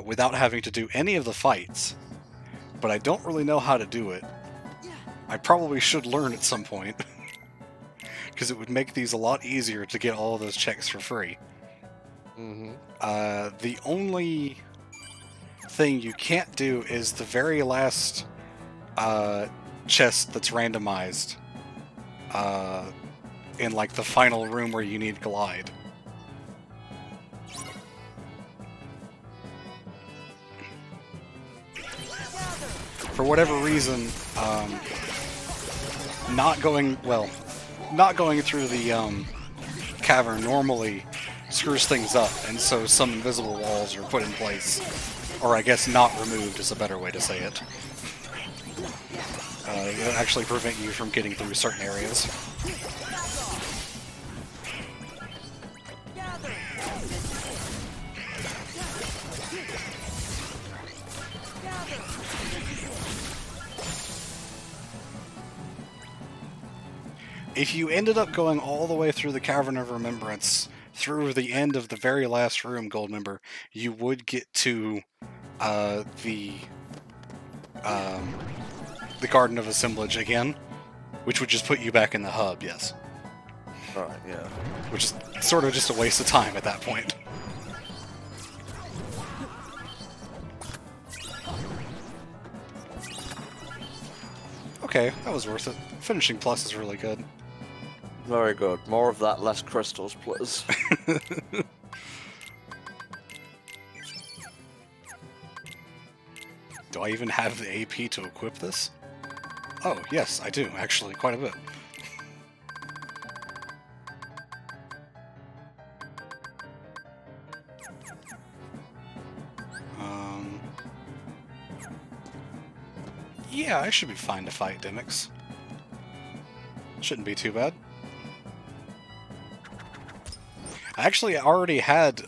without having to do any of the fights. But I don't really know how to do it. I probably should learn at some point. Because it would make these a lot easier to get all of those checks for free. Mm-hmm. The only thing you can't do is the very last chest that's randomized in like the final room where you need glide. For whatever reason, not going through the cavern normally screws things up, and so some invisible walls are put in place. Or I guess not removed is a better way to say it. That actually prevent you from getting through certain areas. If you ended up going all the way through the Cavern of Remembrance, through the end of the very last room, Goldmember, you would get to the Garden of Assemblage again, which would just put you back in the hub, yes. Right, yeah. Which is sort of just a waste of time at that point. Okay, that was worth it. Finishing Plus is really good. Very good. More of that, less crystals, please. Do I even have the AP to equip this? Oh, yes, I do, actually, quite a bit. Yeah, I should be fine to fight Dimix. Shouldn't be too bad. I actually already had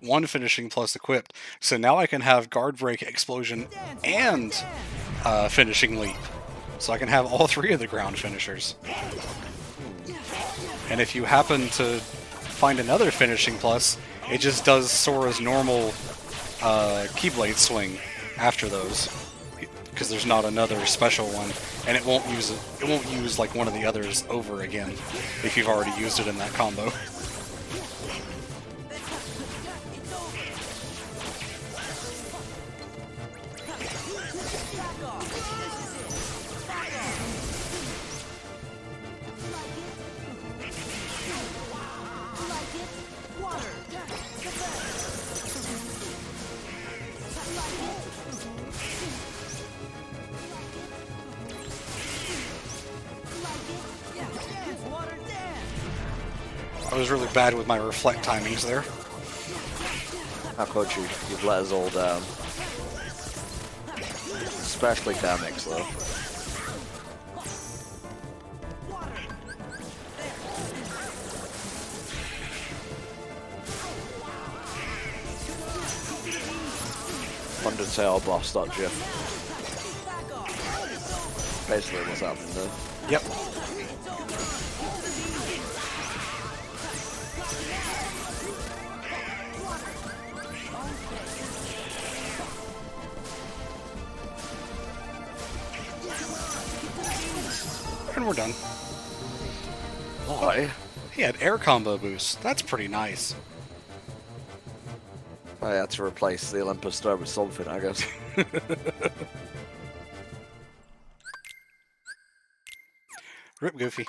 one Finishing Plus equipped, so now I can have Guard Break, Explosion, and Finishing Leap. So I can have all three of the ground finishers. And if you happen to find another Finishing Plus, it just does Sora's normal Keyblade swing after those. Because there's not another special one, and it won't use it. It won't use like one of the others over again if you've already used it in that combo. I was really bad with my reflect timings there. How could you? You've let us all down. Especially Antics, though. Undertale boss, that GIF. Basically what's happening there. Yep. And we're done. Why? He had air combo boost. That's pretty nice. I had to replace the Olympus Stone with something, I guess. Rip Goofy.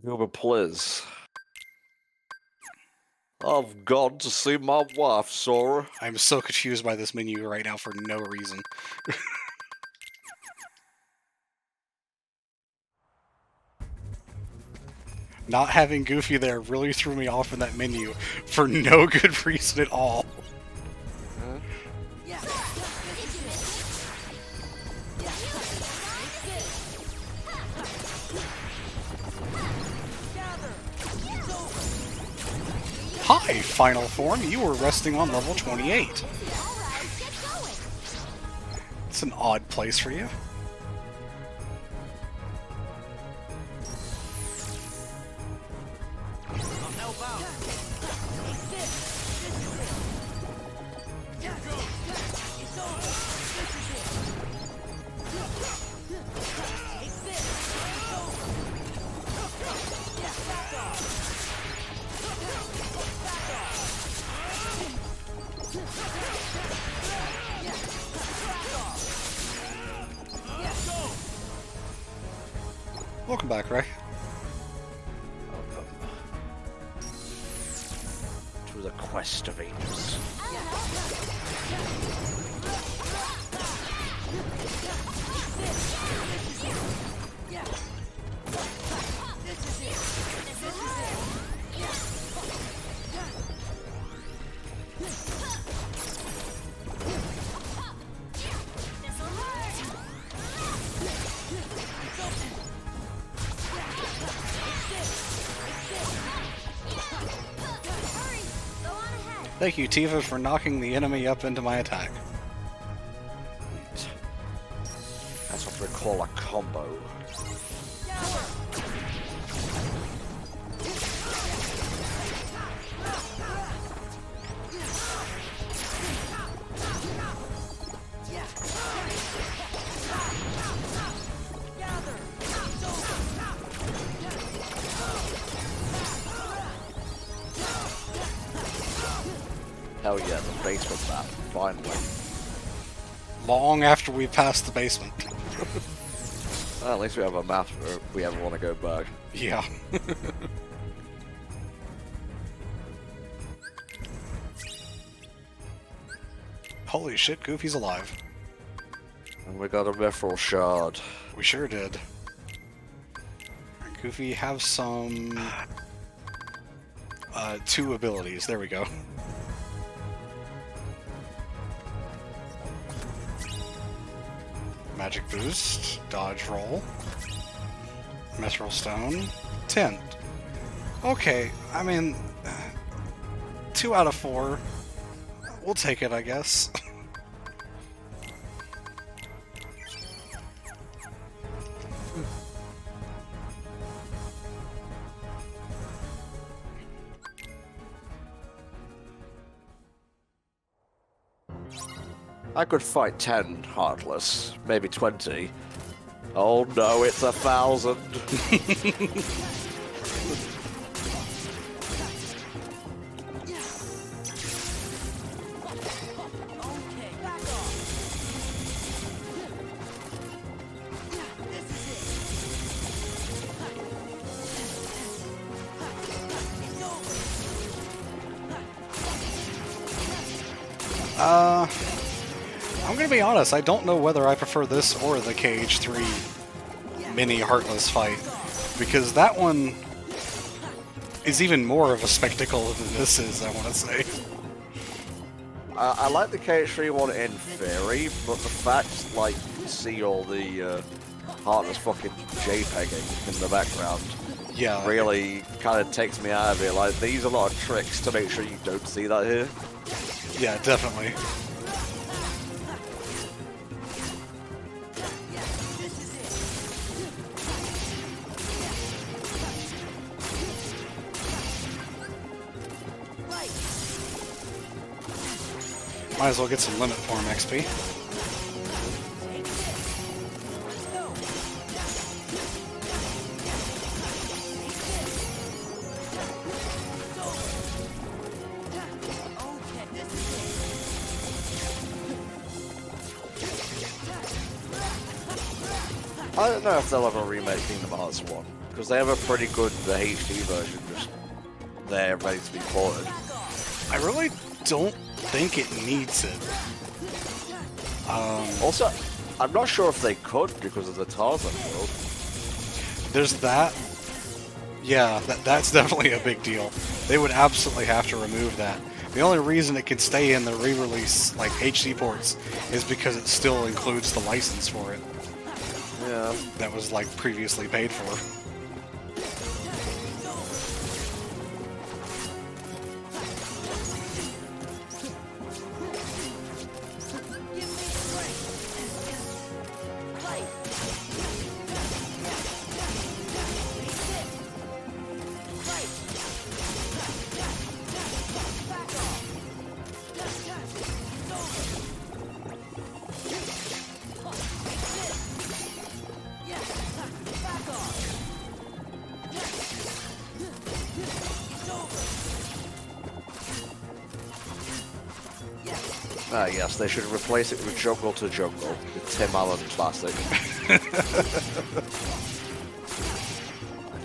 Gilbert, please. I've gone to see my wife, Sora. I'm so confused by this menu right now for no reason. Not having Goofy there really threw me off in that menu for no good reason at all. Hi, Final Form. You were resting on level 28. It's an odd place for you. Welcome back, Ray. To the quest of angels. Thank you, Tifa, for knocking the enemy up into my attack. That's what we call a combo. Hell yeah, the basement map, finally. Long after we passed the basement. Well, at least we have a map if we ever want to go back. Yeah. Holy shit, Goofy's alive. And we got a mithril shard. We sure did. Goofy, have some... 2 abilities. There we go. Magic Boost, Dodge Roll, Mithril Stone, Tint. Okay, I mean, 2 out of 4. We'll take it, I guess. I could fight 10 Heartless, maybe 20. Oh no, it's 1,000. I'm gonna be honest, I don't know whether I prefer this or the KH3 mini Heartless fight, because that one is even more of a spectacle than this is, I want to say. I like the KH3 one in theory, but the fact, like, you see all the Heartless fucking JPEGing in the background Yeah. really kind of takes me out of it. Like, these are a lot of tricks to make sure you don't see that here. Yeah, definitely. Might as well get some limit form XP. I don't know if they'll ever remake Kingdom Hearts 1, because they have a pretty good HD version just there ready to be ported. I really don't think it needs it. Also, I'm not sure if they could because of the Tarzan world. There's that. Yeah, that's definitely a big deal. They would absolutely have to remove that. The only reason it can stay in the re-release, like HD ports, is because it still includes the license for it. Yeah. That was like previously paid for. Ah, yes, they should replace it with Jungle to Jungle, with Tim Allen Classic. I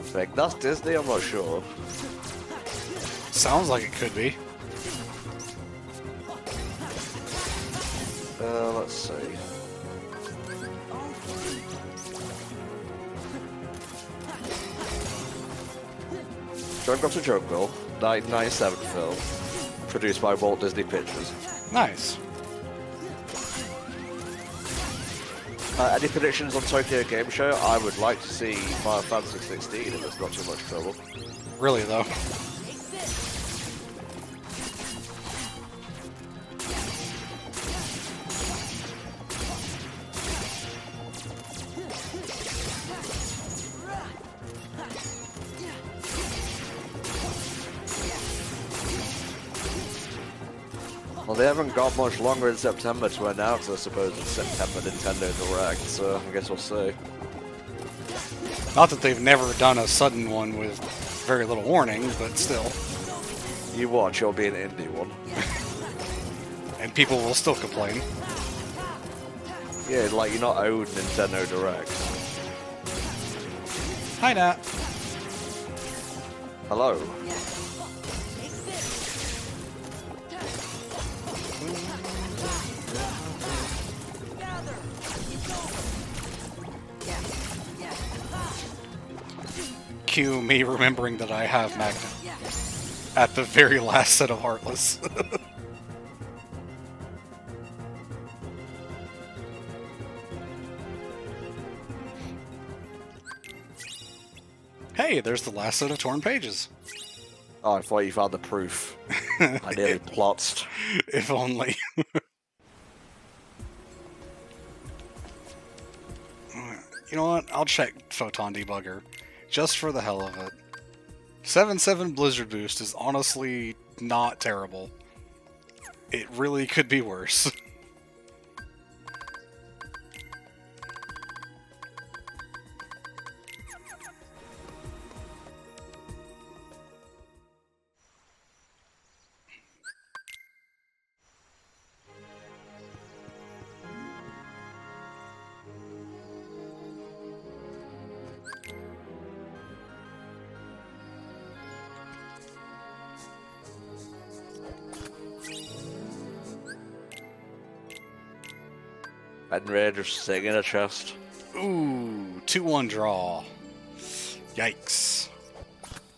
think that's Disney, I'm not sure. Sounds like it could be. Let's see. Jungle to Jungle, 1997 film, produced by Walt Disney Pictures. Nice. Any predictions on Tokyo Game Show? I would like to see Final Fantasy 16 if it's not too much trouble. Really, though. Well, they haven't got much longer in September to announce, I suppose, it's September Nintendo Direct, so I guess we'll see. Not that they've never done a sudden one with very little warning, but still. You watch, it'll be an indie one. And people will still complain. Yeah, like you're not owed Nintendo Direct. Hi, Nat. Hello. Cue me remembering that I have Magnet at the very last set of Heartless. Hey, there's the last set of torn pages. Oh, I thought you found the proof. I nearly plotzed. If only. You know what? I'll check Photon Debugger. Just for the hell of it. 7.7 Blizzard Boost is honestly not terrible. It really could be worse. And Raider sitting in a chest. Ooh, 2-1 draw. Yikes.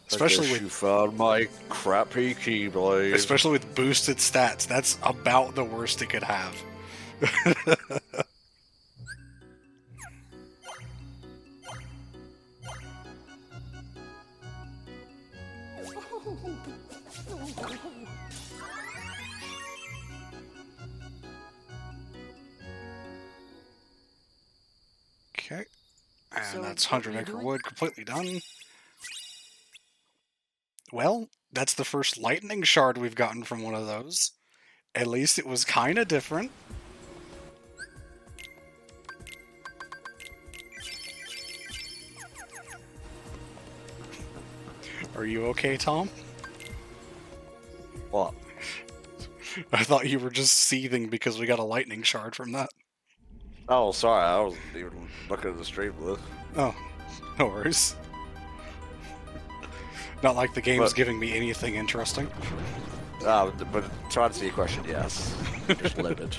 Especially I guess with you found my crappy keyblade. especially with boosted stats, that's about the worst it could have. And that's what 100 were you acre doing? wood completely done. Well, that's the first lightning shard we've gotten from one of those. At least it was kind of different. Are you okay, Tom? What? I thought you were just seething because we got a lightning shard from that. Oh, sorry, I wasn't even looking at the stream list. Oh, no worries. Not like the game's But- giving me anything interesting. But to answer your question, yes. Just loaded.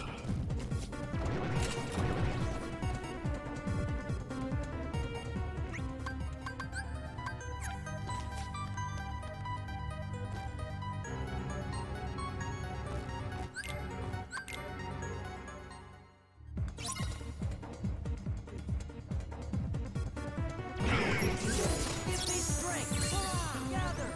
Give me strength. Gather.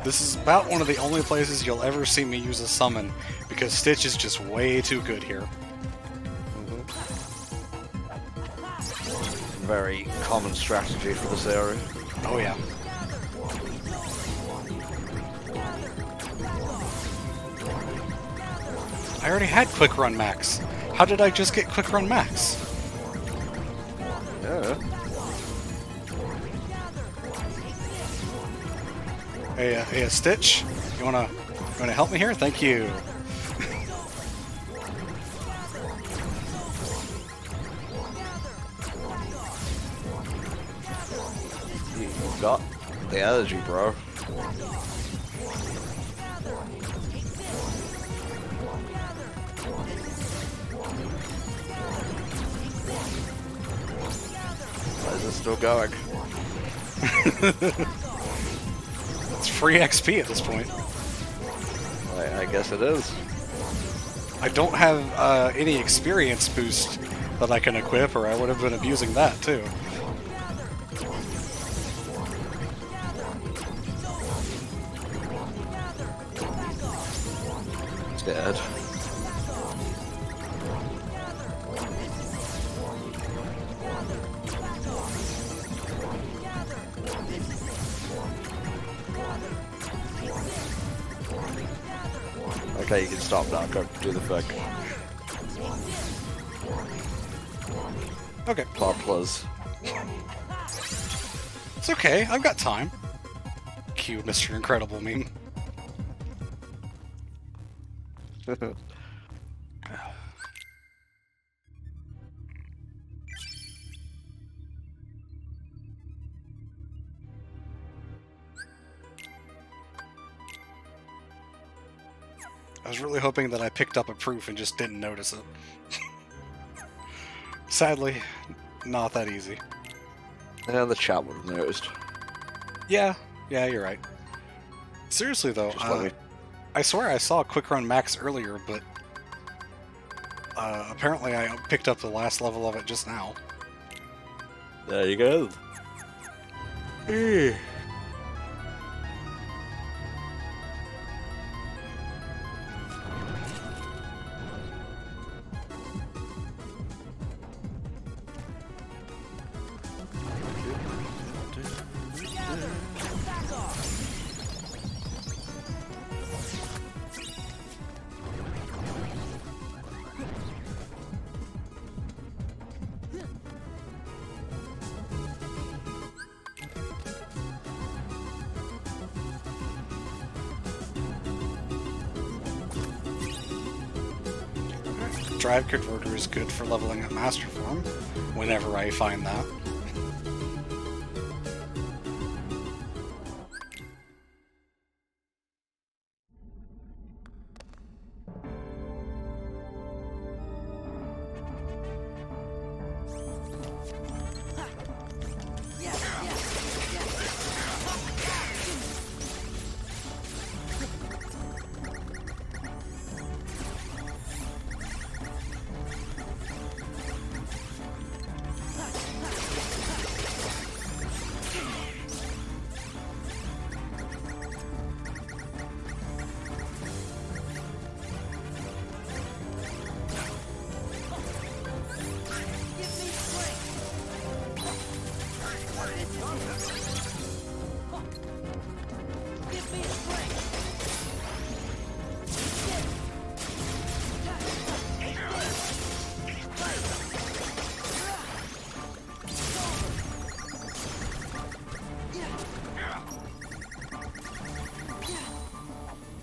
This is about one of the only places you'll ever see me use a summon, because Stitch is just way too good here. Very common strategy for this area. Oh yeah. I already had Quick Run Max. How did I just get Quick Run Max? Yeah. Hey, Stitch, you wanna help me here? Thank you. You've got the energy, bro. Why is it still going? It's free XP at this point. I guess it is. I don't have any experience boost that I can equip, or I would have been abusing that too. It's dead. Okay, you can stop now. Go do the thing. Okay, Plus. it's okay. I've got time. Cue Mr. Incredible meme. I was really hoping that I picked up a proof and just didn't notice it. Sadly, not that easy. Yeah, the chat would have noticed. Yeah, you're right. Seriously though, Just let me. I swear I saw Quick Run Max earlier, but apparently I picked up the last level of it just now. There you go. Drive Converter is good for leveling up Master Form, whenever I find that.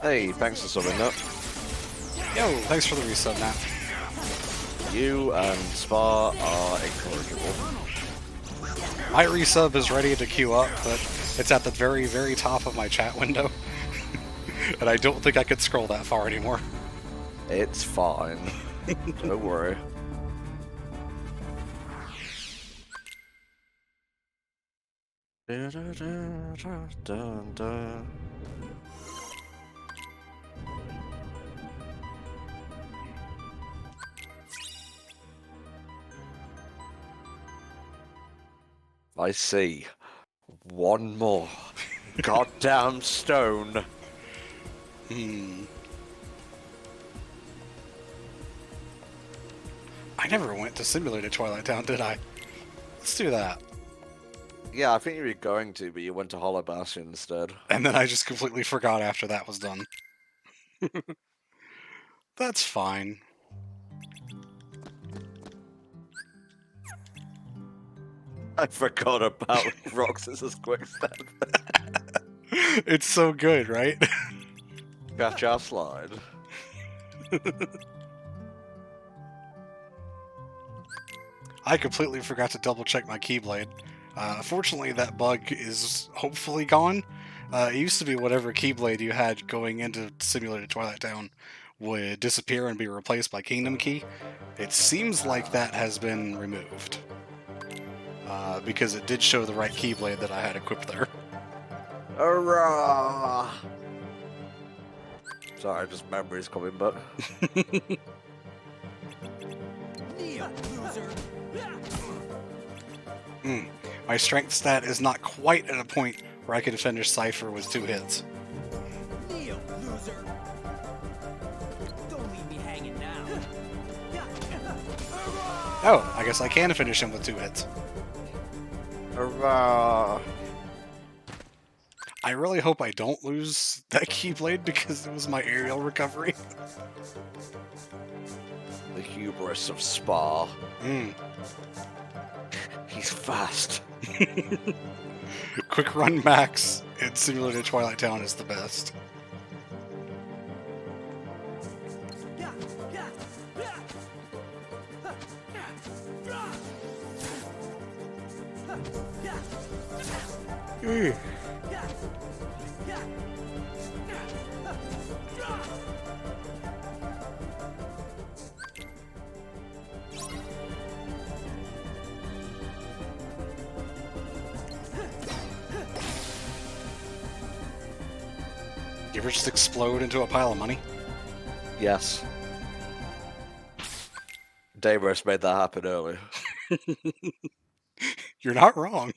Hey, thanks for subbing that. Yo, thanks for the resub, Matt. You and Spar are incorrigible. My resub is ready to queue up, but it's at the very, very top of my chat window. And I don't think I could scroll that far anymore. It's fine. Don't worry. I see. One more. Goddamn stone. I never went to Simulated Twilight Town, did I? Let's do that. Yeah, I think you were going to, but you went to Hollow Bastion instead. And then I just completely forgot after that was done. That's fine. I forgot about Roxas's quick step. It's so good, right? Gotcha slide. I completely forgot to double check my Keyblade. Fortunately, that bug is hopefully gone. It used to be whatever Keyblade you had going into Simulated Twilight Town would disappear and be replaced by Kingdom Key. It seems like that has been removed. Because it did show the right Keyblade that I had equipped there. Hurrah! Sorry, just memories coming back. Kneel, loser. My strength stat is not quite at a point where I could finish Cypher with 2 hits. Kneel, loser. Don't leave me hanging now. Oh, I guess I can finish him with 2 hits. Hurrah! I really hope I don't lose that Keyblade because it was my aerial recovery. The hubris of Spar. Mm. He's fast. Quick Run Max in Simulated Twilight Town is the best. You ever just explode into a pile of money? Yes. Daybrush made that happen earlier. You're not wrong.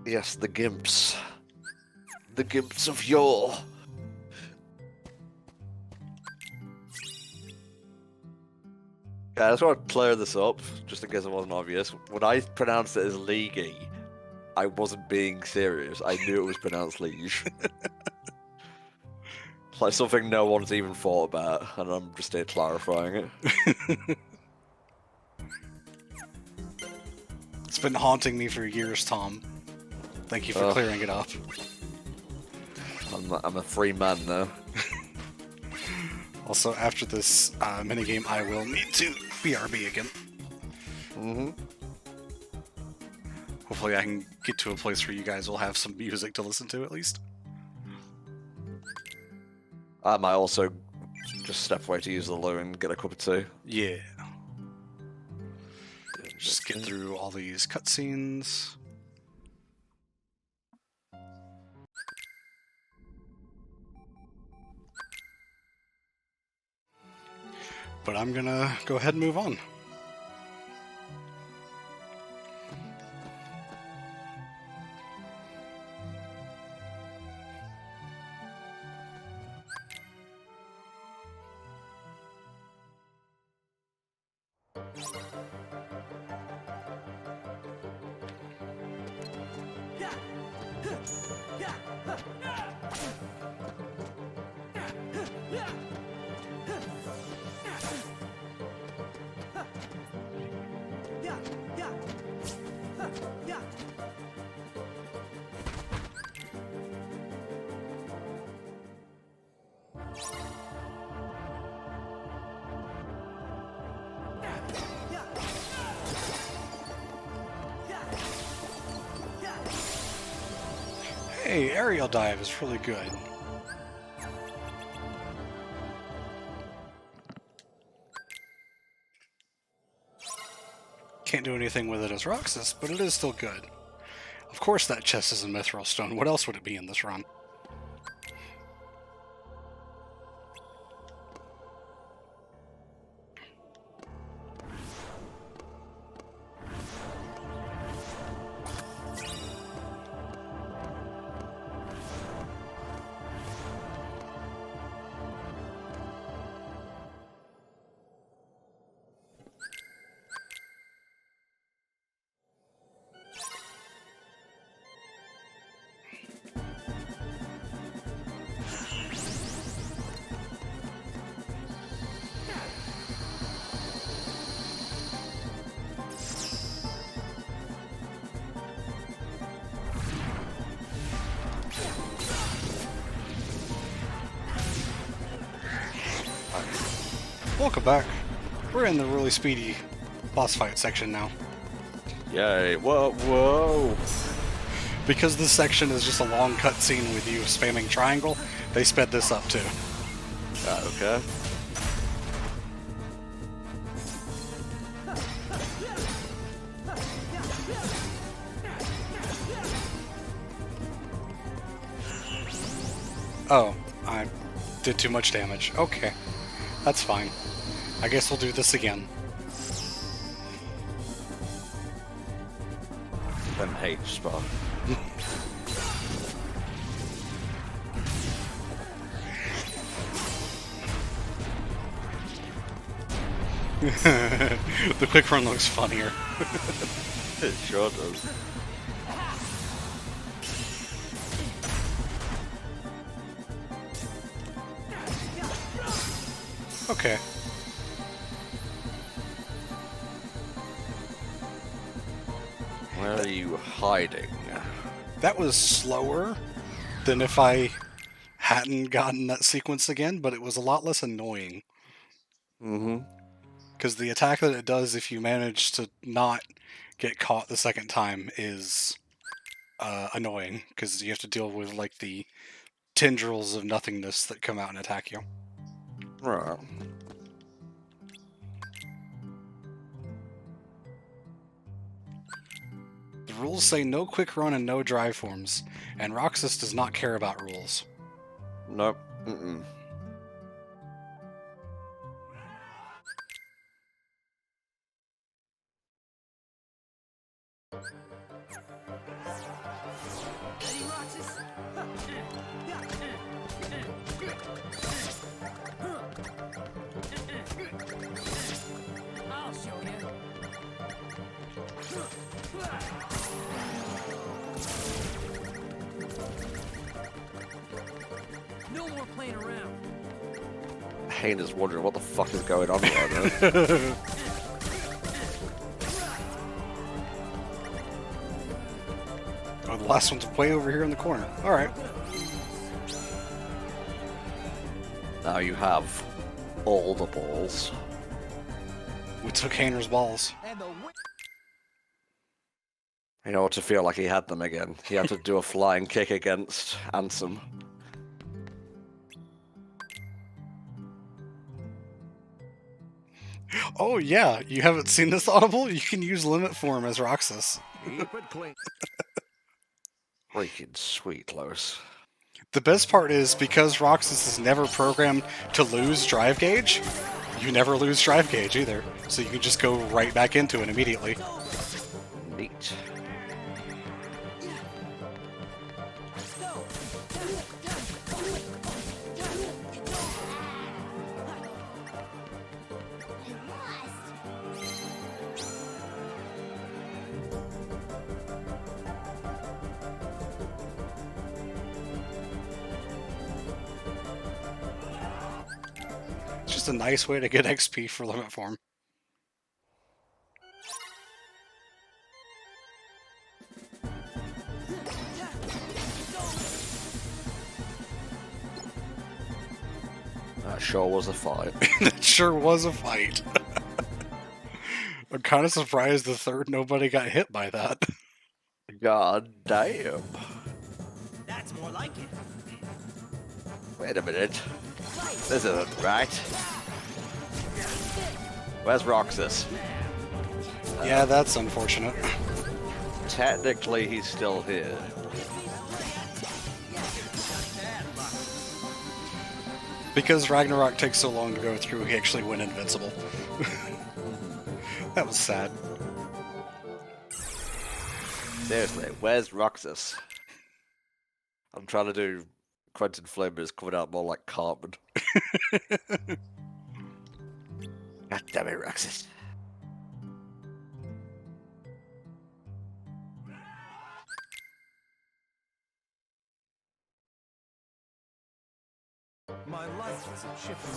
Yes, the Gimps. The Gimps of yore. Yeah, I just want to clear this up, just in case it wasn't obvious. When I pronounced it as Leagy, I wasn't being serious. I knew it was pronounced Liege. It's like something no one's even thought about, and I'm just here clarifying it. It's been haunting me for years, Tom. Thank you for clearing it up. I'm a free man now. Also, after this minigame, I will need to BRB again. Mm-hmm. Hopefully I can get to a place where you guys will have some music to listen to, at least. I might also just step away to use the loo and get a cup of tea. Yeah. Just get through all these cutscenes. But I'm gonna go ahead and move on. Hey, aerial dive is really good. Can't do anything with it as Roxas, but it is still good. Of course that chest is a mithril stone. What else would it be in this run? Welcome back. We're in the really speedy boss fight section now. Yay. Whoa, whoa. Because this section is just a long cutscene with you spamming triangle, they sped this up too. Okay. Oh, I did too much damage. Okay, that's fine. I guess we'll do this again. Then hate Spar. The quick run looks funnier. It sure does. Okay. Where are you hiding? That was slower than if I hadn't gotten that sequence again, but it was a lot less annoying. Mm-hmm. Because the attack that it does if you manage to not get caught the second time is annoying, because you have to deal with like the tendrils of nothingness that come out and attack you. Right. The rules say no quick run and no drive forms, and Roxas does not care about rules. Nope. Mm-mm. Ready, Roxas? I'll show you. No more playing around. Hayne is wondering what the fuck is going on right now. Oh, the last one's way over here in the corner. Alright. Now you have all the balls. We took Hayner's balls. And the win. You know, to feel like he had them again. He had to do a flying kick against Ansem. Oh yeah, you haven't seen this Audible? You can use limit form as Roxas. Keep it clean. Freaking sweet, Lois. The best part is, because Roxas is never programmed to lose drive gauge, you never lose drive gauge either. So you can just go right back into it immediately. Neat. It's just a nice way to get XP for limit form. That sure was a fight. It sure was a fight. I'm kind of surprised the third nobody got hit by that. God damn. That's That's more like it. Wait a minute. This isn't right. Where's Roxas? Yeah, that's unfortunate. Technically, he's still here. Because Ragnarok takes so long to go through, he actually went invincible. That was sad. Seriously, where's Roxas? I'm trying to do Quentin Flynn, but it's coming out more like Cartman. God damn it, Roxas. My life is a chipping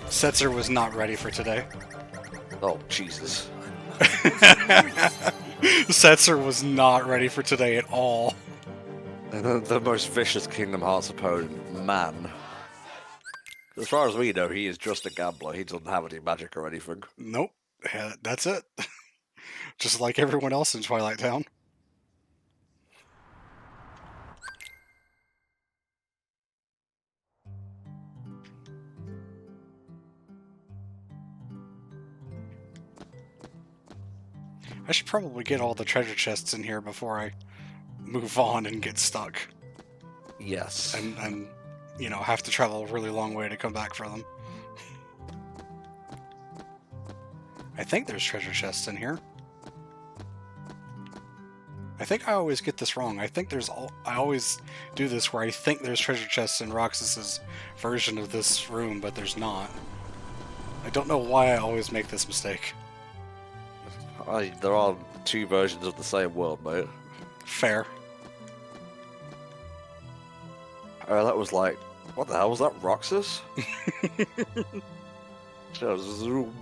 Setzer was not ready for today. Oh, Jesus. Setzer was not ready for today at all. The most vicious Kingdom Hearts opponent, man. As far as we know, he is just a gambler. He doesn't have any magic or anything. Nope. Yeah, that's it. Just like everyone else in Twilight Town. I should probably get all the treasure chests in here before I move on and get stuck. Yes. And you know, have to travel a really long way to come back for them. I think there's treasure chests in here. I think I always get this wrong. I always do this where I think there's treasure chests in Roxas's version of this room, but there's not. I don't know why I always make this mistake. There are two versions of the same world, mate. Fair. That was like... What the hell was that, Roxas? Just zoom.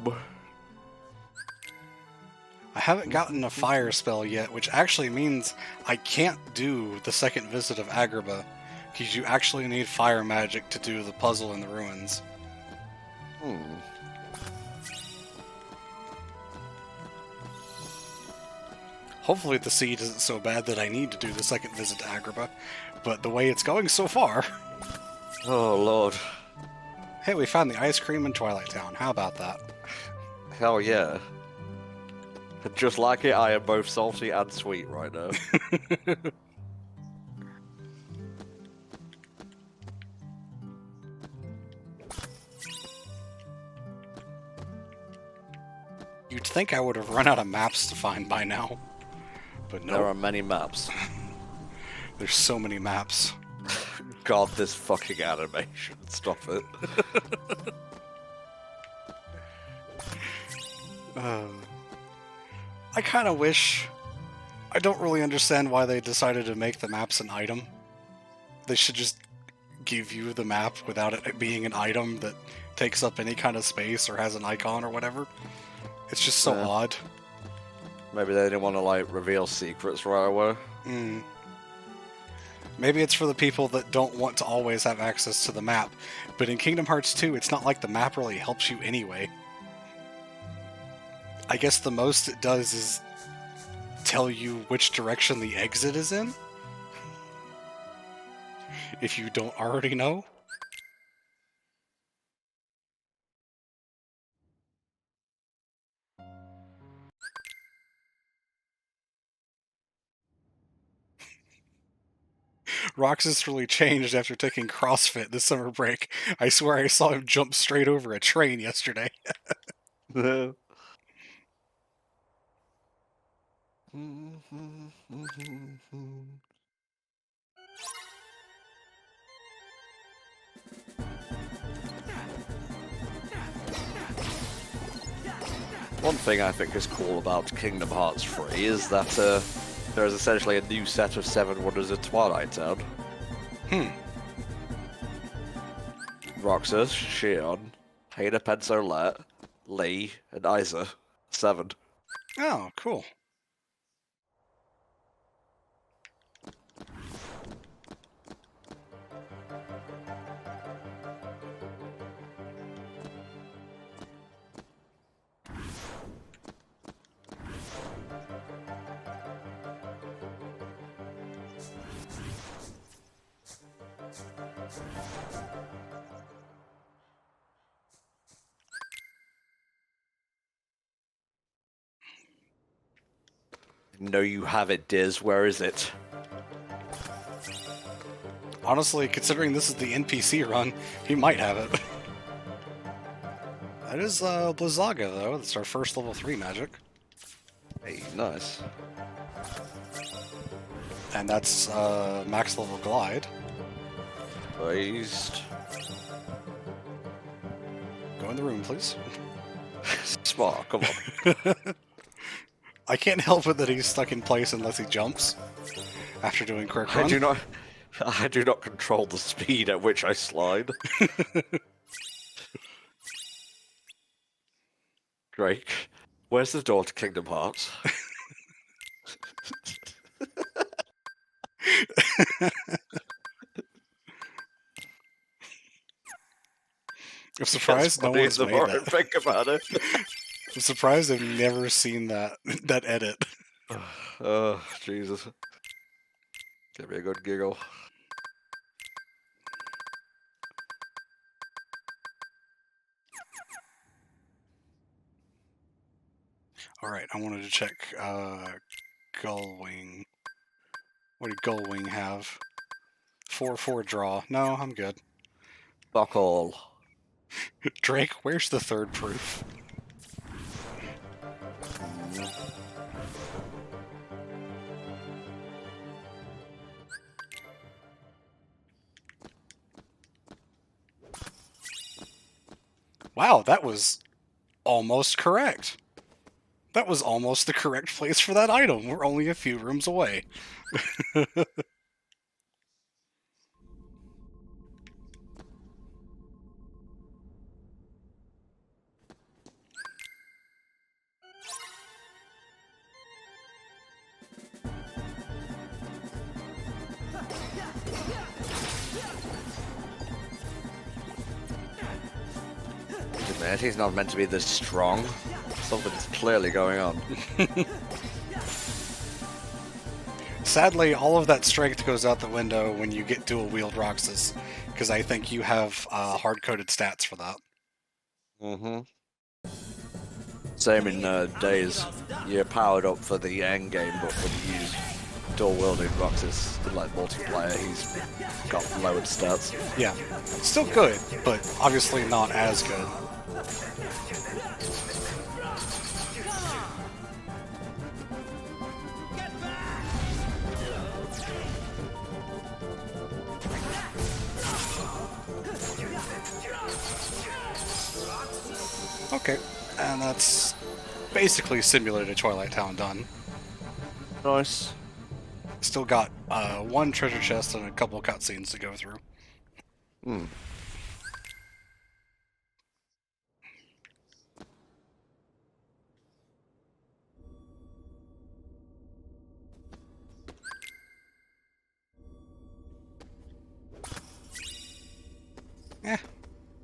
I haven't gotten a fire spell yet, which actually means I can't do the second visit of Agrabah, because you actually need fire magic to do the puzzle in the ruins. Hopefully the seed isn't so bad that I need to do the second visit to Agrabah, but the way it's going so far... Oh, Lord. Hey, we found the ice cream in Twilight Town. How about that? Hell yeah. Just like it, I am both salty and sweet right now. You'd think I would have run out of maps to find by now, but no. There are many maps. There's so many maps. God, this fucking animation. Stop it. I kind of wish... I don't really understand why they decided to make the maps an item. They should just give you the map without it being an item that takes up any kind of space or has an icon or whatever. It's just so odd. Maybe they didn't want to, like, reveal secrets right away. Maybe it's for the people that don't want to always have access to the map. But in Kingdom Hearts 2, it's not like the map really helps you anyway. I guess the most it does is tell you which direction the exit is in. If you don't already know. Roxas really changed after taking CrossFit this summer break. I swear I saw him jump straight over a train yesterday. One thing I think is cool about Kingdom Hearts 3 is that there is essentially a new set of 7 Wonders of Twilight Town. Roxas, Shion, Hayna Pensolet, Lee, and Isa. 7. Oh, cool. No, you have it, Diz. Where is it? Honestly, considering this is the NPC run, he might have it. That is Blizzaga, though. That's our first level 3 magic. Hey, nice. And that's max level Glide. Raised. Go in the room, please. Smart, come on. I can't help it that he's stuck in place unless he jumps after doing quick run. I do not control the speed at which I slide. Drake, where's the door to Kingdom Hearts? I'm surprised no one's the made more I that. think about it. I'm surprised I've never seen that edit. Oh, Jesus. Give me a good giggle. Alright, I wanted to check Gullwing. What did Gullwing have? 4/4 draw. No, I'm good. Buckle. Drake, where's the third proof? Wow, that was almost correct. That was almost the correct place for that item. We're only a few rooms away. Man, he's not meant to be this strong. Something's clearly going on. Sadly, all of that strength goes out the window when you get dual-wield Roxas, because I think you have hard-coded stats for that. Mm-hmm. Same in Days. You're powered up for the end game, but when you use dual-wielding Roxas, like multiplayer, he's got lowered stats. Yeah, still good, but obviously not as good. Okay, and that's basically simulated Twilight Town done. Nice. Still got one treasure chest and a couple cutscenes to go through. Hmm.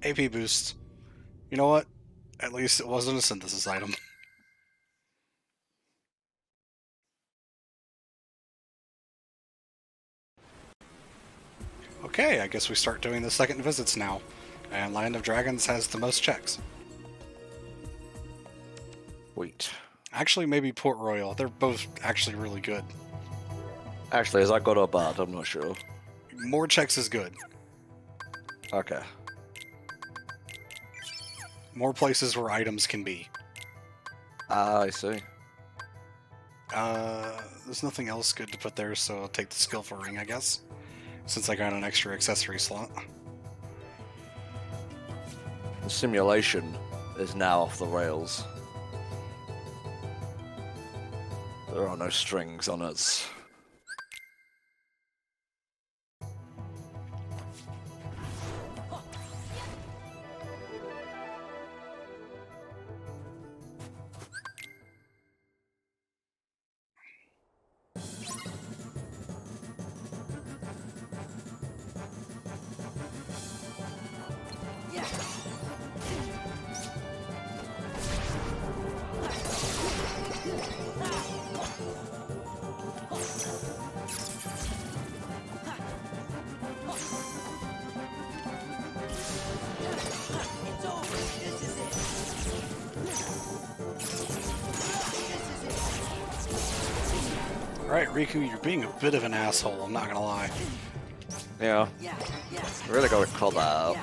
AP boost. You know what? At least it wasn't a synthesis item. Okay, I guess we start doing the second visits now. And Land of Dragons has the most checks. Wait. Actually, maybe Port Royal. They're both actually really good. Actually, is that good or bad? I'm not sure. More checks is good. Okay. More places where items can be. Ah, I see. There's nothing else good to put there, so I'll take the skillful ring, I guess. Since I got an extra accessory slot. The simulation is now off the rails. There are no strings on us. Alright, Riku, you're being a bit of an asshole, I'm not gonna lie. Yeah. Really gotta cut that out.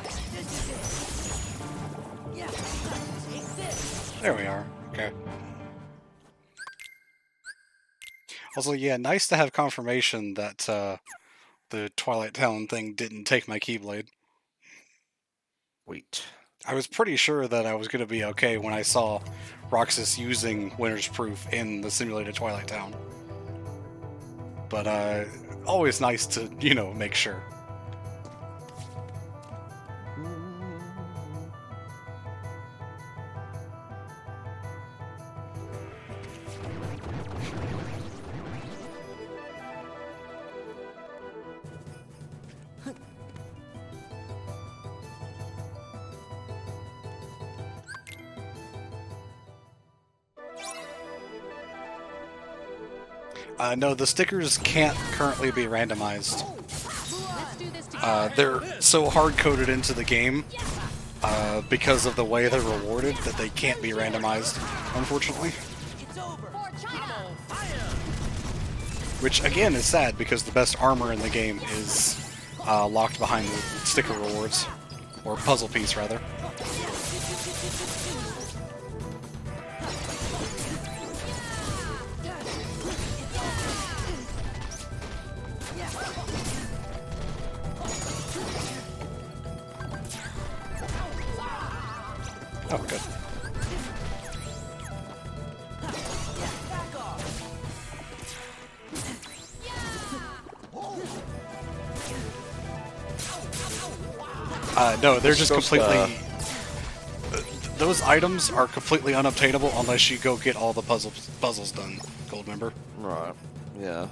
There we are. Okay. Also, yeah, nice to have confirmation that the Twilight Town thing didn't take my Keyblade. Wait. I was pretty sure that I was going to be okay when I saw Roxas using Winter's Proof in the simulated Twilight Town. But always nice to, you know, make sure. No, the stickers can't currently be randomized. They're so hard-coded into the game because of the way they're rewarded that they can't be randomized, unfortunately. Which, again, is sad because the best armor in the game is locked behind the sticker rewards. Or puzzle piece, rather. Oh, good. No, they're just completely... Those items are completely unobtainable unless you go get all the puzzles done, Goldmember. Right. Yeah.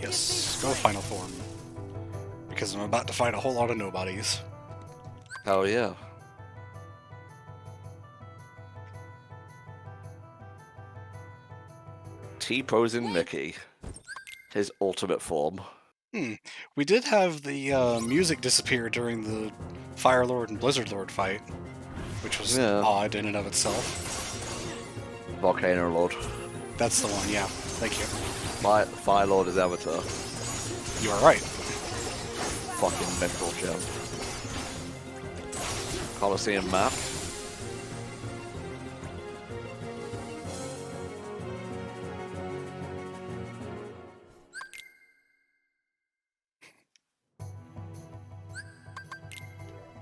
Yes, go final form. Because I'm about to fight a whole lot of nobodies. Oh yeah. T-posing Mickey. His ultimate form. We did have the music disappear during the Fire Lord and Blizzard Lord fight, which was odd in and of itself. Volcano Lord. That's the one, yeah. Thank you. Fire Lord is Avatar. You are right. Fucking mental gem. Coliseum map.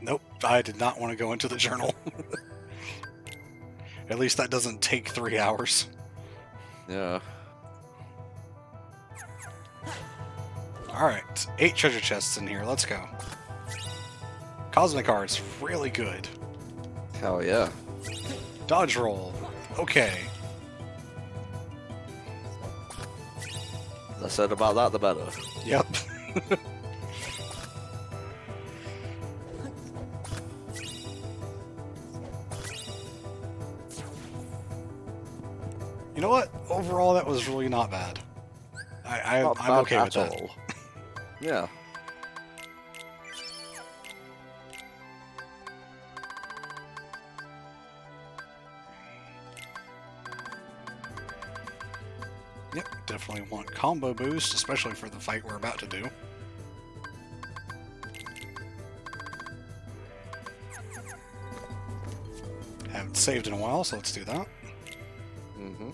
Nope, I did not want to go into the journal. At least that doesn't take 3 hours. Yeah. Alright, 8 treasure chests in here, let's go. Cosmic Art's really good. Hell yeah. Dodge roll, okay. I said about that, the better. Yep. You know what? Overall, that was really not bad. I'm okay with that. All. Yeah. Yep, definitely want combo boost, especially for the fight we're about to do. Haven't saved in a while, so let's do that. Mm-hmm.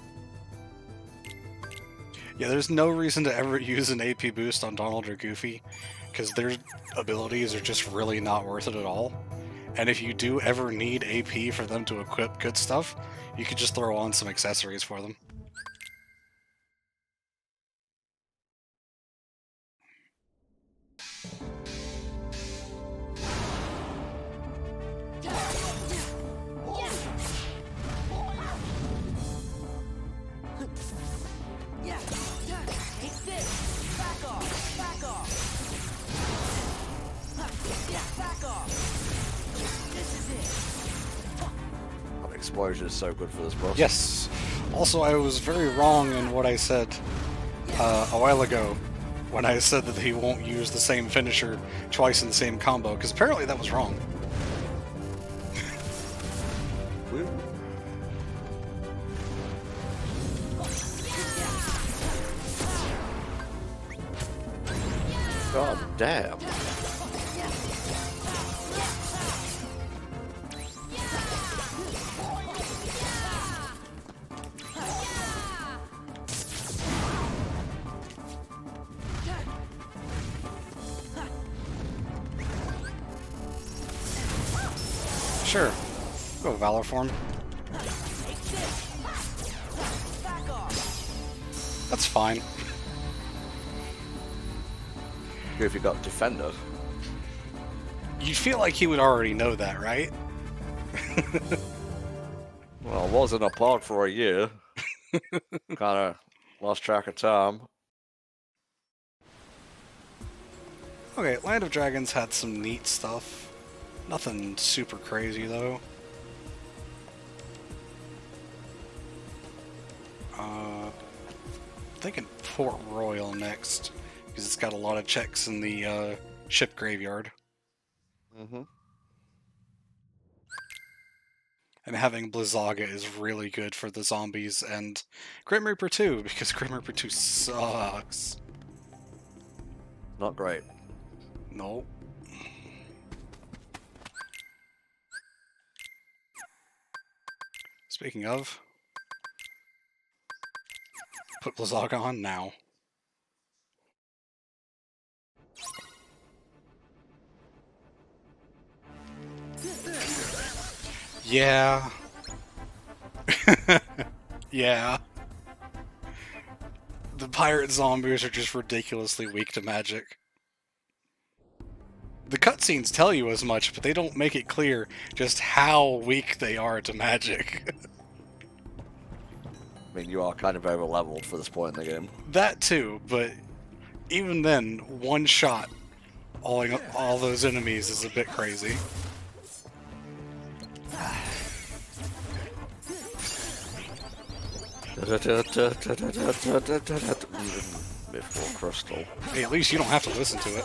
Yeah, there's no reason to ever use an AP boost on Donald or Goofy, because their abilities are just really not worth it at all. And if you do ever need AP for them to equip good stuff, you could just throw on some accessories for them. Explosion is so good for this boss. Yes. Also, I was very wrong in what I said a while ago when I said that he won't use the same finisher twice in the same combo, because apparently that was wrong. Woo. God damn. Sure. Go Valor form. That's fine. If you got Defender. You'd feel like he would already know that, right? Well, I wasn't a pod for a year. Kinda lost track of time. Okay, Land of Dragons had some neat stuff. Nothing super crazy, though. I'm thinking Port Royal next, because it's got a lot of checks in the ship graveyard. Mm-hmm. And having Blizzaga is really good for the zombies, and Grim Reaper 2, because Grim Reaper 2 sucks. Not great. Nope. Speaking of, put Blizzaga on now. Yeah. Yeah. The pirate zombies are just ridiculously weak to magic. The cutscenes tell you as much, but they don't make it clear just how weak they are to magic. I mean, you are kind of over-leveled for this point in the game. That too, but even then, one shot all those enemies is a bit crazy. Before Crystal. Hey, at least you don't have to listen to it.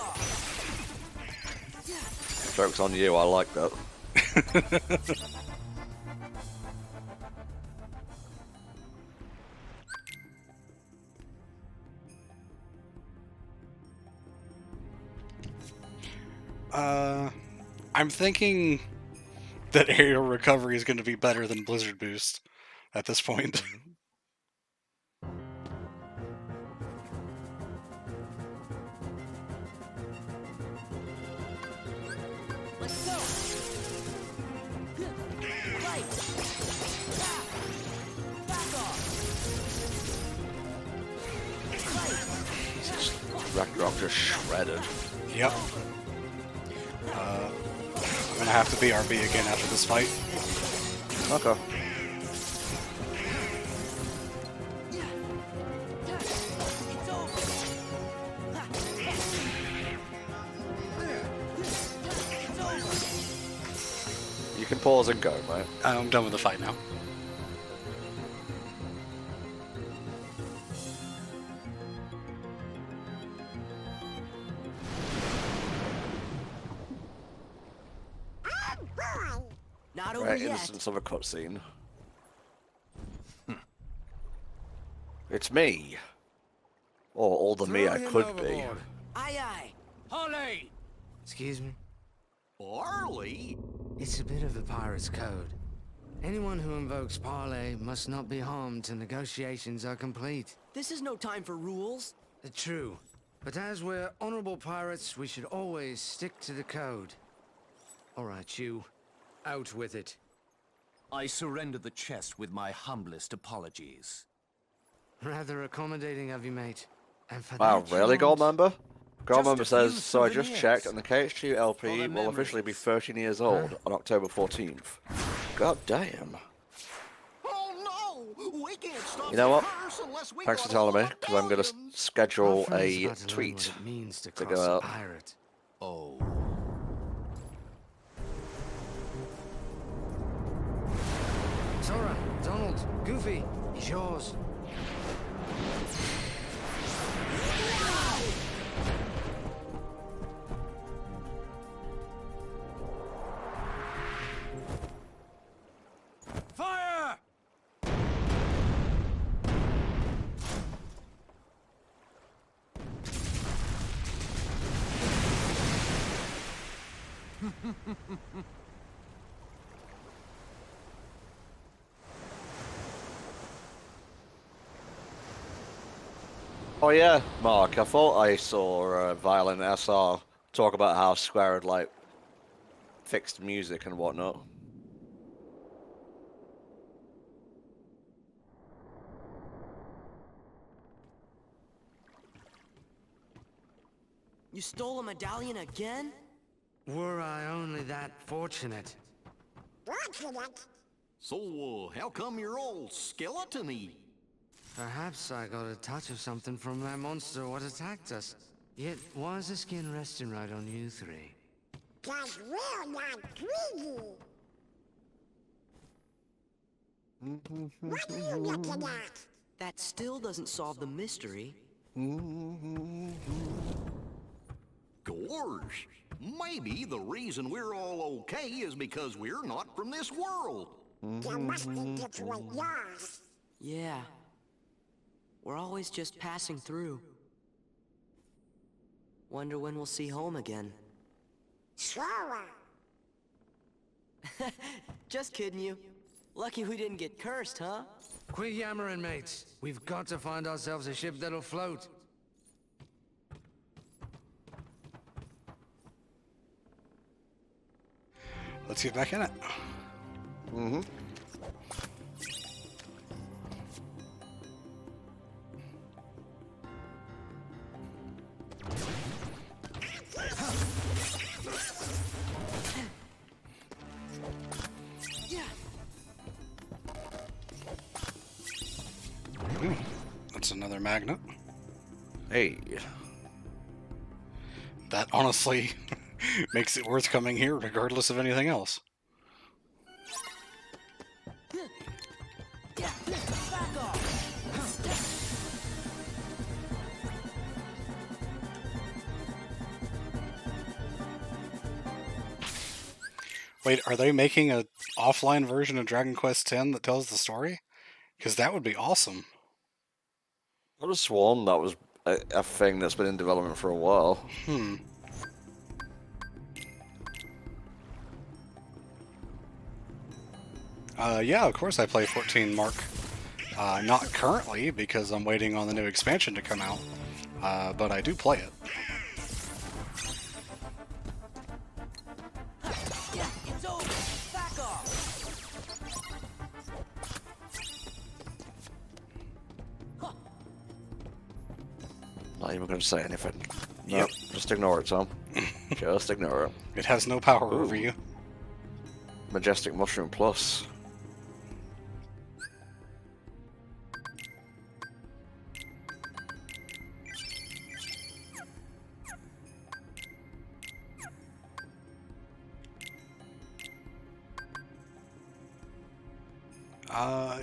Joke's on you, I like that. I'm thinking that aerial recovery is going to be better than Blizzard Boost at this point. Let's go. Right. Back off. Jesus, Ragnarok just shredded. Yep. I'm gonna have to BRB again after this fight. Okay. It's over. It's over. You can pause and go, mate. I'm done with the fight now. Not over Right, yet. instance of a cutscene. It's me. Or all the me I could be. Aye, aye. Holly! Excuse me? Barley? It's a bit of the pirate's code. Anyone who invokes parley must not be harmed till negotiations are complete. This is no time for rules. True. But as we're honorable pirates, we should always stick to the code. Alright, you. Out with it. I surrender the chest with my humblest apologies. Rather accommodating of you, mate. And for Wow, that, really, you won't- Goldmember? Goldmember few says, so I just souvenirs. checked, and the KH2 For LP the will officially be memories. 13 years old on October 14th. God damn. Oh no! We can't stop You know what? the curse unless we Thanks for got telling all me, the because I'm going to medallions. schedule Our friend's a about to learn tweet what it means to to cross go a out. pirate. Oh. Sora, Donald, Goofy, it's yours. Oh yeah, Mark, I thought I saw Violent SR talk about how Square had, like, fixed music and whatnot. You stole a medallion again? Were I only that fortunate? So, how come you're all skeleton-y? Perhaps I got a touch of something from that monster what attacked us. Yet, why is the skin resting right on you three? 'Cause we're not greedy. What are you looking at? That still doesn't solve the mystery. Gorge, maybe the reason we're all okay is because we're not from this world. You must be different yours. Yeah. We're always just passing through. Wonder when we'll see home again. Sure. Just kidding you. Lucky we didn't get cursed, huh? Quit yammering, mates. We've got to find ourselves a ship that'll float. Let's get back in it. Mm-hmm. That's another magnet. Hey. That honestly makes it worth coming here regardless of anything else. Back off! Wait, are they making a offline version of Dragon Quest X that tells the story? Because that would be awesome. I would have sworn that was a thing that's been in development for a while. Yeah, of course I play 14 Mark. Not currently, because I'm waiting on the new expansion to come out. But I do play it. Yeah, it's over! Back off! Not even going to say anything. Yep. Nope, just ignore it, Tom. Just ignore it. It has no power over Ooh. you. Majestic Mushroom Plus.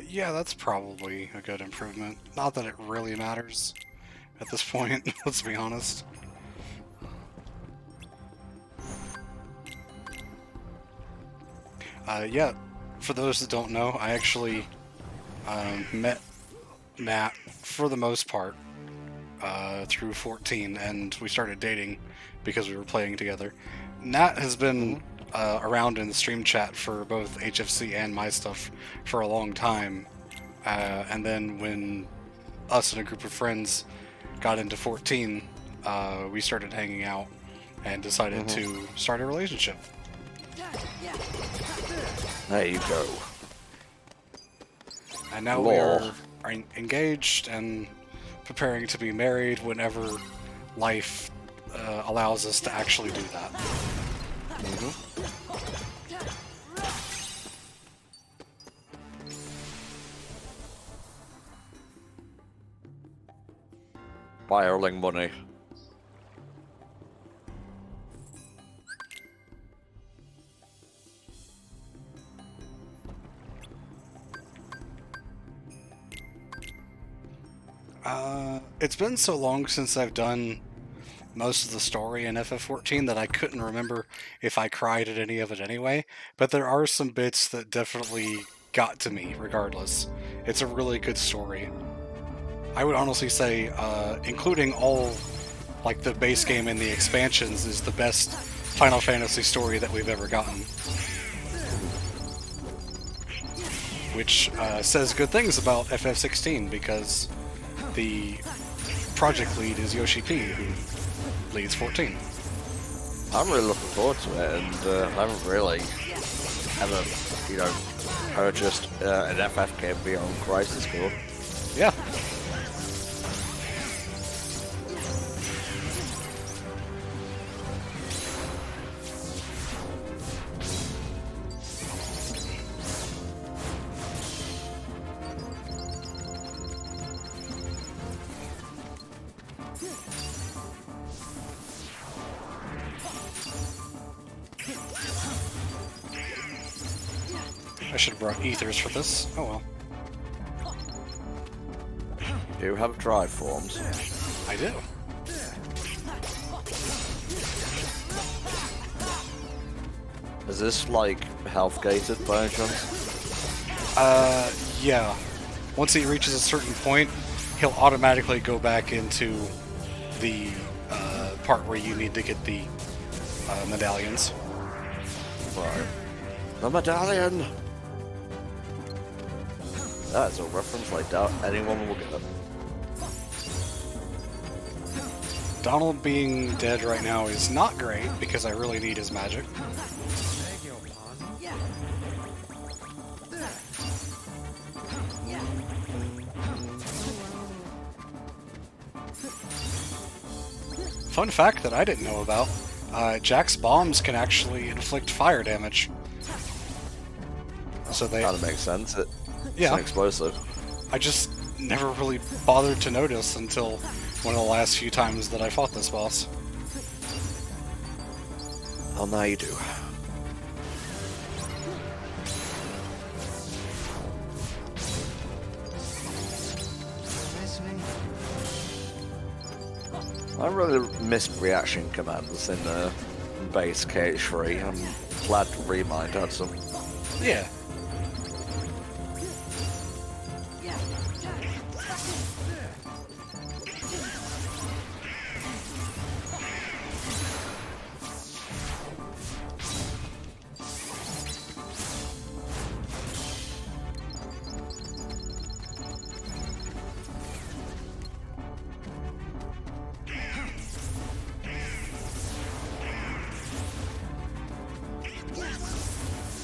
Yeah, that's probably a good improvement. Not that it really matters at this point, let's be honest. Yeah, for those that don't know, I actually met Nat, for the most part, through 14, and we started dating because we were playing together. Nat has been around in the stream chat for both HFC and my stuff for a long time, and then when us and a group of friends got into 14, we started hanging out and decided to start a relationship. There you go. And now we are engaged and preparing to be married whenever life allows us to actually do that. Birling money. It's been so long since I've done most of the story in FF14 that I couldn't remember if I cried at any of it anyway, but there are some bits that definitely got to me regardless. It's a really good story. I would honestly say, including all like the base game and the expansions, is the best Final Fantasy story that we've ever gotten. Which says good things about FF16 because the project lead is Yoshi P, who leads 14. I'm really looking forward to it, and I haven't really ever, purchased an FF game beyond Crisis Core. Yeah. I should have brought ethers for this. Oh well. Do you have drive forms? I do. Is this like health gated by any chance? Yeah. Once he reaches a certain point, he'll automatically go back into the part where you need to get the medallions. Right. The medallion! That's a reference I doubt anyone will get. Donald being dead right now is not great because I really need his magic. Fun fact that I didn't know about, Jack's bombs can actually inflict fire damage. So they... That makes sense. It's Yeah. an explosive. I just never really bothered to notice until one of the last few times that I fought this boss. Well, now you do. I really missed reaction commands in base KH3. I'm glad Remind had some. Yeah.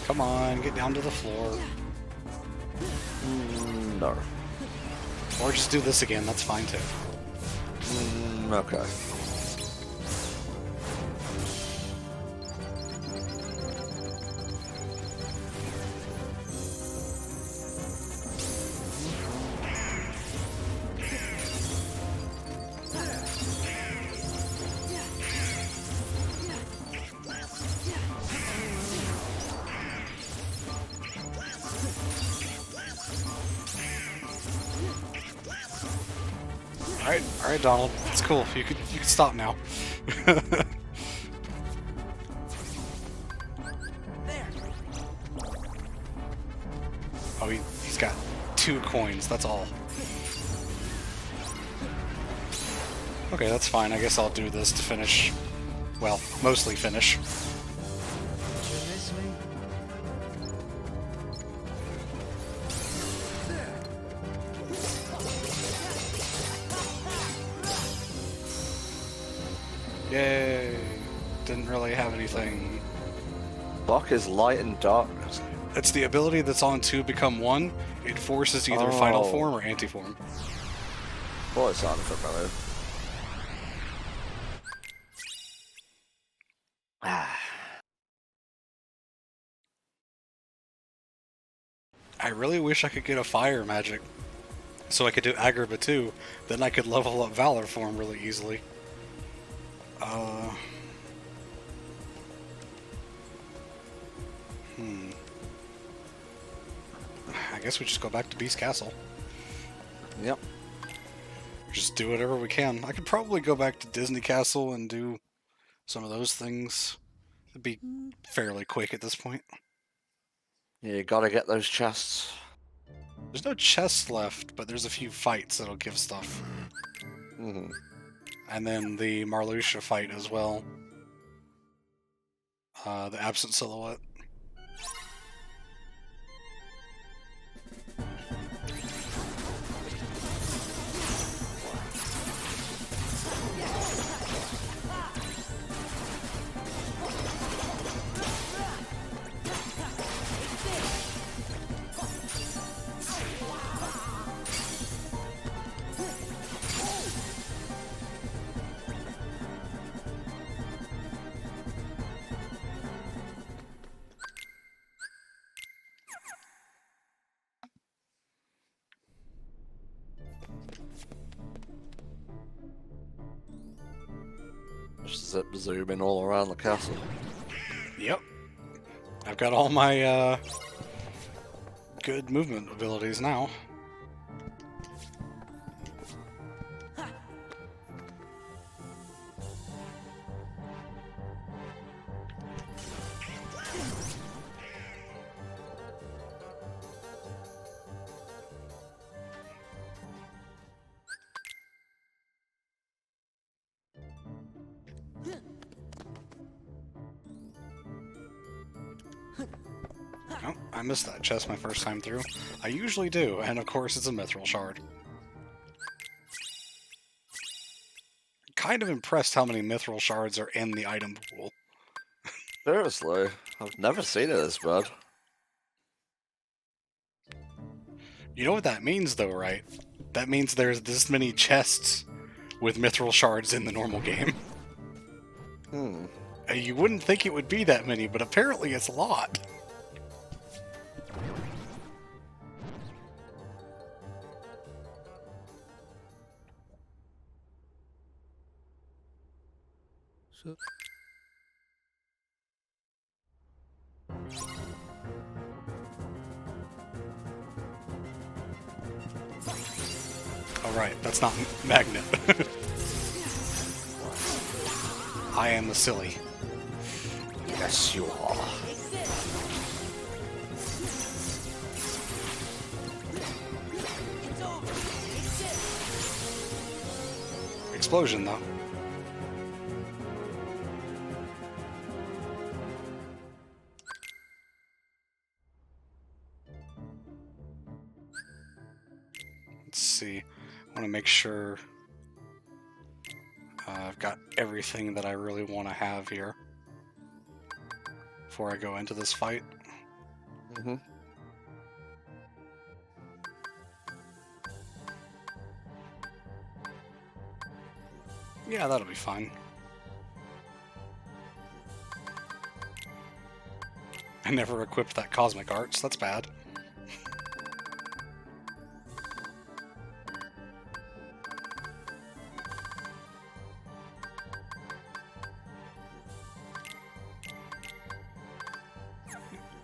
Come on, get down to the floor. No. Or just do this again, that's fine too. Okay. Alright, Donald. It's cool. You can stop now. Oh, he's got 2 coins, that's all. Okay, that's fine. I guess I'll do this to finish. Well, mostly finish. Yay! Didn't really have anything. Block is light and darkness. It's the ability that's on 2 become 1. It forces either final Oh. form or anti-form. Boy, it sounded familiar. I really wish I could get a fire magic so I could do Agrabah too. Then I could level up Valor form really easily. I guess we just go back to Beast Castle. Yep. Just do whatever we can. I could probably go back to Disney Castle and do some of those things. It'd be fairly quick at this point. Yeah, you gotta get those chests. There's no chests left, but there's a few fights that'll give stuff. Mm-hmm. And then the Marluxia fight as well. The absent silhouette. Just zip zooming all around the castle. Yep. I've got all my good movement abilities now. Oh, I missed that chest my first time through. I usually do, and of course it's a mithril shard. Kind of impressed how many mithril shards are in the item pool. Seriously, I've never seen it this bad. You know what that means though, right? That means there's this many chests with mithril shards in the normal game. You wouldn't think it would be that many, but apparently it's a lot. Alright, that's not magnet. I am the silly. Yes, you are. Explosion, though. Let's see. I want to make sure I've got everything that I really want to have here before I go into this fight. Yeah, that'll be fine. I never equipped that Cosmic Arts, that's bad.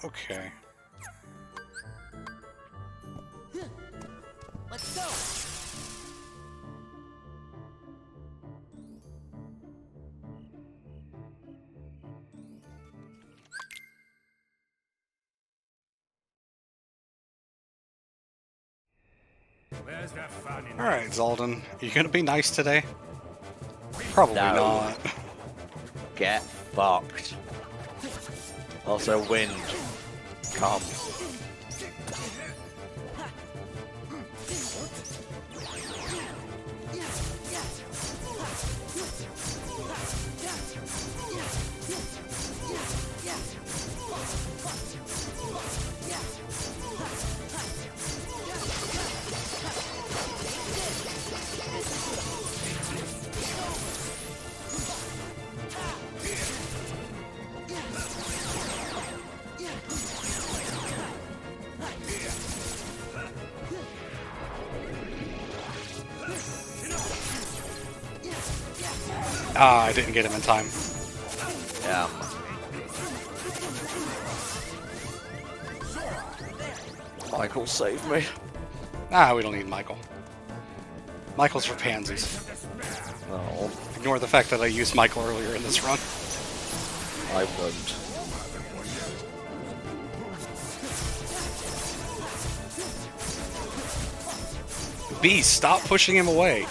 Okay. Let's go. Alright, Zaldin. You gonna be nice today? Probably No. not. Get fucked. Also, wind. Come. Ah, I didn't get him in time. Yeah. Michael, save me. Ah, we don't need Michael. Michael's for pansies. No, Ignore the fact that I used Michael earlier in this run. I won't. Beast, stop pushing him away.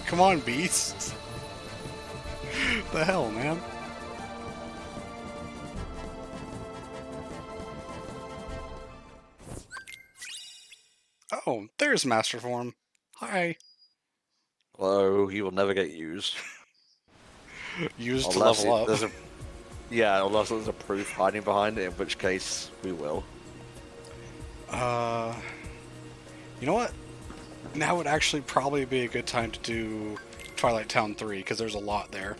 Come on, Beast. The hell, man? Oh, there's Master Form. Hi. Hello, he will never get used. Used to Unless level up. there's a yeah, unless there's a proof hiding behind it, in which case we will. You know what? Now would actually probably be a good time to do Twilight Town 3, because there's a lot there.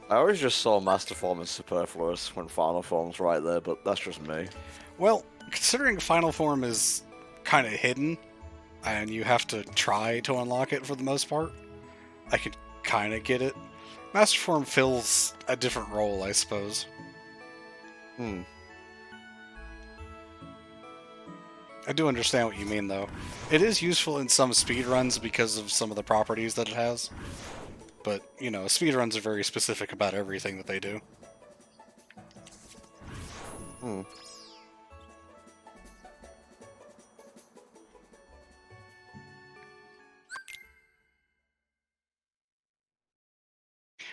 I always just saw Master Form as superfluous when Final Form's right there, but that's just me. Well, considering Final Form is kind of hidden, and you have to try to unlock it for the most part, I could kind of get it. Master Form fills a different role, I suppose. I do understand what you mean, though. It is useful in some speedruns because of some of the properties that it has. But, you know, speedruns are very specific about everything that they do.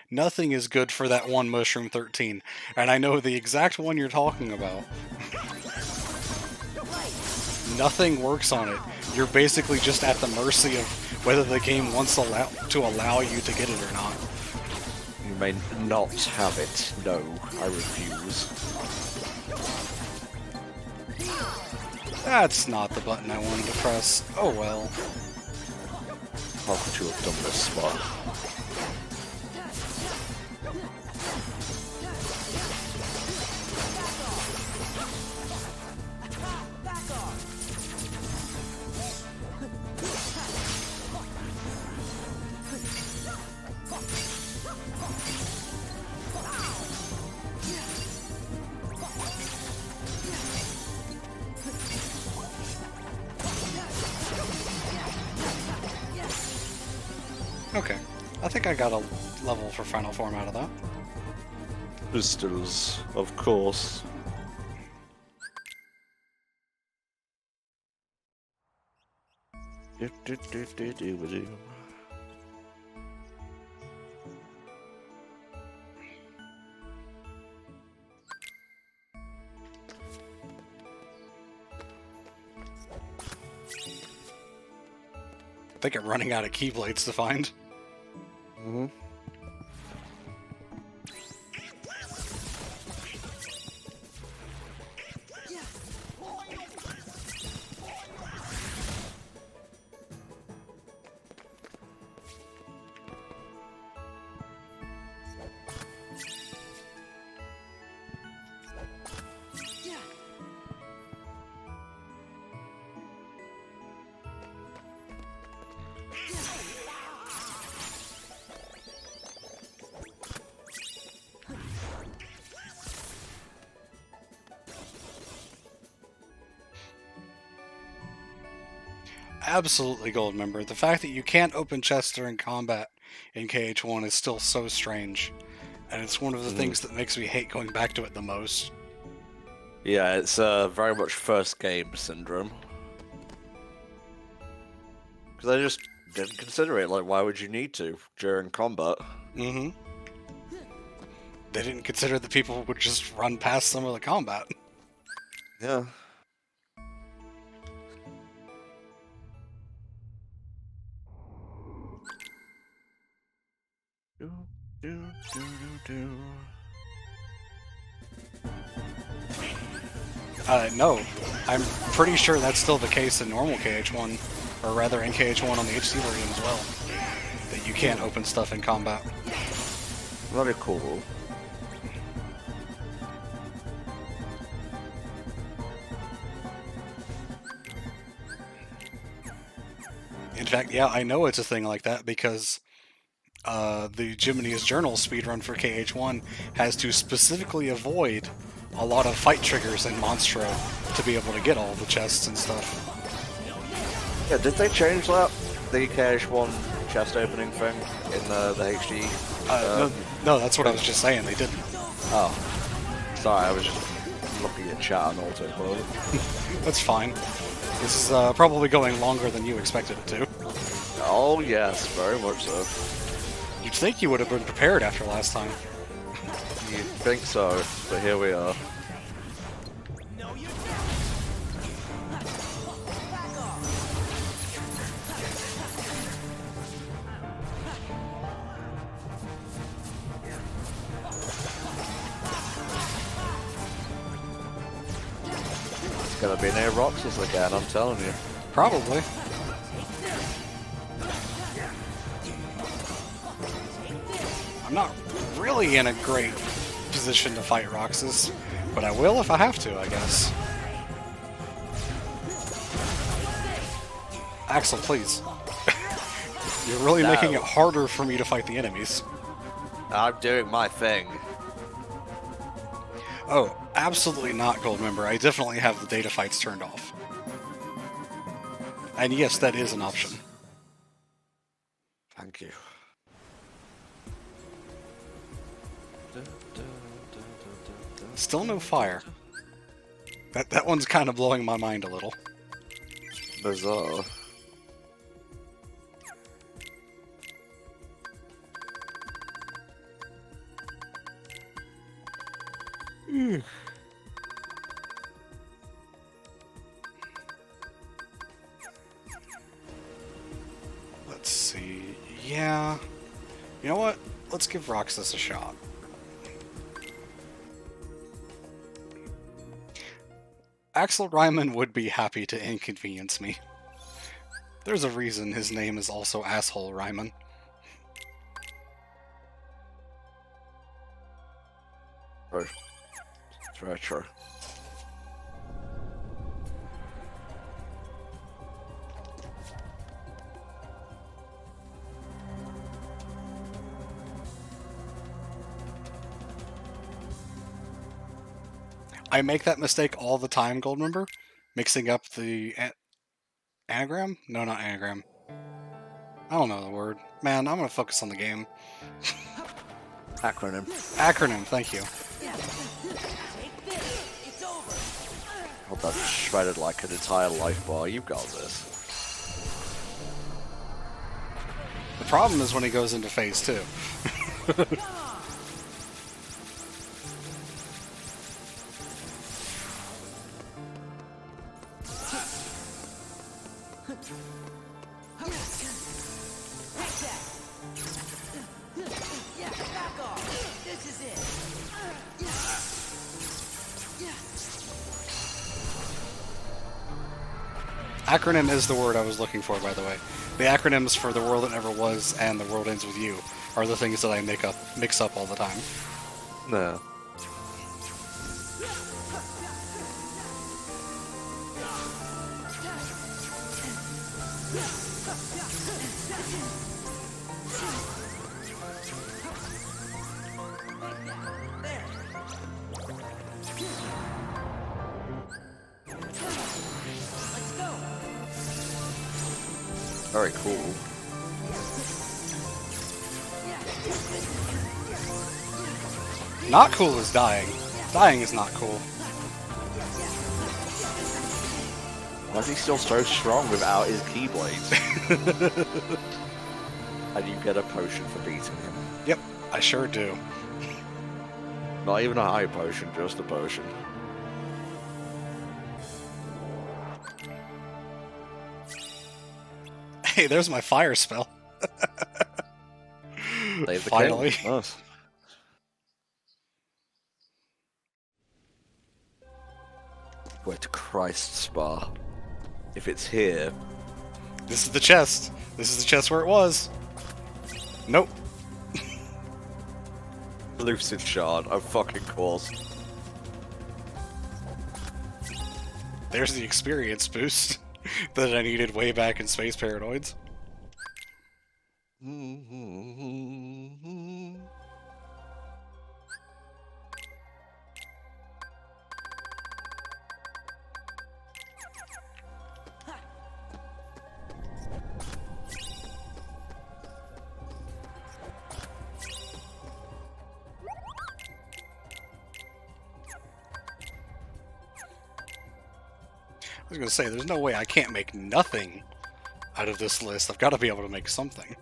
Nothing is good for that one Mushroom 13, and I know the exact one you're talking about. Nothing works on it. You're basically just at the mercy of whether the game wants to allow you to get it or not. You may not have it. No, I refuse. That's not the button I wanted to press. Oh well. How could you have done this, Spar? Okay. I think I got a level for Final Form out of that. Pistols, of course. I think I'm running out of Keyblades to find. Absolutely gold member. The fact that you can't open chests during combat in KH1 is still so strange. And it's one of the things that makes me hate going back to it the most. Yeah, it's very much first game syndrome. Because I just didn't consider it. Like, why would you need to during combat? They didn't consider that people would just run past some of the combat. Yeah. No. I'm pretty sure that's still the case in normal KH1, or rather in KH1 on the HC version as well. That you can't open stuff in combat. Very cool. In fact, yeah, I know it's a thing like that because the Jiminy's Journal speedrun for KH1 has to specifically avoid a lot of fight triggers in Monstro to be able to get all the chests and stuff. Yeah, did they change that? The KH1 chest opening thing in the HD? No, that's what I was just saying, they didn't. Oh. Sorry, I was just looking at chat on autopilot. That's fine. This is probably going longer than you expected it to. Oh yes, very much so. You'd think you would have been prepared after last time. You'd think so, but here we are. It's gonna be near Roxas again, I'm telling you. Probably. I'm not really in a great position to fight Roxas, but I will if I have to, I guess. Axel, please. You're really making it harder for me to fight the enemies. I'm doing my thing. Oh, absolutely not, Goldmember. I definitely have the data fights turned off. And yes, that is an option. Thank you. Still no fire. That one's kind of blowing my mind a little. Bizarre. Let's see. Yeah. You know what? Let's give Roxas a shot. Axel Ryman would be happy to inconvenience me. There's a reason his name is also Asshole Ryman. Right. It's very true. I make that mistake all the time, Goldmember. Mixing up the anagram? No, not anagram. I don't know the word. Man, I'm gonna focus on the game. Acronym. Acronym, thank you. Hold that shredded like an entire life bar. You've got this. The problem is when he goes into phase 2. Acronym is the word I was looking for, by the way. The acronyms for The World That Never Was and The World Ends With You are the things that I mix up all the time. No. Very cool. Not cool is dying. Dying is not cool. Why is he still so strong without his keyblades? And you get a potion for beating him. Yep, I sure do. Not even a high potion, just a potion. Hey, there's my fire spell. Save the Finally. king. Nice. Where to Christ, Spar? If it's here, This is the chest. This is the chest where it was. Nope. Lucid Shard, of fucking course. There's the experience boost that I needed way back in Space Paranoids. I was gonna say, there's no way I can't make nothing out of this list. I've got to be able to make something.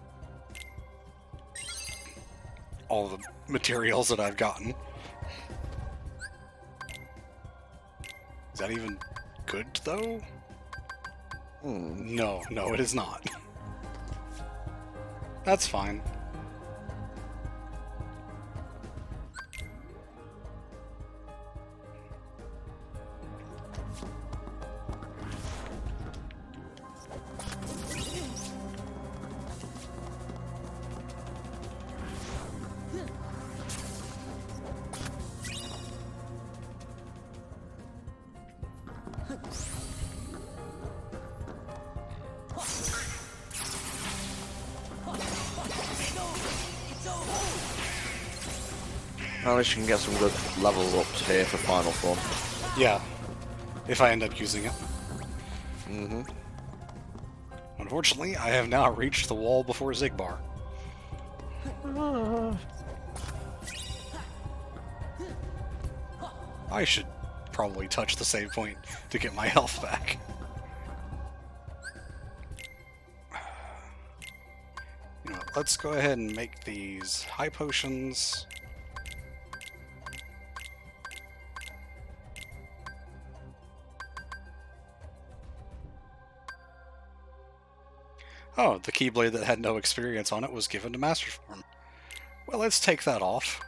All the materials that I've gotten. Is that even good, though? No, it is not. That's fine. At least you can get some good level ups here for final form. Yeah, if I end up using it. Unfortunately, I have now reached the wall before Zigbar. I should probably touch the save point to get my health back. You know what, let's go ahead and make these high potions. Oh, the Keyblade that had no experience on it was given to Master Form. Well, let's take that off.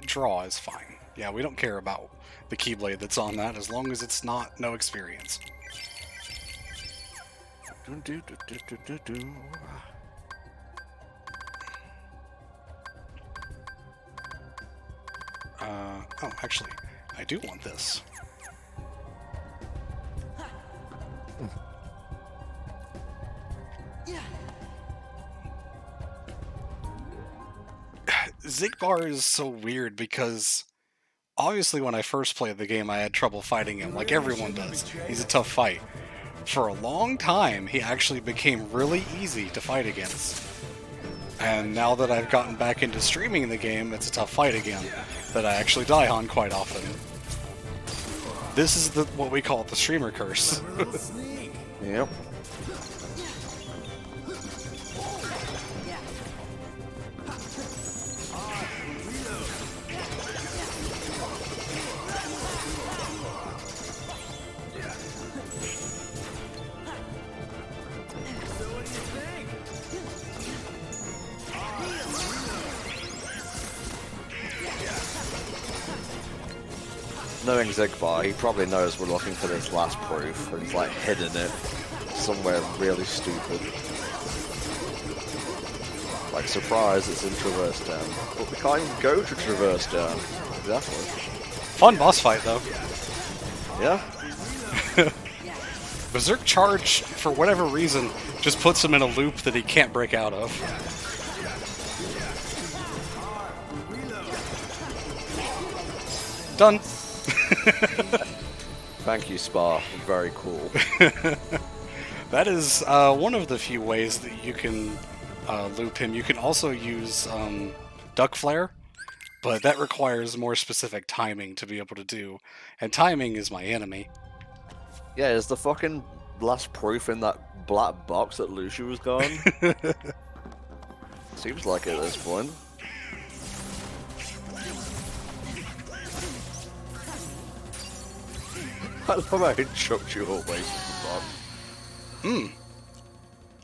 Draw is fine. Yeah, we don't care about the Keyblade that's on that as long as it's not no experience. Oh, actually, I do want this. Zigbar is so weird because obviously when I first played the game I had trouble fighting him, like everyone does. He's a tough fight. For a long time he actually became really easy to fight against. And now that I've gotten back into streaming the game, it's a tough fight again that I actually die on quite often. This is what we call the streamer curse. Yep. Knowing Zigbar, he probably knows we're looking for this last proof, and he's like hidden it somewhere really stupid. Like, surprise, it's in Traverse Down. But we can't even go to Traverse Down. Exactly. Fun boss fight though. Yeah? Berserk Charge, for whatever reason, just puts him in a loop that he can't break out of. Done. Thank you, Spar. Very cool. That is one of the few ways that you can loop him. You can also use Duck Flare, but that requires more specific timing to be able to do, and timing is my enemy. Yeah, is the fucking last proof in that black box that Lucia was gone? Seems like it at this point. I love how it chucked you away from the box.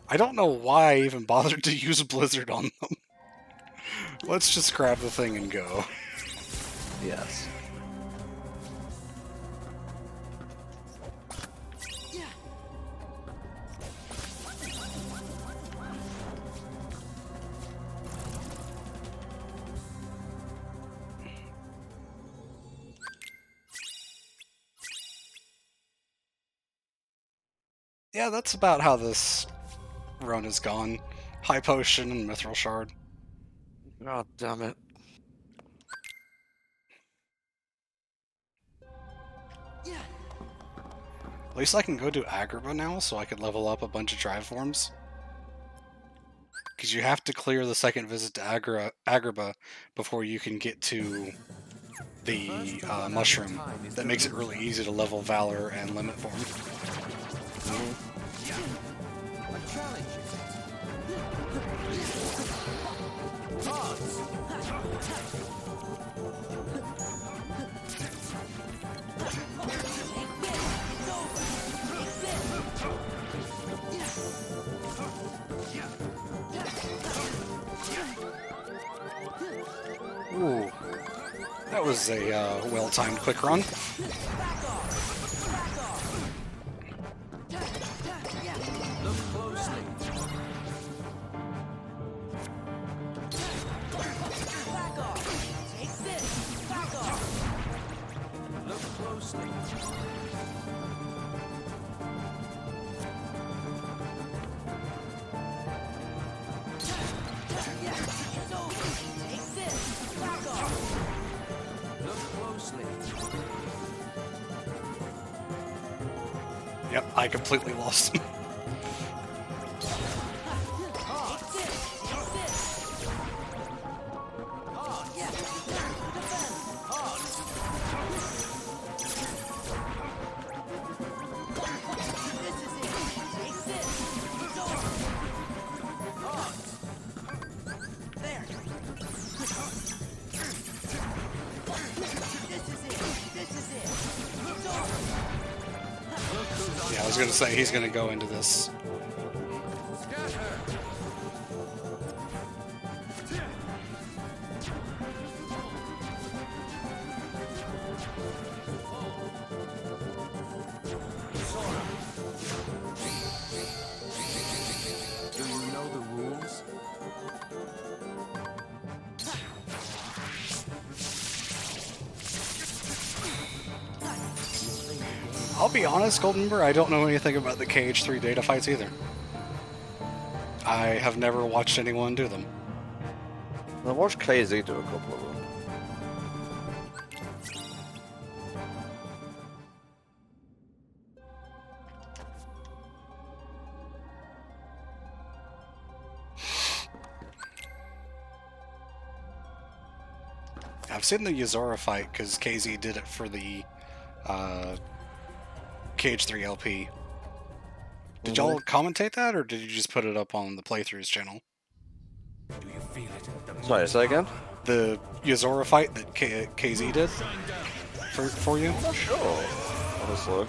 I don't know why I even bothered to use Blizzard on them. Let's just grab the thing and go. Yes. Yeah, that's about how this run has gone. High Potion and Mithril Shard. God damn it. At least I can go to Agrabah now, so I can level up a bunch of drive forms. Because you have to clear the second visit to Agrabah before you can get to the mushroom that makes it really easy to level Valor and Limit Form. Ooh, that was a well-timed quick run. Yep, I completely lost him. Yeah, I was gonna say he's gonna go into this. Do you know the rules? I'll be honest, Goldenber, I don't know anything about the KH3 data fights either. I have never watched anyone do them. I watched KZ do a couple of them. I've seen the Yuzora fight because KZ did it for the KH3 LP. Did y'all commentate that, or did you just put it up on the playthroughs channel? Do you feel it? Sorry, say again? The Yuzora fight that KZ did for you? I'm not sure, honestly.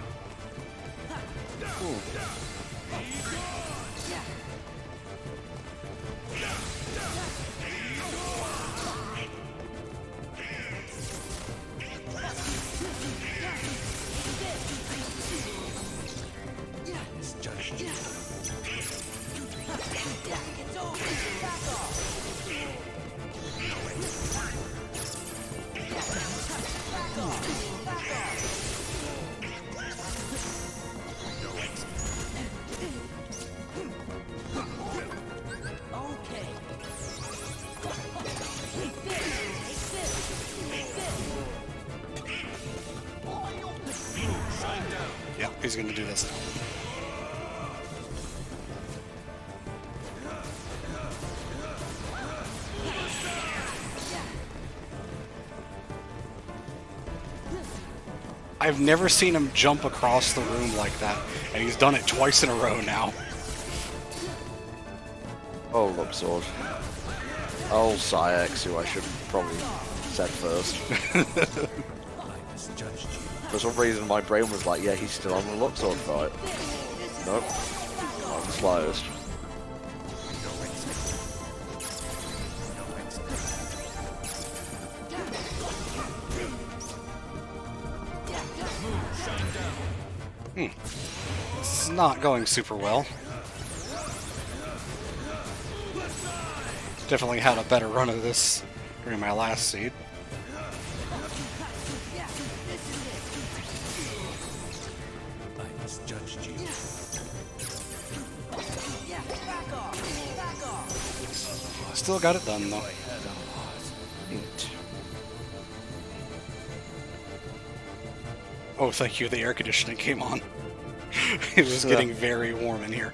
Yeah, he's gonna do this now. I've never seen him jump across the room like that, and he's done it twice in a row now. Oh, look, sword. Oh, Cyx, who I should probably said first. For some reason, my brain was like, yeah, he's still on the Luxord fight. Nope. Not the slightest. This is not going super well. Definitely had a better run of this during my last seed. I misjudged you. Still got it done though. Oh, thank you. The air conditioning came on. It was getting very warm in here.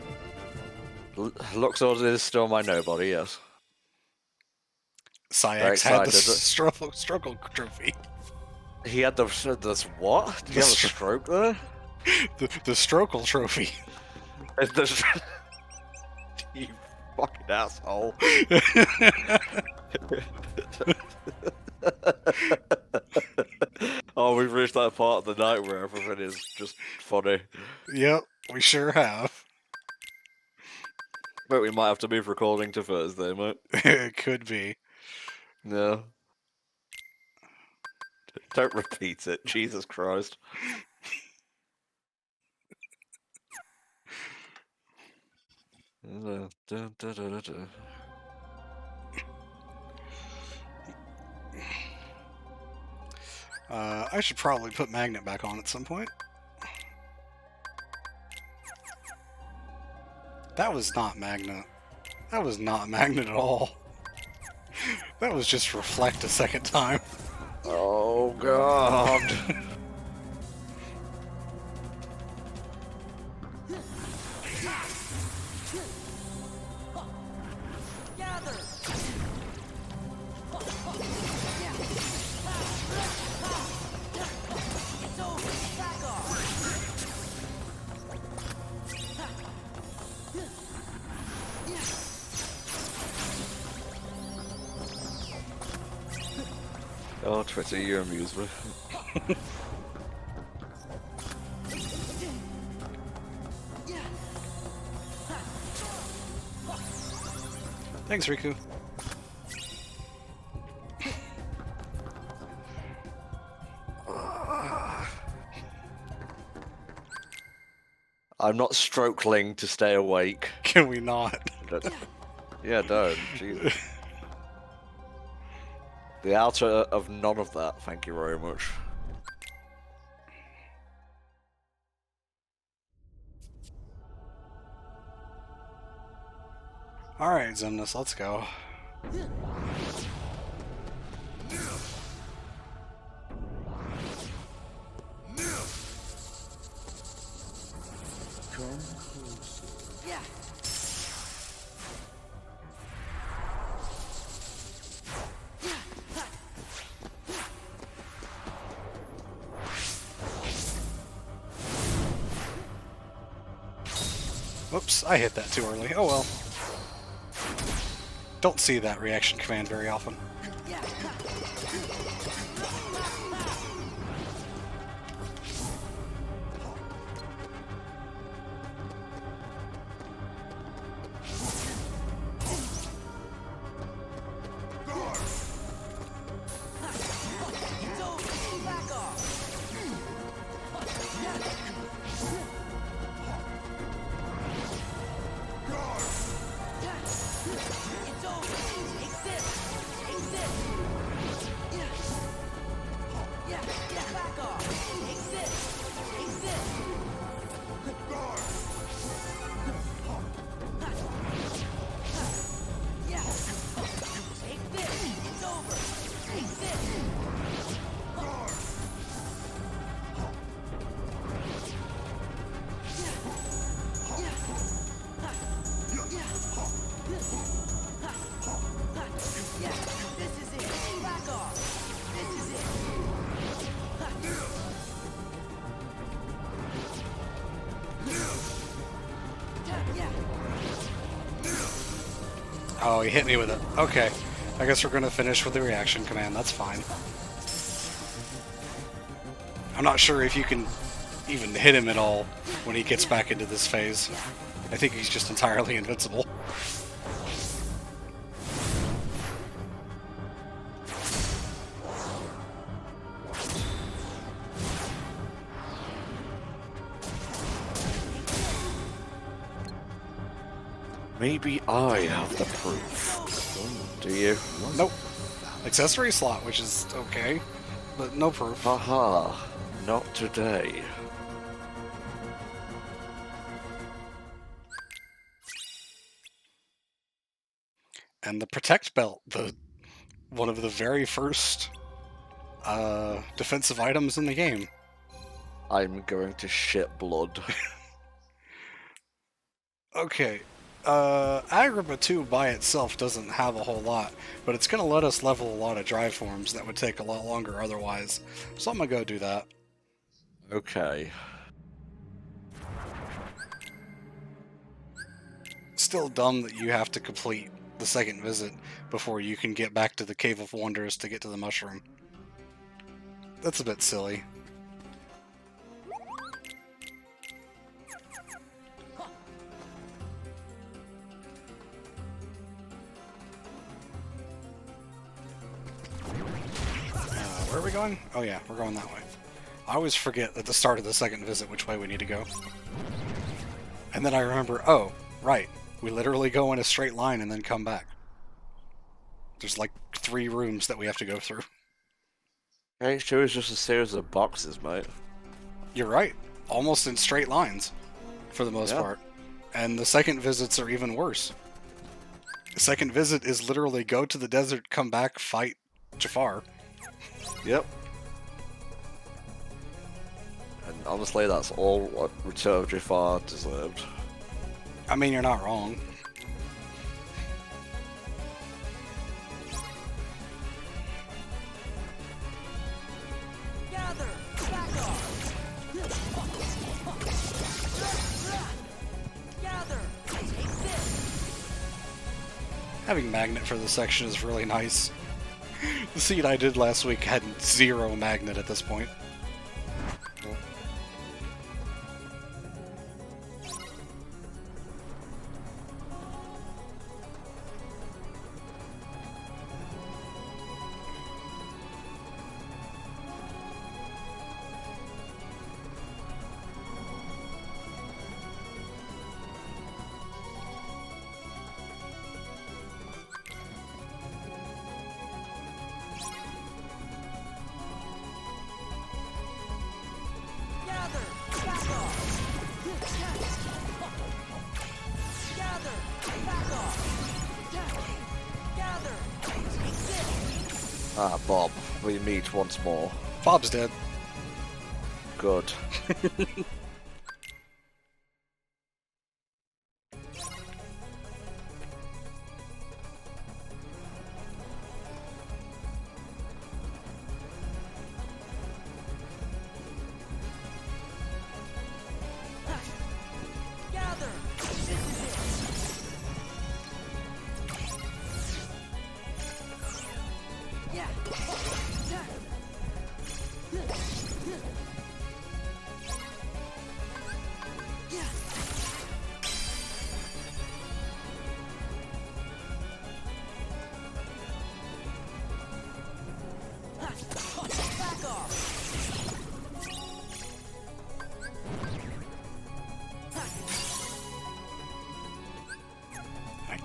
Luxord is still my nobody, yes. Cyx had the struggle trophy. He had this what? Did he have a stroke there? The Strokel trophy. The- you fucking asshole. Oh, we've reached that part of the night where everything is just funny. Yep, we sure have. But we might have to move recording to Thursday, mate. It could be. No. Don't repeat it, Jesus Christ. I should probably put Magnet back on at some point. That was not Magnet. That was not Magnet at all. That was just Reflect a second time. Oh, God. Oh, Twitter, you amuse me. Thanks, Riku. I'm not strokeling to stay awake. Can we not? Yeah, don't. Jesus. The outer of none of that, thank you very much. Alright, Zemnis, let's go. Whoops, I hit that too early. Oh well. Don't see that reaction command very often. Oh, he hit me with it. Okay. I guess we're gonna finish with the reaction command. That's fine. I'm not sure if you can even hit him at all when he gets back into this phase. I think he's just entirely invincible. Maybe I have the proof. Do you? Nope. Accessory slot, which is okay, but no proof. Haha, not today. And the Protect Belt, one of the very first defensive items in the game. I'm going to shit blood. Okay, Agrippa 2 by itself doesn't have a whole lot, but it's going to let us level a lot of drive forms that would take a lot longer otherwise. So I'm going to go do that. Okay. Still dumb that you have to complete the second visit before you can get back to the Cave of Wonders to get to the mushroom. That's a bit silly. Where are we going? Oh yeah, we're going that way. I always forget at the start of the second visit which way we need to go. And then I remember, oh, right, we literally go in a straight line and then come back. There's like 3 rooms that we have to go through. H2 is just a series of boxes, mate. You're right. Almost in straight lines, for the most part. And the second visits are even worse. The second visit is literally go to the desert, come back, fight Jafar. Yep. And honestly, that's all what Return of Jafar deserved. I mean, you're not wrong. Having magnet for this section is really nice. The seed I did last week had 0 magnet at this point. Ah, Bob, we meet once more. Bob's dead. Good.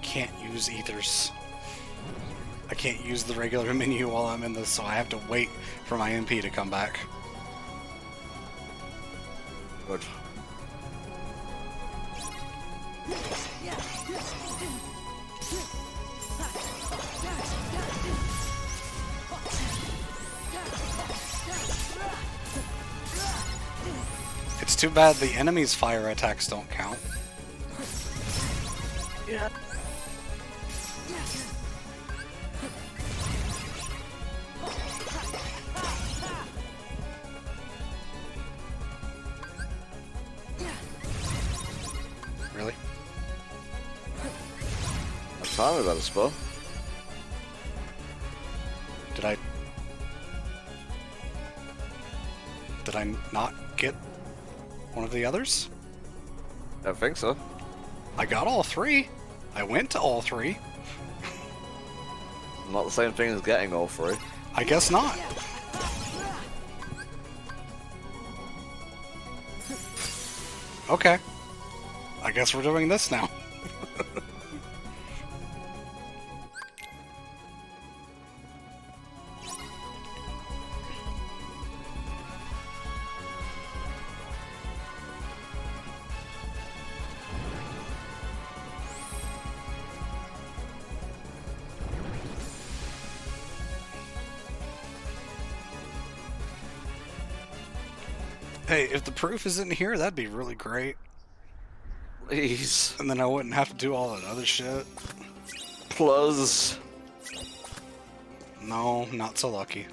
Can't use ethers. I can't use the regular menu while I'm in this, so I have to wait for my MP to come back. Good. It's too bad the enemy's fire attacks don't count. Yeah. Really? I'm sorry about the spell. Did I not get one of the others? I don't think so. I got all 3. I went to all 3. Not the same thing as getting all 3. I guess not. Okay. I guess we're doing this now. Hey, if the proof isn't here, that'd be really great. Please. And then I wouldn't have to do all that other shit. Plus. No, not so lucky.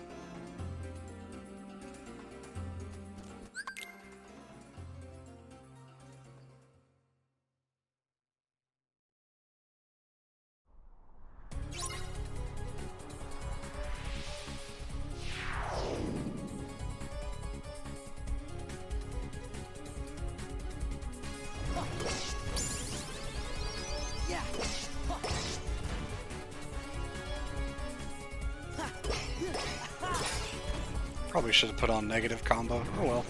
Probably should have put on negative combo. Oh well.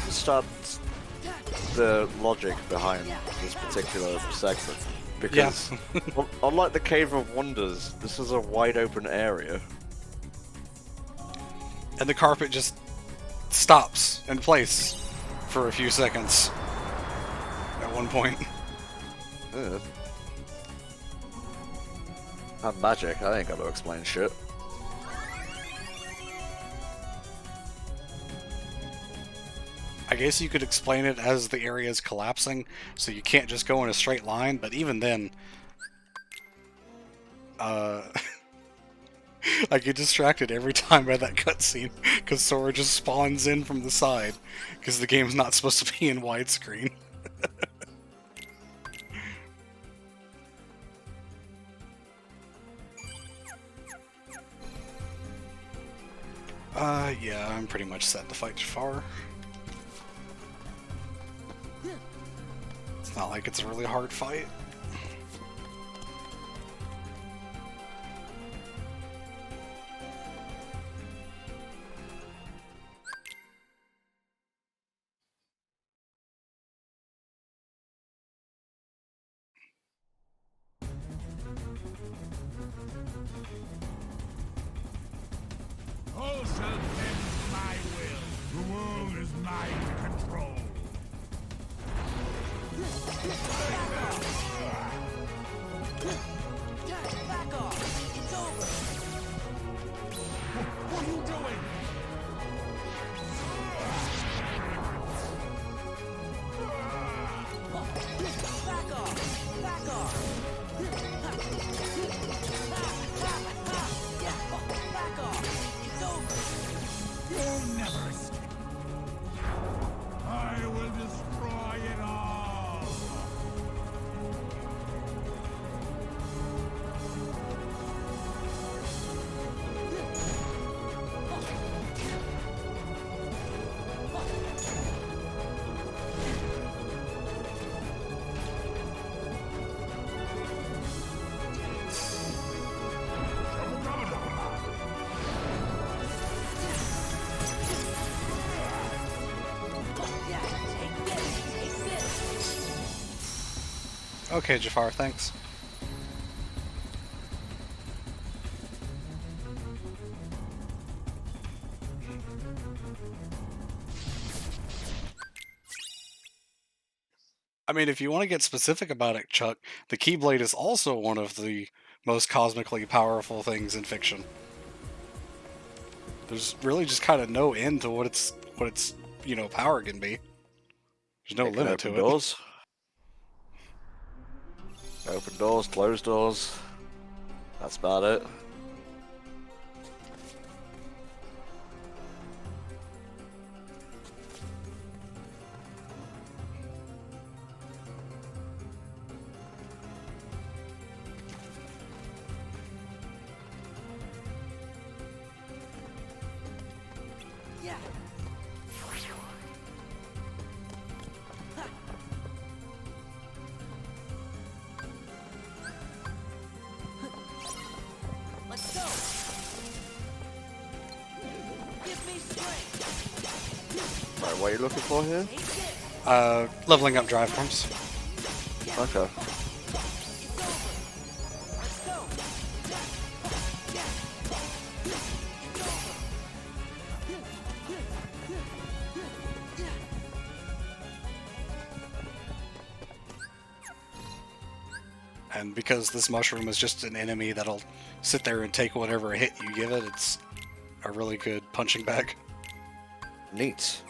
Start the logic behind this particular segment, because unlike the Cave of Wonders, this is a wide open area. And the carpet just stops in place for a few seconds at one point. Ugh. And magic, I ain't gotta explain shit. I guess you could explain it as the area is collapsing, so you can't just go in a straight line, but even then, I get distracted every time by that cutscene, because Sora just spawns in from the side, because the game's not supposed to be in widescreen. Yeah, I'm pretty much set to fight Jafar. It's not like it's a really hard fight. All shall bend to my will. The world is mine to control. Back off! It's over! What are you doing? Back off! Back off! Back off! It's over! You'll never escape. I will destroy it all. Yeah, take this! Take this! Okay, Jafar, thanks. I mean, if you want to get specific about it, Chuck, the Keyblade is also one of the most cosmically powerful things in fiction. There's really just kind of no end to what its power can be. There's no It can limit to open it. doors. Open doors, close doors. That's about it. Yeah. Let's go. Give me strength. Right, what are you looking for here? Take this. Leveling up drive forms. Okay. It's over. Let's go. Yeah. It's over. And because this mushroom is just an enemy that'll sit there and take whatever hit you give it, it's a really good punching bag. Neat.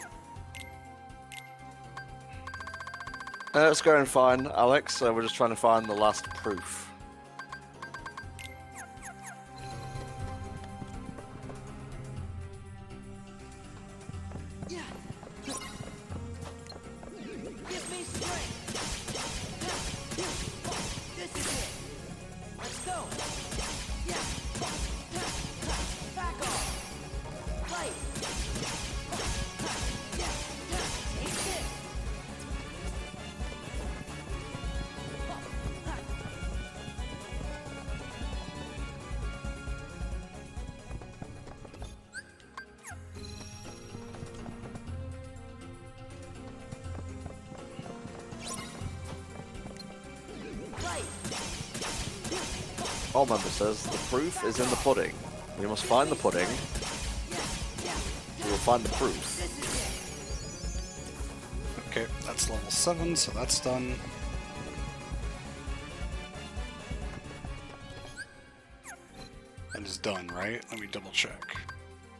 It's going fine, Alex. We're just trying to find the last proof. Yeah. Give me strength. This is it. Let's go. Yeah. Back off. Fight. Yeah. Take this. Fight. All member says the proof is in the pudding. We must find the pudding. We will find the proof. This is it. Okay, that's level 7, so that's done. That is done, right? Let me double check.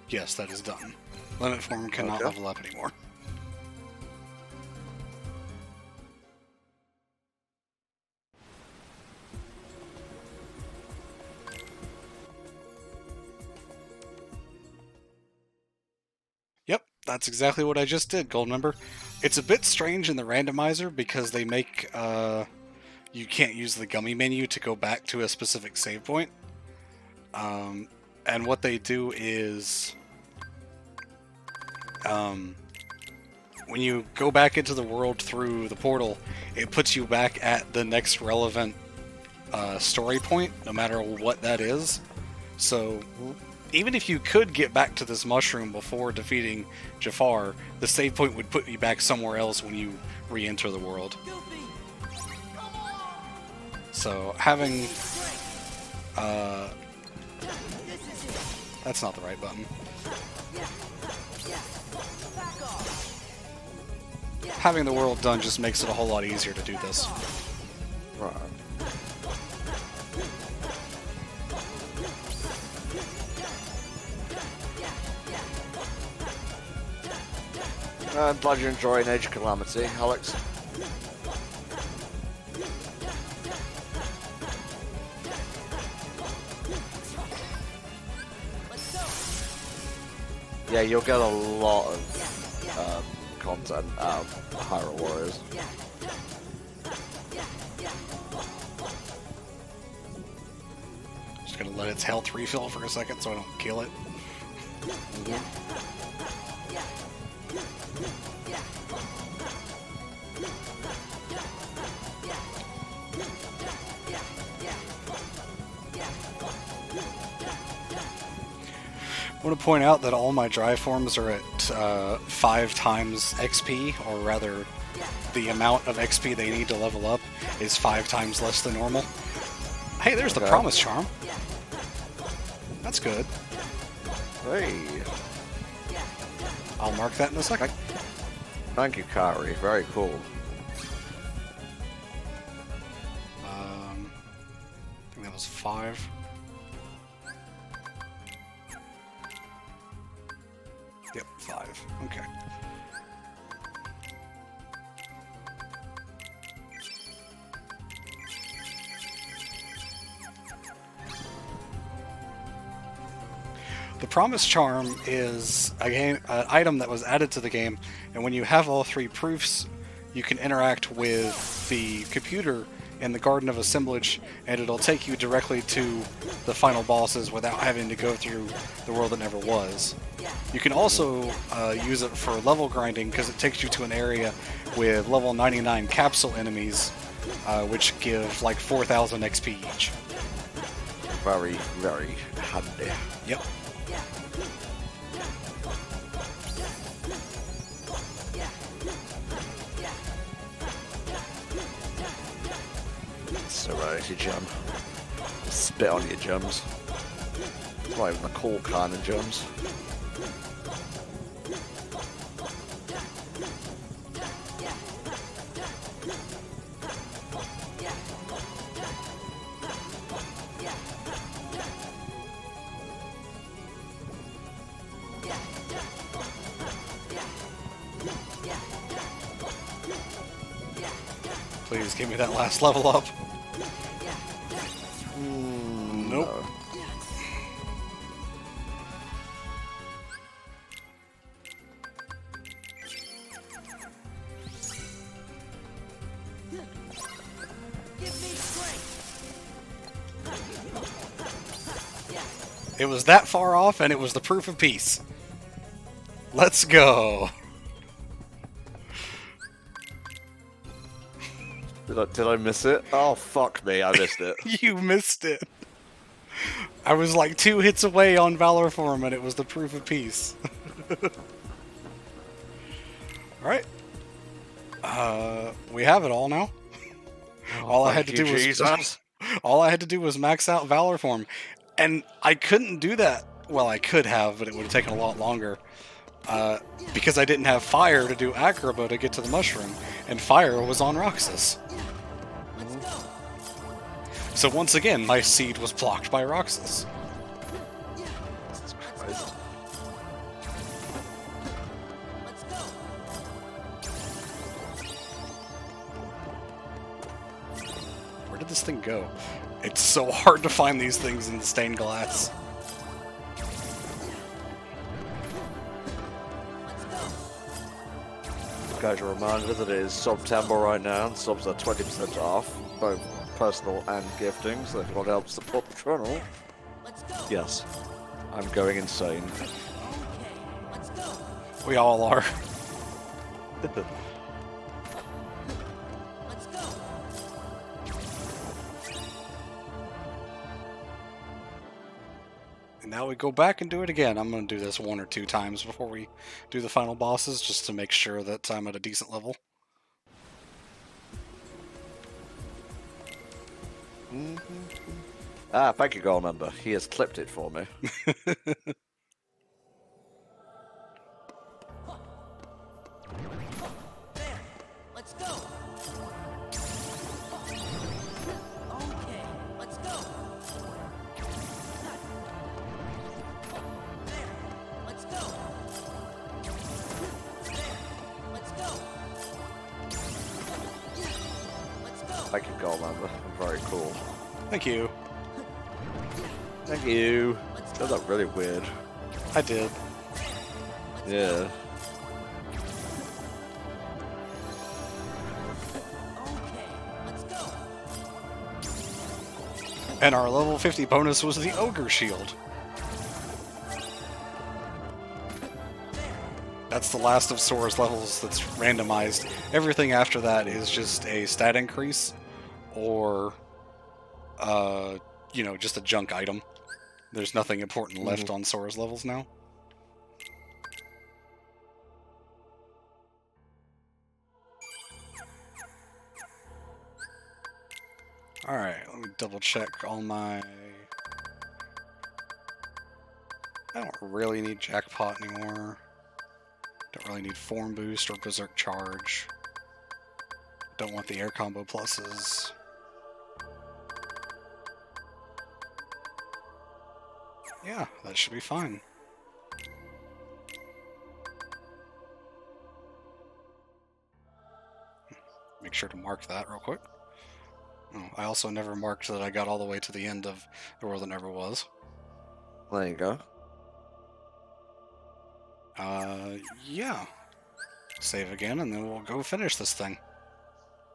Yes, that is done. Limit form cannot Okay. level up anymore. Yep, that's exactly what I just did, gold member. It's a bit strange in the randomizer because they make you can't use the gummy menu to go back to a specific save point. And what they do is when you go back into the world through the portal, it puts you back at the next relevant story point, no matter what that is. So even if you could get back to this mushroom before defeating Jafar, the save point would put you back somewhere else when you re-enter the world. Goofy. So having This is it. that's not the right button. Yeah. Yeah. Back off. Having the world done just makes it a whole lot easier to do this. Right. I'm glad you're enjoying Age of Calamity, Alex. Let's go. Yeah, you'll get a lot of content out of Hyrule Warriors. Yeah. Yeah. Yeah. Just gonna let its health refill for a second so I don't kill it. Yeah. Yeah. Yeah. I want to point out that all my drive forms are at 5 times XP, or rather, the amount of XP they need to level up is 5 times less than normal. Hey, there's the Okay. Promise Charm. That's good. Hey, I'll mark that in a second. thank you, Kari. Very cool. I think that was 5. Yep, 5. Okay. The Promise Charm is an item that was added to the game, and when you have all 3 proofs, you can interact with the computer in the Garden of Assemblage, and it'll take you directly to the final bosses without having to go through the world that never was. You can also use it for level grinding because it takes you to an area with level 99 capsule enemies, which give like 4,000 XP each. Very, very handy. Yep. Serenity gem. Spit on your gems. Not even the cool kind of gems. Please give me that last level up. Nope. No. It was that far off, and it was the proof of peace. Let's go. Did I miss it? Oh, fuck me, I missed it. You missed it. I was like 2 hits away on Valor Form, and it was the proof of peace. Alright. We have it all now. All I had to do was Jesus. all I had to do was max out Valor Form. And I couldn't do that. Well, I could have, but it would have taken a lot longer. Because I didn't have fire to do Acrobo to get to the mushroom, and fire was on Roxas. So once again, my seed was blocked by Roxas. Where did this thing go? It's so hard to find these things in the stained glass. Guys, a reminder that it is September right now, and subs are 20% off, both personal and gifting, so if you want to help support the channel, yes, I'm going insane. We all are. And now we go back and do it again. I'm going to do this 1 or 2 times before we do the final bosses, just to make sure that I'm at a decent level. Ah, thank you, gold member. He has clipped it for me. Let's go. Okay, let's go. There, let's go. There, let's go. Let's go. Thank you, gold member. Very cool. Thank you. Thank you. That got really weird. I did. Yeah. Okay, let's go. And our level 50 bonus was the Ogre Shield. That's the last of Sora's levels that's randomized. Everything after that is just a stat increase, or, you know, just a junk item. There's nothing important left on Sora's levels now. Alright, let me double check all my... I don't really need Jackpot anymore. Don't really need Form Boost or Berserk Charge. Don't want the air combo pluses. Yeah, that should be fine. Make sure to mark that real quick. Oh, I also never marked that I got all the way to the end of The World That Never Was. There you go. Yeah. Save again, and then we'll go finish this thing.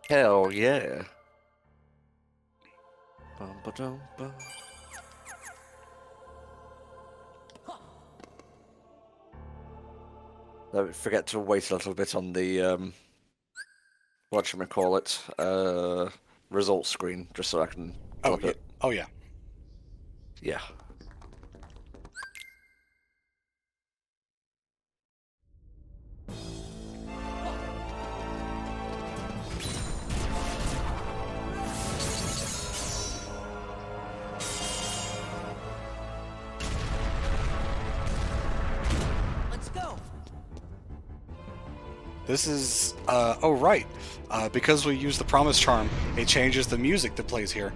Hell yeah. Bum, ba-dum, bum. Don't forget to wait a little bit on the whatchamacallit, results screen, just so I can Oh flip yeah. it. Oh yeah. Yeah. Let's go. This is oh right. Because we use the promise charm, it changes the music that plays here.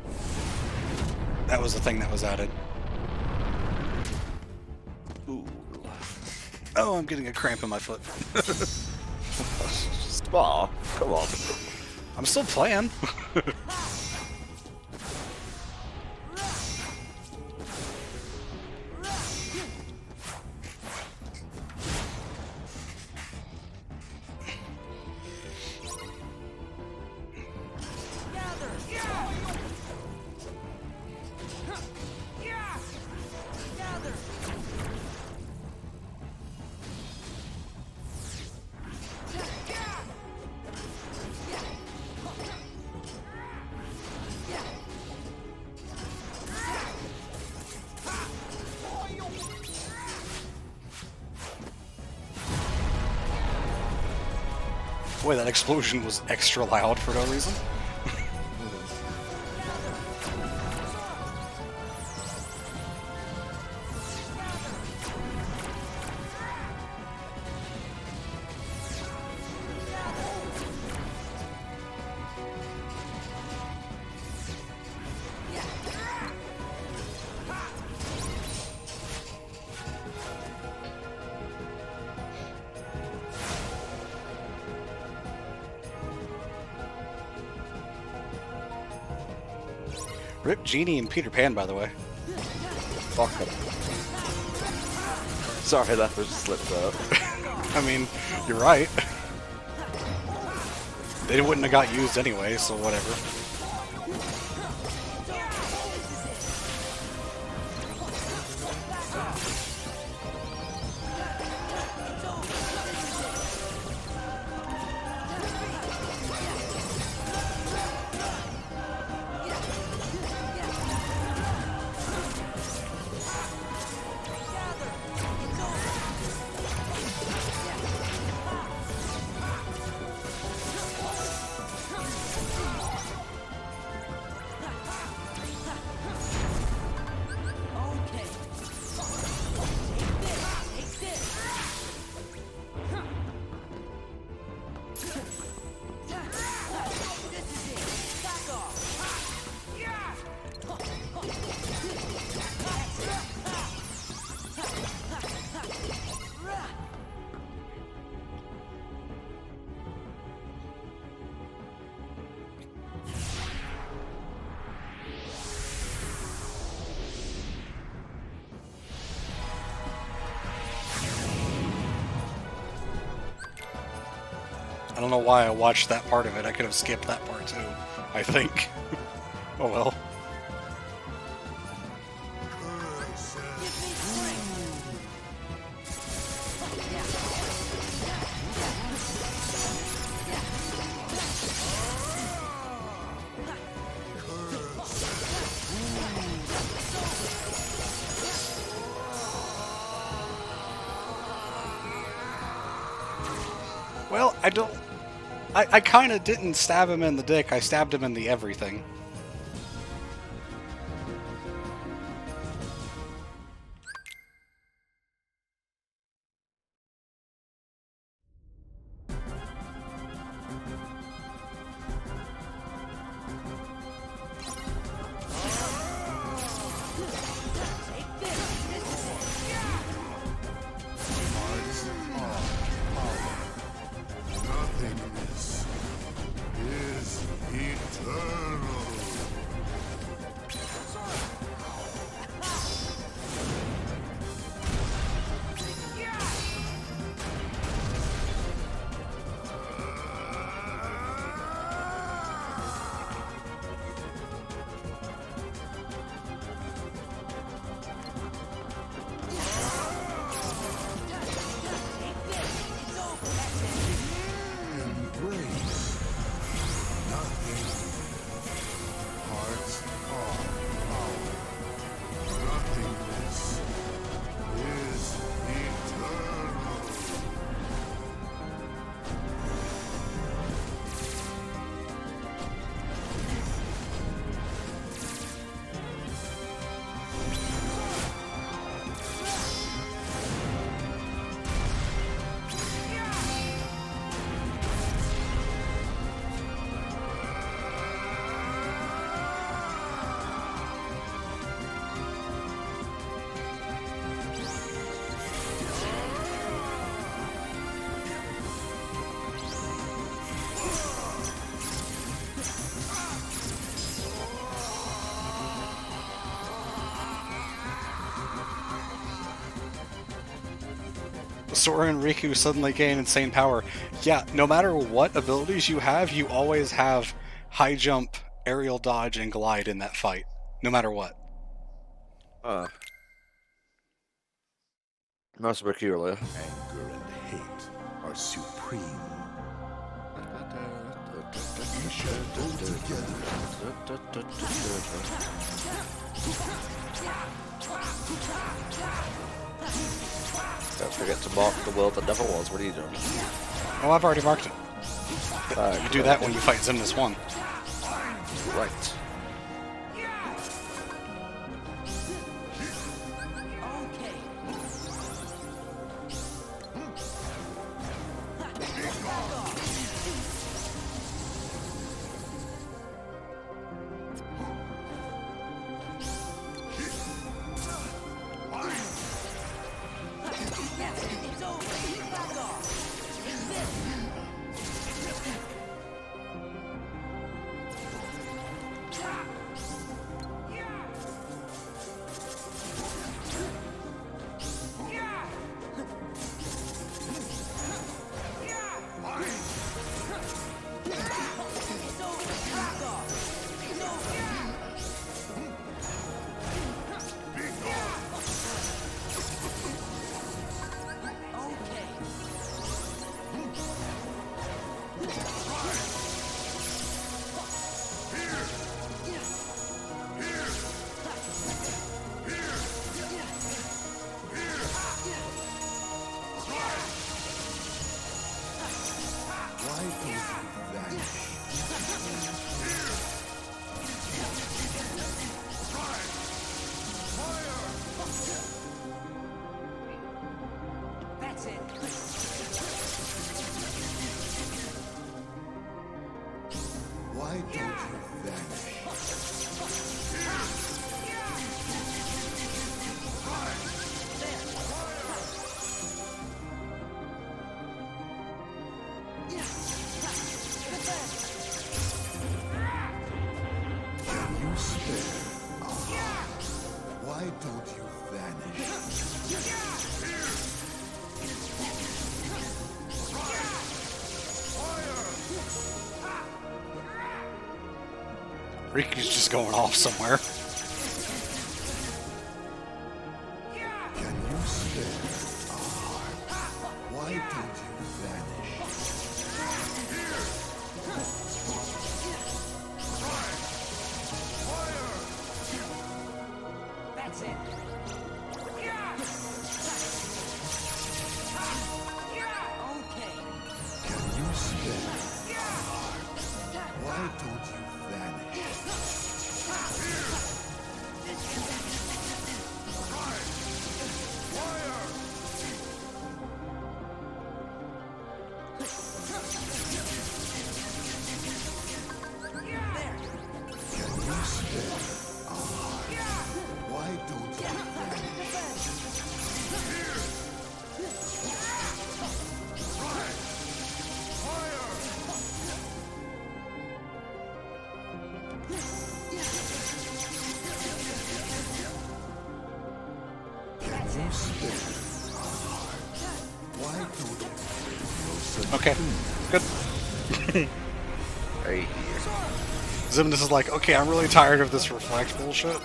That was the thing that was added. Ooh. Oh, I'm getting a cramp in my foot. Spar, come on. I'm still playing. Boy, that explosion was extra loud for no reason. Rip Genie and Peter Pan, by the way. Fuck him. Sorry, that was slipped out. I mean, you're right. They wouldn't have got used anyway, so whatever. Okay. Take this. This is it. Back off. I don't know why I watched that part of it. I could have skipped that part too, I think. Oh well. Well, I don't... I kind of didn't stab him in the dick. I stabbed him in the everything. Nothingness is eternal. Sora and Riku suddenly gain insane power. Yeah, no matter what abilities you have, you always have high jump, aerial dodge, and glide in that fight. No matter what. Most peculiar. Anger and hate are supreme. We shall go together. Don't forget to mark the world that never was. What are you doing? Oh, I've already marked it. Ah, You do that when you fight Xemnas 1. Right. Okay. It's over. Back off. That's it. Why don't you vanish? Can you spare a heart? Why don't you vanish? Riku's just going off somewhere. Can you spare a heart? Why don't you vanish? That's it. Okay. Can you spare a heart? Why don't you vanish? Can you spare a heart? Why don't you vanish? Can you spare a heart? Why don't you feel such Okay, good. Hey. Xemnas is like, okay, I'm really tired of this reflect bullshit.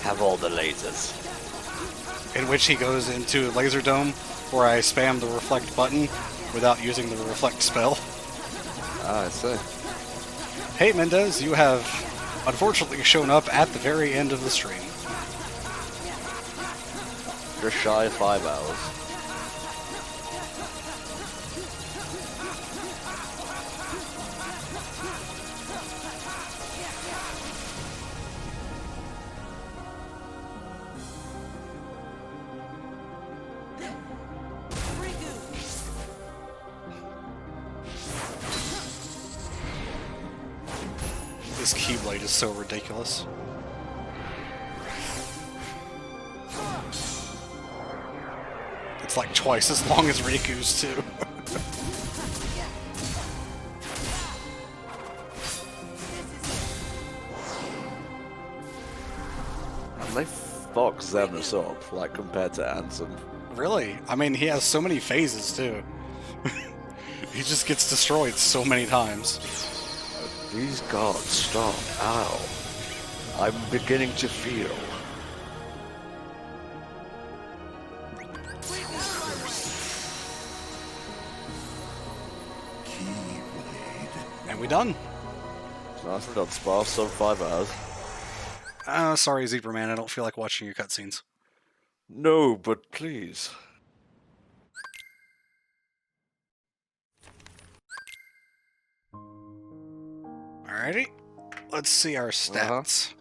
Have all the lasers. In which he goes into Laser Dome, where I spam the reflect button without using the reflect spell. Ah, I see. Hey Mendez, you have unfortunately shown up at the very end of the stream. Just shy of 5 hours. This Keyblade is so ridiculous. It's like twice as long as Riku's too. And they fuck Xemnas up, like, compared to Anthem. Really? I mean, he has so many phases, too. He just gets destroyed so many times. Please God, stop. Ow. I'm beginning to feel. And we done. Nicely done, Spar. Sub 5 hours. Sorry, Zebra Man, I don't feel like watching your cutscenes. No, but please. Alrighty. Let's see our stats.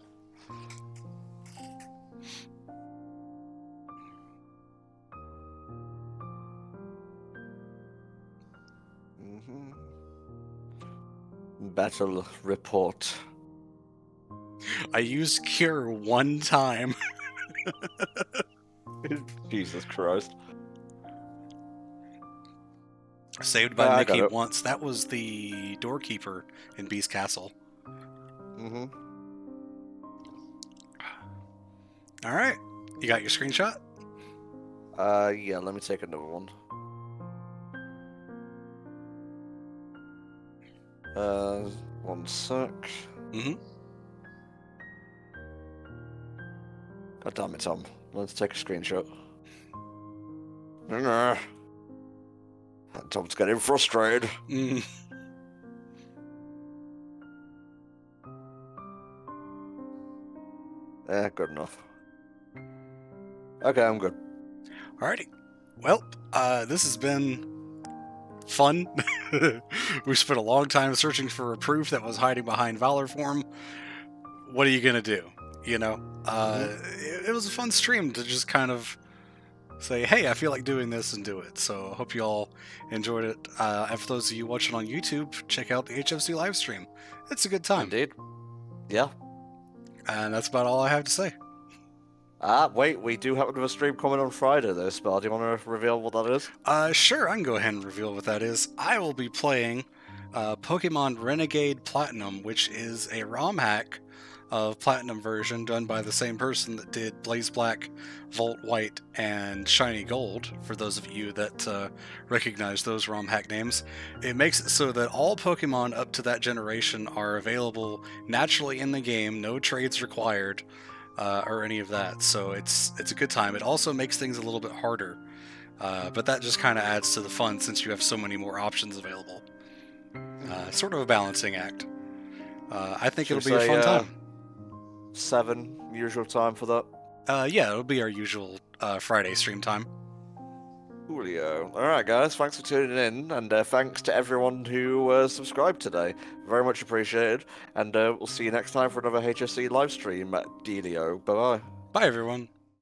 Battle report. I used Cure one time. Jesus Christ. Saved by Mickey got it. once. That was the doorkeeper in Beast Castle. Alright. You got your screenshot? Yeah, let me take another one. One sec. God damn it, Tom. Let's take a screenshot. Tom's getting frustrated. Yeah, good enough. Okay, I'm good. Alrighty. Well, this has been fun. We spent a long time searching for a proof that was hiding behind Valor form. What are you gonna do? You know? It was a fun stream to just kind of say, hey, I feel like doing this and do it. So I hope you all enjoyed it. And for those of you watching on YouTube, check out the HFC Livestream. It's a good time. Indeed. Yeah. And that's about all I have to say. Wait, we do have a stream coming on Friday, though, Spar. Do you want to reveal what that is? Sure, I can go ahead and reveal what that is. I will be playing Pokemon Renegade Platinum, which is a ROM hack of Platinum version done by the same person that did Blaze Black, Volt White, and Shiny Gold, for those of you that recognize those ROM hack names. It makes it so that all Pokemon up to that generation are available naturally in the game, no trades required, or any of that, so it's a good time. It also makes things a little bit harder, but that just kind of adds to the fun since you have so many more options available. Sort of a balancing act. I think it'll be a fun time. 7 usual time for that? Yeah, it'll be our usual Friday stream time. Coolio. Alright guys, thanks for tuning in, and thanks to everyone who subscribed today. Very much appreciated, and we'll see you next time for another HFC livestream at Delio. Bye-bye. Bye everyone.